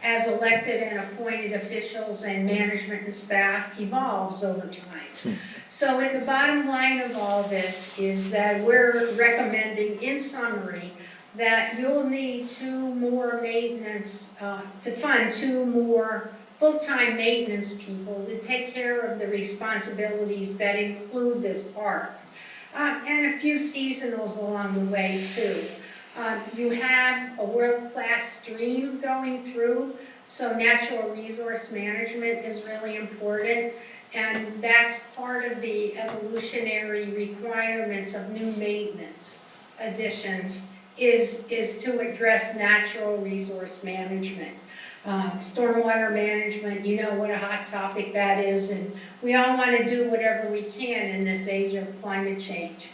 [SPEAKER 20] as elected and appointed officials and management and staff evolves over time. So the bottom line of all this is that we're recommending, in summary, that you'll need 2 more maintenance, to fund 2 more full-time maintenance people to take care of the responsibilities that include this park. And a few seasonals along the way too. You have a world-class stream going through, so natural resource management is really important, and that's part of the evolutionary requirements of new maintenance additions is to address natural resource management. Stormwater management, you know what a hot topic that is, and we all want to do whatever we can in this age of climate change.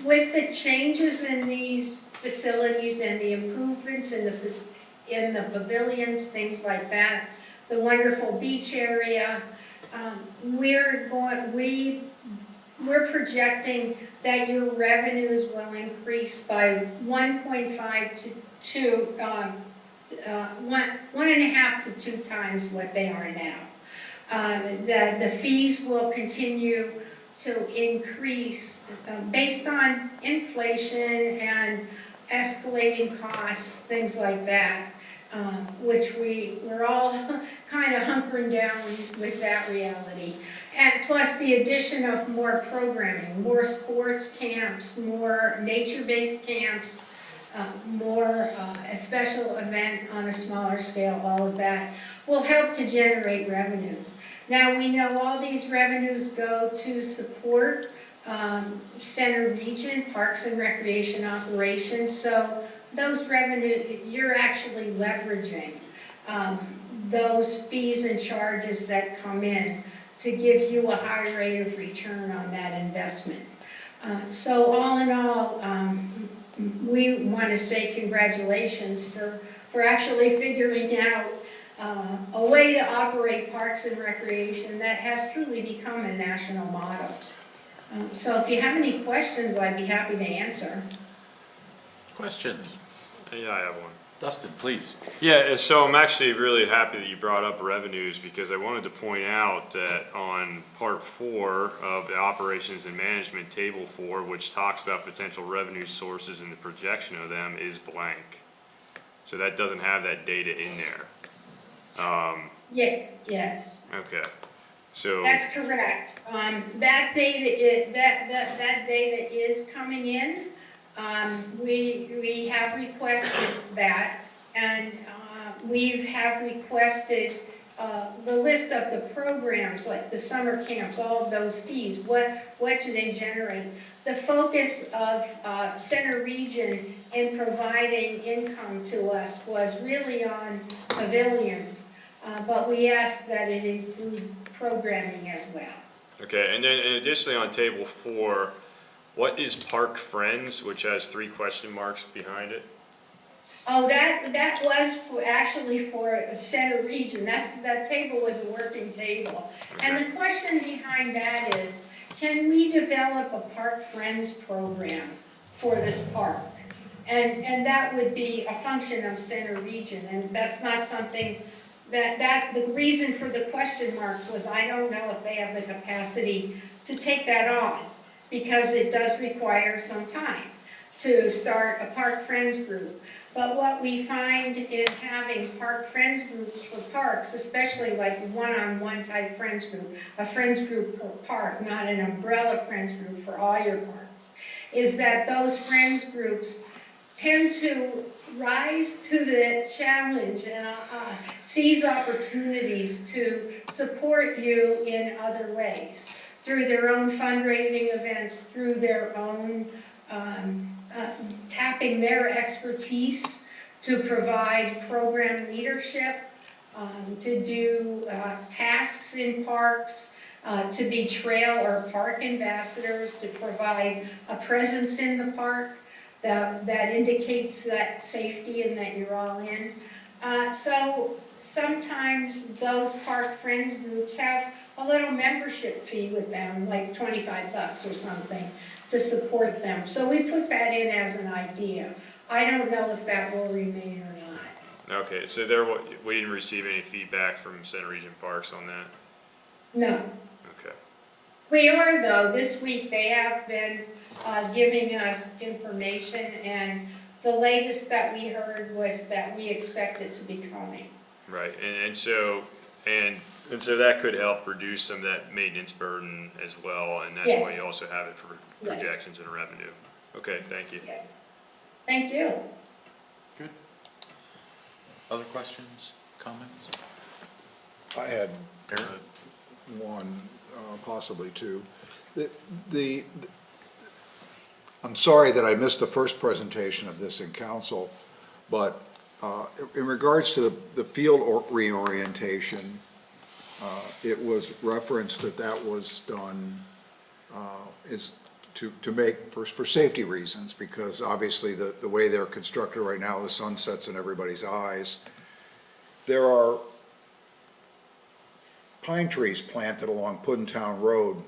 [SPEAKER 20] With the changes in these facilities and the improvements in the pavilions, things like that, the wonderful beach area, we're projecting that your revenues will increase by 1.5 to 2, 1.5 to 2 times what they are now. The fees will continue to increase based on inflation and escalating costs, things like that, which we're all kind of hunkering down with that reality. And plus the addition of more programming, more sports camps, more nature-based camps, more a special event on a smaller scale, all of that will help to generate revenues. Now we know all these revenues go to support Center Region Parks and Recreation operations, so those revenues, you're actually leveraging those fees and charges that come in to give you a high rate of return on that investment. So all in all, we want to say congratulations for actually figuring out a way to operate parks and recreation that has truly become a national model. So if you have any questions, I'd be happy to answer.
[SPEAKER 9] Questions?
[SPEAKER 8] Yeah, I have one.
[SPEAKER 3] Dustin, please.
[SPEAKER 8] Yeah, so I'm actually really happy that you brought up revenues, because I wanted to point out that on part 4 of the operations and management table 4, which talks about potential revenue sources and the projection of them, is blank. So that doesn't have that data in there.
[SPEAKER 20] Yes.
[SPEAKER 8] Okay, so.
[SPEAKER 20] That's correct. That data, that data is coming in. We have requested that, and we have requested the list of the programs, like the summer camps, all of those fees. What do they generate? The focus of Center Region in providing income to us was really on pavilions, but we asked that it include programming as well.
[SPEAKER 8] Okay, and then additionally on table 4, what is Park Friends, which has 3 question marks behind it?
[SPEAKER 20] Oh, that was actually for Center Region. That table was a working table. And the question behind that is, can we develop a Park Friends program for this park? And that would be a function of Center Region, and that's not something the reason for the question marks was I don't know if they have the capacity to take that on, because it does require some time to start a Park Friends group. But what we find in having Park Friends groups for parks, especially like one-on-one type friends group, a friends group per park, not an umbrella friends group for all your parks, is that those friends groups tend to rise to the challenge and seize opportunities to support you in other ways, through their own fundraising events, through their own tapping their expertise to provide program leadership, to do tasks in parks, to be trail or park ambassadors, to provide a presence in the park that indicates that safety and that you're all in. So sometimes those Park Friends groups have a little membership fee with them, like $25 or something, to support them. So we put that in as an idea. I don't know if that will remain or not.
[SPEAKER 8] Okay, so we didn't receive any feedback from Center Region Parks on that?
[SPEAKER 20] No.
[SPEAKER 8] Okay.
[SPEAKER 20] We are, though. This week they have been giving us information, and the latest that we heard was that we expect it to be coming.
[SPEAKER 8] Right, and so that could help reduce some of that maintenance burden as well, and that's why you also have it for projections and revenue. Okay, thank you.
[SPEAKER 20] Yeah. Thank you.
[SPEAKER 3] Good. Other questions, comments?
[SPEAKER 4] I had
[SPEAKER 3] Eric?
[SPEAKER 4] one, possibly two. I'm sorry that I missed the first presentation of this in council, but in regards to the field reorientation, it was referenced that was done is to make, for safety reasons, because obviously the way they're constructed right now, the sun sets in everybody's eyes. There are pine trees planted along Puddintown Road,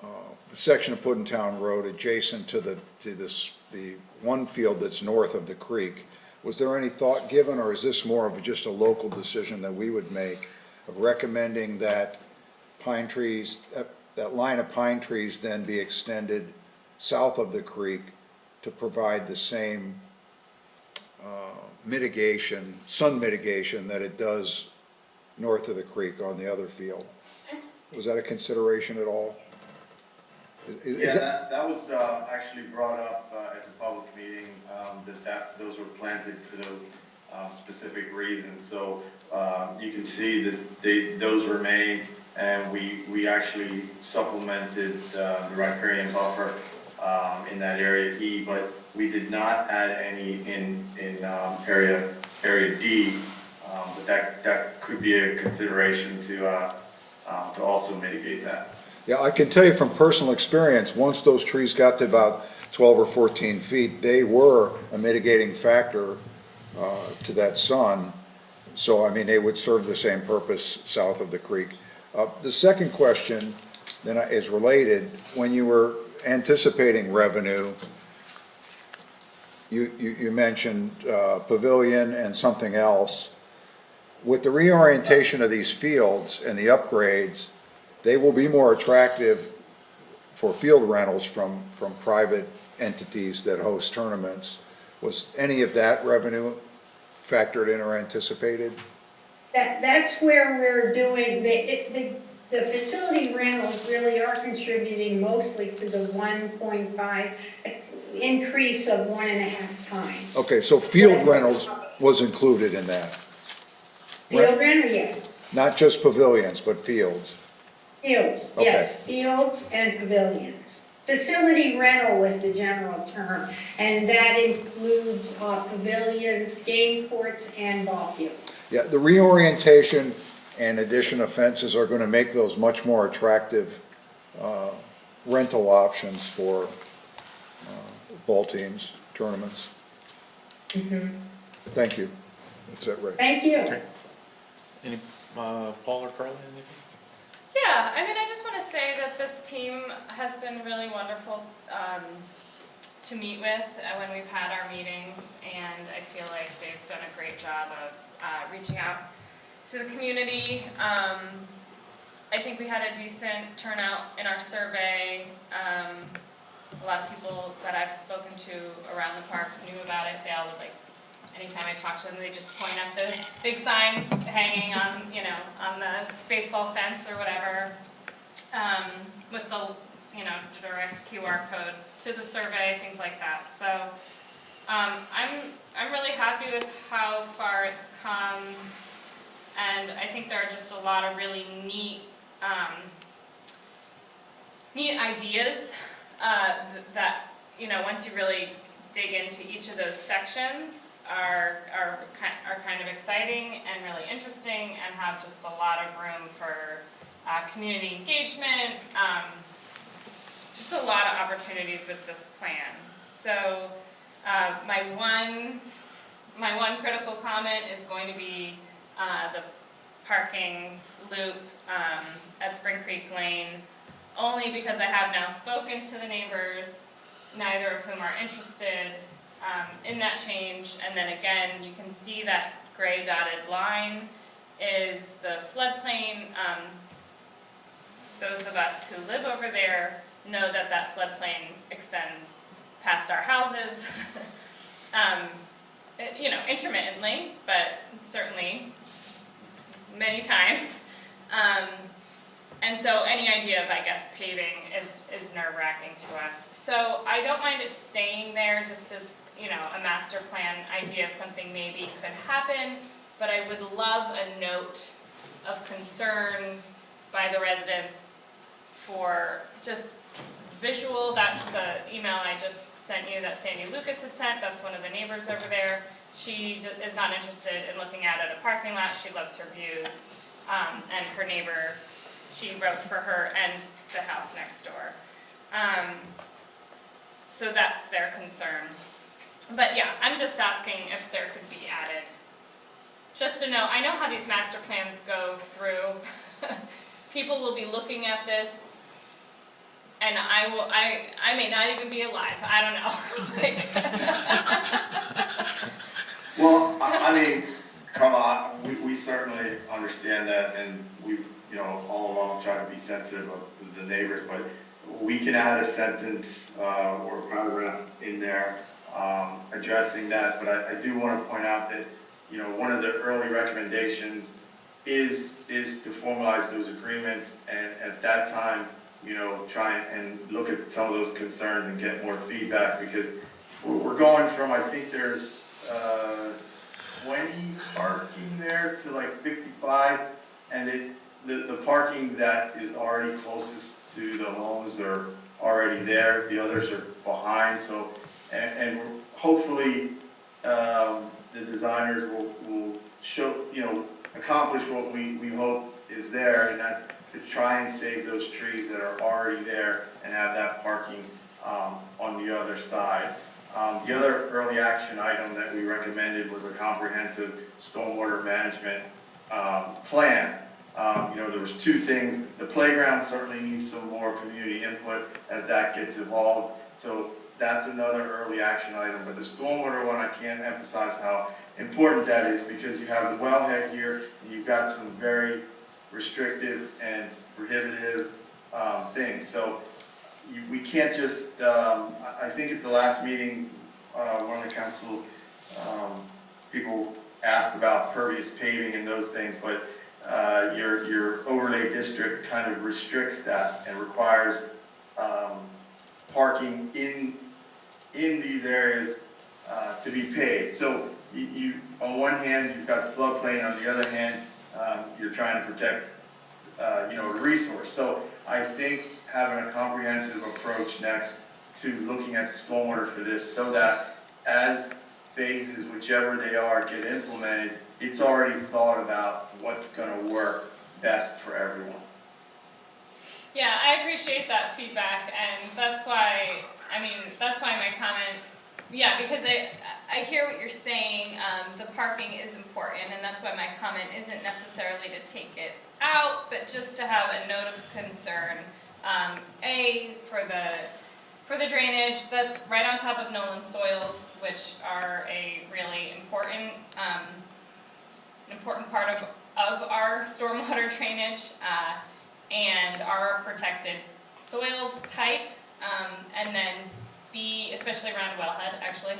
[SPEAKER 4] the section of Puddintown Road adjacent to the one field that's north of the creek. Was there any thought given, or is this more of just a local decision that we would make of recommending that pine trees, that line of pine trees then be extended south of the creek to provide the same mitigation, sun mitigation that it does north of the creek on the other field? Was that a consideration at all?
[SPEAKER 19] That was actually brought up at the public meeting, those were planted for those specific reasons. So you can see that those remain, and we actually supplemented the riparian buffer in that area E, but we did not add any in area D, but that could be a consideration to also mitigate that.
[SPEAKER 4] Yeah, I can tell you from personal experience, once those trees got to about 12 or 14 feet, they were a mitigating factor to that sun. So, I mean, they would serve the same purpose south of the creek. The second question then is related. When you were anticipating revenue, you mentioned pavilion and something else. With the reorientation of these fields and the upgrades, they will be more attractive for field rentals from private entities that host tournaments. Was any of that revenue factored in or anticipated?
[SPEAKER 20] That's where we're doing, the facility rentals really are contributing mostly to the 1.5 increase of 1.5 times.
[SPEAKER 4] Okay, so field rentals was included in that,
[SPEAKER 20] Field rental, yes.
[SPEAKER 4] not just pavilions, but fields.
[SPEAKER 20] Fields,
[SPEAKER 4] Okay.
[SPEAKER 20] yes, fields and pavilions. Facility rental was the general term, and that includes pavilions, game courts, and ball fields.
[SPEAKER 4] Yeah, the reorientation and addition of fences are gonna make those much more attractive rental options for ball teams, tournaments. Thank you. That's it, Rick.
[SPEAKER 20] Thank you.
[SPEAKER 3] Any, Paul or Carly, anything?
[SPEAKER 5] Yeah, I mean, I just want to say that this team has been really wonderful to meet with when we've had our meetings, and I feel like they've done a great job of reaching out to the community. I think we had a decent turnout in our survey. A lot of people that I've spoken to around the park knew about it. They all would anytime I talk to them, they just point at the big signs hanging on, on the baseball fence or whatever, with the, direct QR code to the survey, things like that. So, I'm really happy with how far it's come, and I think there are just a lot of really neat ideas that, once you really dig into each of those sections, are kind of exciting and really interesting, and have just a lot of room for community engagement, just a lot of opportunities with this plan. So my one critical comment is going to be the parking loop at Spring Creek Lane, only because I have now spoken to the neighbors, neither of whom are interested in that change. And then again, you can see that gray dotted line is the floodplain. Those of us who live over there know that that floodplain extends past our houses, intermittently, but certainly many times. And so any idea of, paving is nerve-wracking to us. So I don't mind it staying there just as, a master plan idea of something maybe could happen, but I would love a note of concern by the residents for just visual. That's the email I just sent you that Sandy Lucas had sent. That's one of the neighbors over there. She is not interested in looking out at a parking lot. She loves her views. And her neighbor, she wrote for her and the house next door. So that's their concern. But yeah, I'm just asking if there could be added. Just to know, I know how these master plans go through. People will be looking at this, and I may not even be alive. I don't know.
[SPEAKER 19] Well, I mean, come on, we certainly understand that, and we've, all along tried to be sensitive of the neighbors, but we can add a sentence or a paragraph in there addressing that. But I do want to point out that, one of the early recommendations is to formalize those agreements, and at that time, try and look at some of those concerns and get more feedback, because we're going from, I think there's 20 parking there to like 55, and the parking that is already closest to the homes are already there. The others are behind. So, and hopefully the designers will show, accomplish what we hope is there, and that's to try and save those trees that are already there and have that parking on the other side. The other early action item that we recommended was a comprehensive stormwater management plan. There was two things. The playground certainly needs some more community input as that gets evolved. So that's another early action item. But the stormwater one, I can't emphasize how important that is, because you have the wellhead here, and you've got some very restrictive and prohibitive things. So we can't just, I think at the last meeting, one of the council people asked about pervious paving and those things, but your overlay district kind of restricts that and requires parking in these areas to be paved. So you on one hand, you've got the floodplain, on the other hand, you're trying to protect a resource. So I think having a comprehensive approach next to looking at the stormwater for this, so that as phases, whichever they are, get implemented, it's already thought about what's going to work best for everyone.
[SPEAKER 5] Yeah, I appreciate that feedback, and that's why my comment, yeah, because I hear what you're saying, the parking is important, and that's why my comment isn't necessarily to take it out, but just to have a note of concern, for the drainage that's right on top of Nolan soils, which are a really important part of our stormwater drainage, and our protected soil type, and then B, especially around wellhead, actually,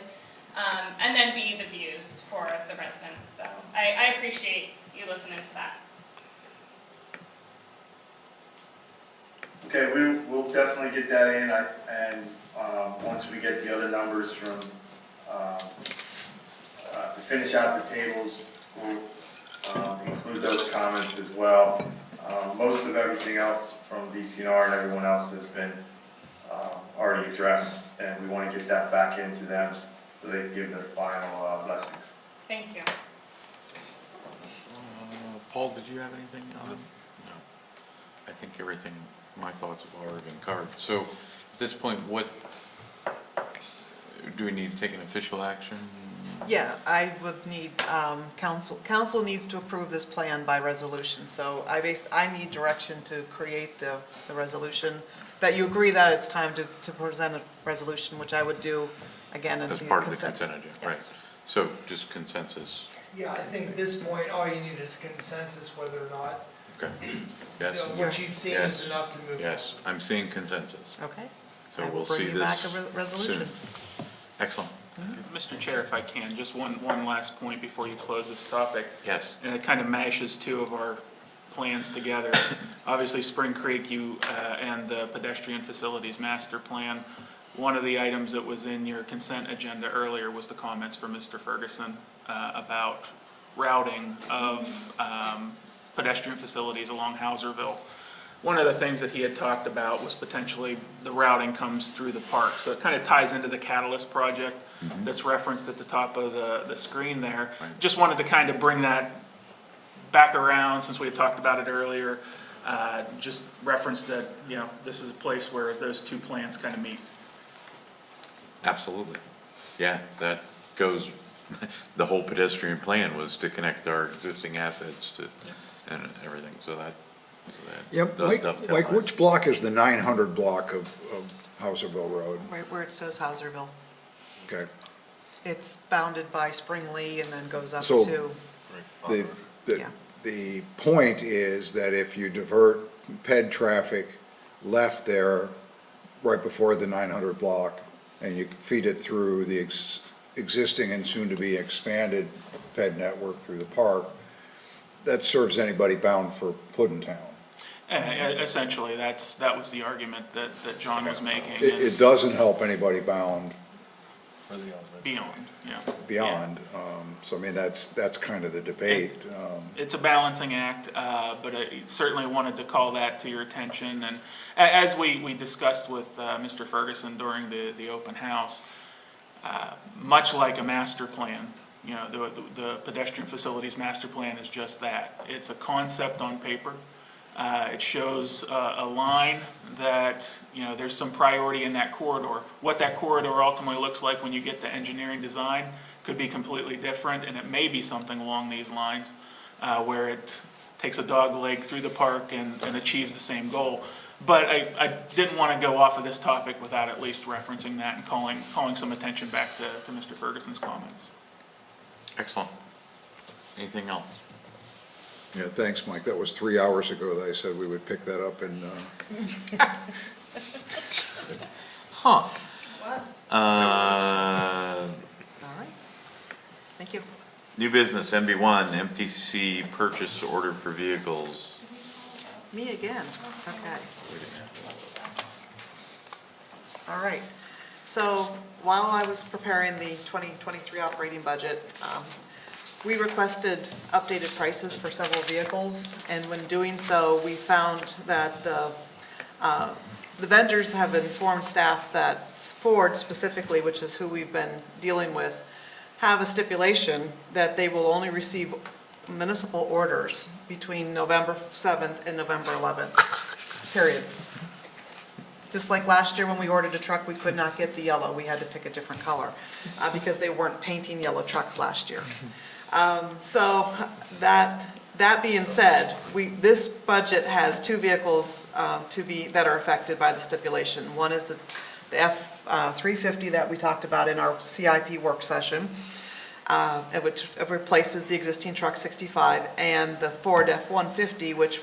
[SPEAKER 5] and then B, the views for the residents. So I appreciate you listening to that.
[SPEAKER 19] Okay, we'll definitely get that in, and once we get the other numbers from, to finish out the tables, we'll include those comments as well. Most of everything else from DCNR and everyone else has been already addressed, and we want to get that back into them so they can give their final blessings.
[SPEAKER 5] Thank you.
[SPEAKER 3] Paul, did you have anything on? No. I think everything, my thoughts have already been covered. So at this point, what, do we need to take an official action?
[SPEAKER 16] Yeah, I would need, council needs to approve this plan by resolution, so I need direction to create the resolution, that you agree that it's time to present a resolution, which I would do, again, in the
[SPEAKER 3] As
[SPEAKER 16] consent.
[SPEAKER 3] part of the consent agenda, right?
[SPEAKER 16] Yes.
[SPEAKER 3] So just consensus,
[SPEAKER 6] Yeah, I think at this point, all you need is consensus whether or not,
[SPEAKER 3] okay?
[SPEAKER 6] you
[SPEAKER 3] Yes?
[SPEAKER 6] know, what you've seen
[SPEAKER 3] Yes.
[SPEAKER 6] is enough to move forward.
[SPEAKER 3] Yes, I'm seeing consensus.
[SPEAKER 16] Okay.
[SPEAKER 3] So
[SPEAKER 16] I will
[SPEAKER 3] we'll
[SPEAKER 16] bring
[SPEAKER 3] see
[SPEAKER 16] you
[SPEAKER 3] this
[SPEAKER 16] back a resolution.
[SPEAKER 3] soon. Excellent.
[SPEAKER 10] Mr. Chair, if I can, just one last point before you close this topic.
[SPEAKER 3] Yes.
[SPEAKER 10] And it kind of mashes two of our plans together. Obviously, Spring Creek, and the pedestrian facilities master plan. One of the items that was in your consent agenda earlier was the comments from Mr. Ferguson about routing of pedestrian facilities along Hauserville. One of the things that he had talked about was potentially the routing comes through the park. So it kind of ties into the Catalyst project that's referenced at the top of the screen there.
[SPEAKER 3] Right.
[SPEAKER 10] Just wanted to kind of bring that back around since we had talked about it earlier. Just reference that, you know, this is a place where those two plans kind of meet.
[SPEAKER 3] Absolutely. Yeah, that goes, the whole pedestrian plan was to connect our existing assets to, and everything, so that
[SPEAKER 4] Yep,
[SPEAKER 3] does
[SPEAKER 4] Mike,
[SPEAKER 3] dovetail
[SPEAKER 4] Mike,
[SPEAKER 3] nicely.
[SPEAKER 4] which block is the 900 block of Hauserville Road?
[SPEAKER 16] Right where it says Hauserville.
[SPEAKER 4] Okay.
[SPEAKER 16] It's bounded by Spring Lee and then goes up
[SPEAKER 4] So-
[SPEAKER 16] to, Yeah.
[SPEAKER 4] The point is that if you divert ped traffic left there right before the 900 block and you feed it through the existing and soon-to-be expanded ped network through the park, that serves anybody bound for Puddintown.
[SPEAKER 10] Essentially, that was the argument that John was making.
[SPEAKER 4] It doesn't help anybody bound
[SPEAKER 10] Beyond, yeah.
[SPEAKER 4] beyond. So I mean, that's kind of the debate.
[SPEAKER 10] It's a balancing act, but I certainly wanted to call that to your attention. And as we discussed with Mr. Ferguson during the open house, much like a master plan, you know, the pedestrian facilities master plan is just that. It's a concept on paper. It shows a line that, you know, there's some priority in that corridor. What that corridor ultimately looks like when you get to engineering design could be completely different, and it may be something along these lines where it takes a dog leg through the park and achieves the same goal. But I didn't want to go off of this topic without at least referencing that and calling some attention back to Mr. Ferguson's comments.
[SPEAKER 3] Excellent. Anything else?
[SPEAKER 4] Yeah, thanks, Mike. That was 3 hours ago that I said we would pick that up and,
[SPEAKER 3] Huh.
[SPEAKER 5] Was.
[SPEAKER 16] All right, thank you.
[SPEAKER 3] New business, MB1, MTC purchase order for vehicles.
[SPEAKER 16] Me again, okay. All right, so while I was preparing the 2023 operating budget, we requested updated prices for several vehicles, and when doing so, we found that the vendors have informed staff that Ford specifically, which is who we've been dealing with, have a stipulation that they will only receive municipal orders between November 7th and November 11th, period. Just like last year when we ordered a truck, we could not get the yellow, we had to pick a different color, because they weren't painting yellow trucks last year. So that being said, this budget has two vehicles that are affected by the stipulation. One is the F-350 that we talked about in our CIP work session, which replaces the existing truck 65, and the Ford F-150, which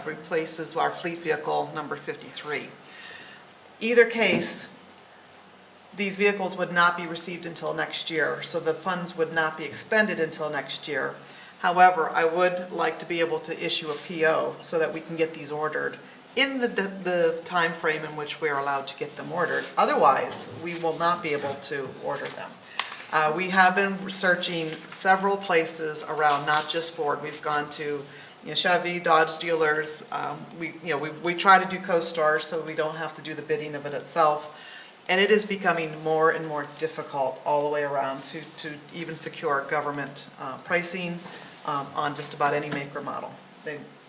[SPEAKER 16] replaces our fleet vehicle number 53. Either case, these vehicles would not be received until next year, so the funds would not be expended until next year. However, I would like to be able to issue a PO so that we can get these ordered in the time frame in which we are allowed to get them ordered. Otherwise, we will not be able to order them. We have been researching several places around, not just Ford. We've gone to Chevy, Dodge dealers. We try to do co-stars so we don't have to do the bidding of it itself. And it is becoming more and more difficult all the way around to even secure government pricing on just about any make or model.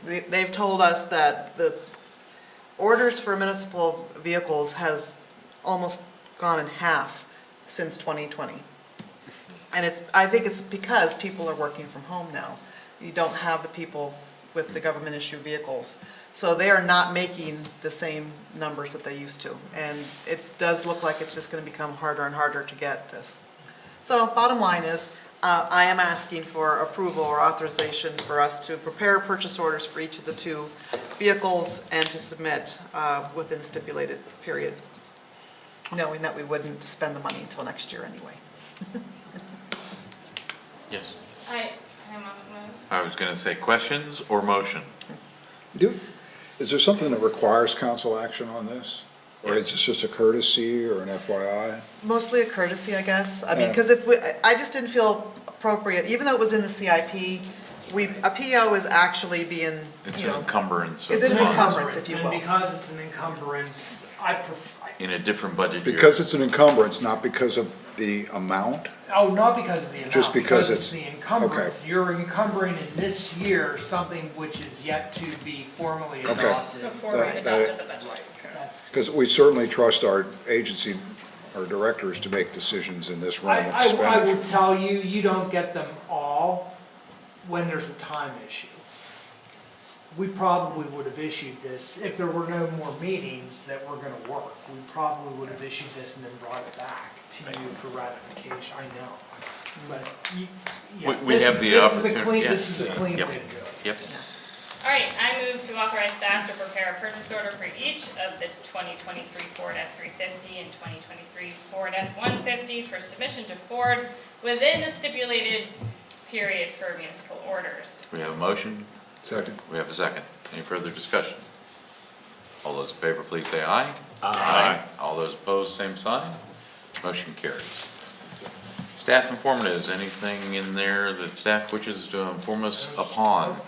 [SPEAKER 16] They've told us that the orders for municipal vehicles has almost gone in half since 2020. And I think it's because people are working from home now. You don't have the people with the government issue vehicles. So they are not making the same numbers that they used to. And it does look like it's just going to become harder and harder to get this. So bottom line is, I am asking for approval or authorization for us to prepare purchase orders for each of the two vehicles and to submit within the stipulated period, knowing that we wouldn't spend the money until next year anyway.
[SPEAKER 3] Yes.
[SPEAKER 5] I
[SPEAKER 3] was going to say questions or motion?
[SPEAKER 4] Is there something that requires council action on this? Or is this just a courtesy or an FYI?
[SPEAKER 16] Mostly a courtesy, I guess. I mean, because I just didn't feel appropriate, even though it was in the CIP, a PO is actually being,
[SPEAKER 3] It's an encumbrance.
[SPEAKER 16] It's an encumbrance, if you will.
[SPEAKER 6] And because it's an encumbrance,
[SPEAKER 3] In a different budget year.
[SPEAKER 4] Because it's an encumbrance, not because of the amount?
[SPEAKER 6] Oh, not because of the amount.
[SPEAKER 4] Just because it's
[SPEAKER 6] the encumbrance.
[SPEAKER 4] okay.
[SPEAKER 6] You're encumbering in this year something which is yet to be formally
[SPEAKER 4] Okay.
[SPEAKER 6] adopted.
[SPEAKER 5] Before we've adopted the budget.
[SPEAKER 4] Because we certainly trust our agency, our directors to make decisions in this realm of
[SPEAKER 6] I
[SPEAKER 4] expenditure.
[SPEAKER 6] will tell you, you don't get them all when there's a time issue. We probably would have issued this, if there were no more meetings that were gonna work, we probably would have issued this and then brought it back to you for ratification, I know. But
[SPEAKER 3] We have the opportunity.
[SPEAKER 6] This is the clean way
[SPEAKER 3] Yep.
[SPEAKER 6] to do it.
[SPEAKER 3] Yep.
[SPEAKER 5] All right, I move to authorize staff to prepare a purchase order for each of the 2023 Ford F-350 and 2023 Ford F-150 for submission to Ford within the stipulated period for municipal orders.
[SPEAKER 3] We have a motion.
[SPEAKER 4] Second.
[SPEAKER 3] We have a second. Any further discussion? All those in favor, please say aye.
[SPEAKER 9] Aye.
[SPEAKER 3] All those opposed, same sign. Motion carries. Staff informatives, anything in there that staff wishes to inform us upon?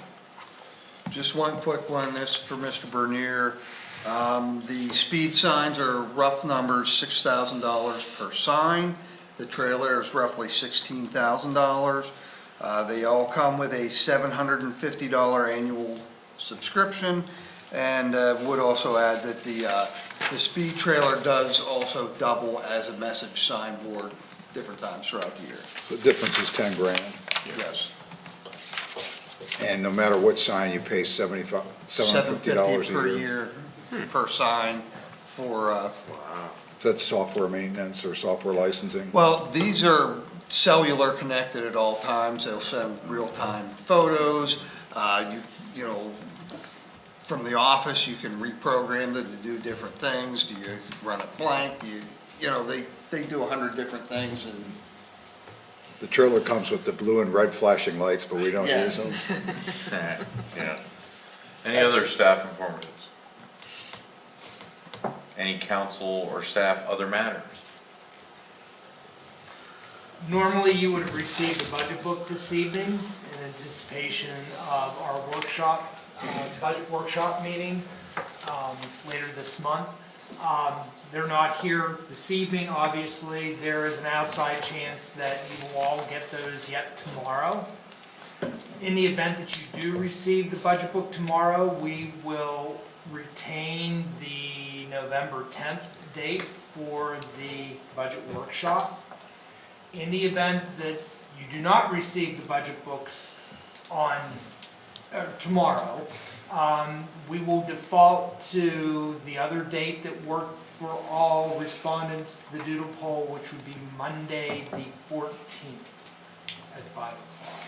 [SPEAKER 11] Just one quick one, this for Mr. Bernier. The speed signs are rough numbers, $6,000 per sign. The trailer is roughly $16,000. They all come with a $750 annual subscription, and would also add that the speed trailer does also double as a message signboard different times throughout the year.
[SPEAKER 4] The difference is 10 grand.
[SPEAKER 11] Yes.
[SPEAKER 4] And no matter what sign, you pay $750
[SPEAKER 11] per
[SPEAKER 4] a year.
[SPEAKER 11] year per sign for,
[SPEAKER 4] So that's software maintenance or software licensing?
[SPEAKER 11] well, these are cellular connected at all times. They'll send real-time photos. You know, from the office, you can reprogram them to do different things. Do you run it blank? Do you know, they do 100 different things and.
[SPEAKER 4] The trailer comes with the blue and red flashing lights, but we don't use
[SPEAKER 11] Yes.
[SPEAKER 4] them.
[SPEAKER 3] Yeah. Any other staff informatives? Any council or staff other matters?
[SPEAKER 6] Normally, you would have received a budget book this evening in anticipation of our workshop, budget workshop meeting later this month. They're not here this evening, obviously. There is an outside chance that you will all get those yet tomorrow. In the event that you do receive the budget book tomorrow, we will retain the November 10th date for the budget workshop. In the event that you do not receive the budget books on tomorrow, we will default to the other date that worked for all respondents to the doodle poll, which would be Monday, the 14th at 5 o'clock.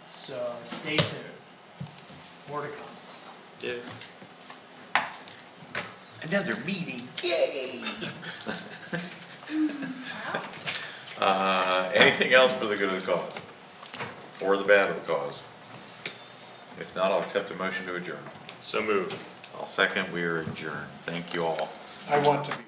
[SPEAKER 6] So stay tuned. More to come.
[SPEAKER 8] Yeah.
[SPEAKER 11] Another meeting, yay!
[SPEAKER 3] Anything else for the good of the cause? Or the bad of the cause? If not, I'll accept a motion to adjourn.
[SPEAKER 8] So moved.
[SPEAKER 3] I'll second, we are adjourned. Thank you all.
[SPEAKER 7] I want to be.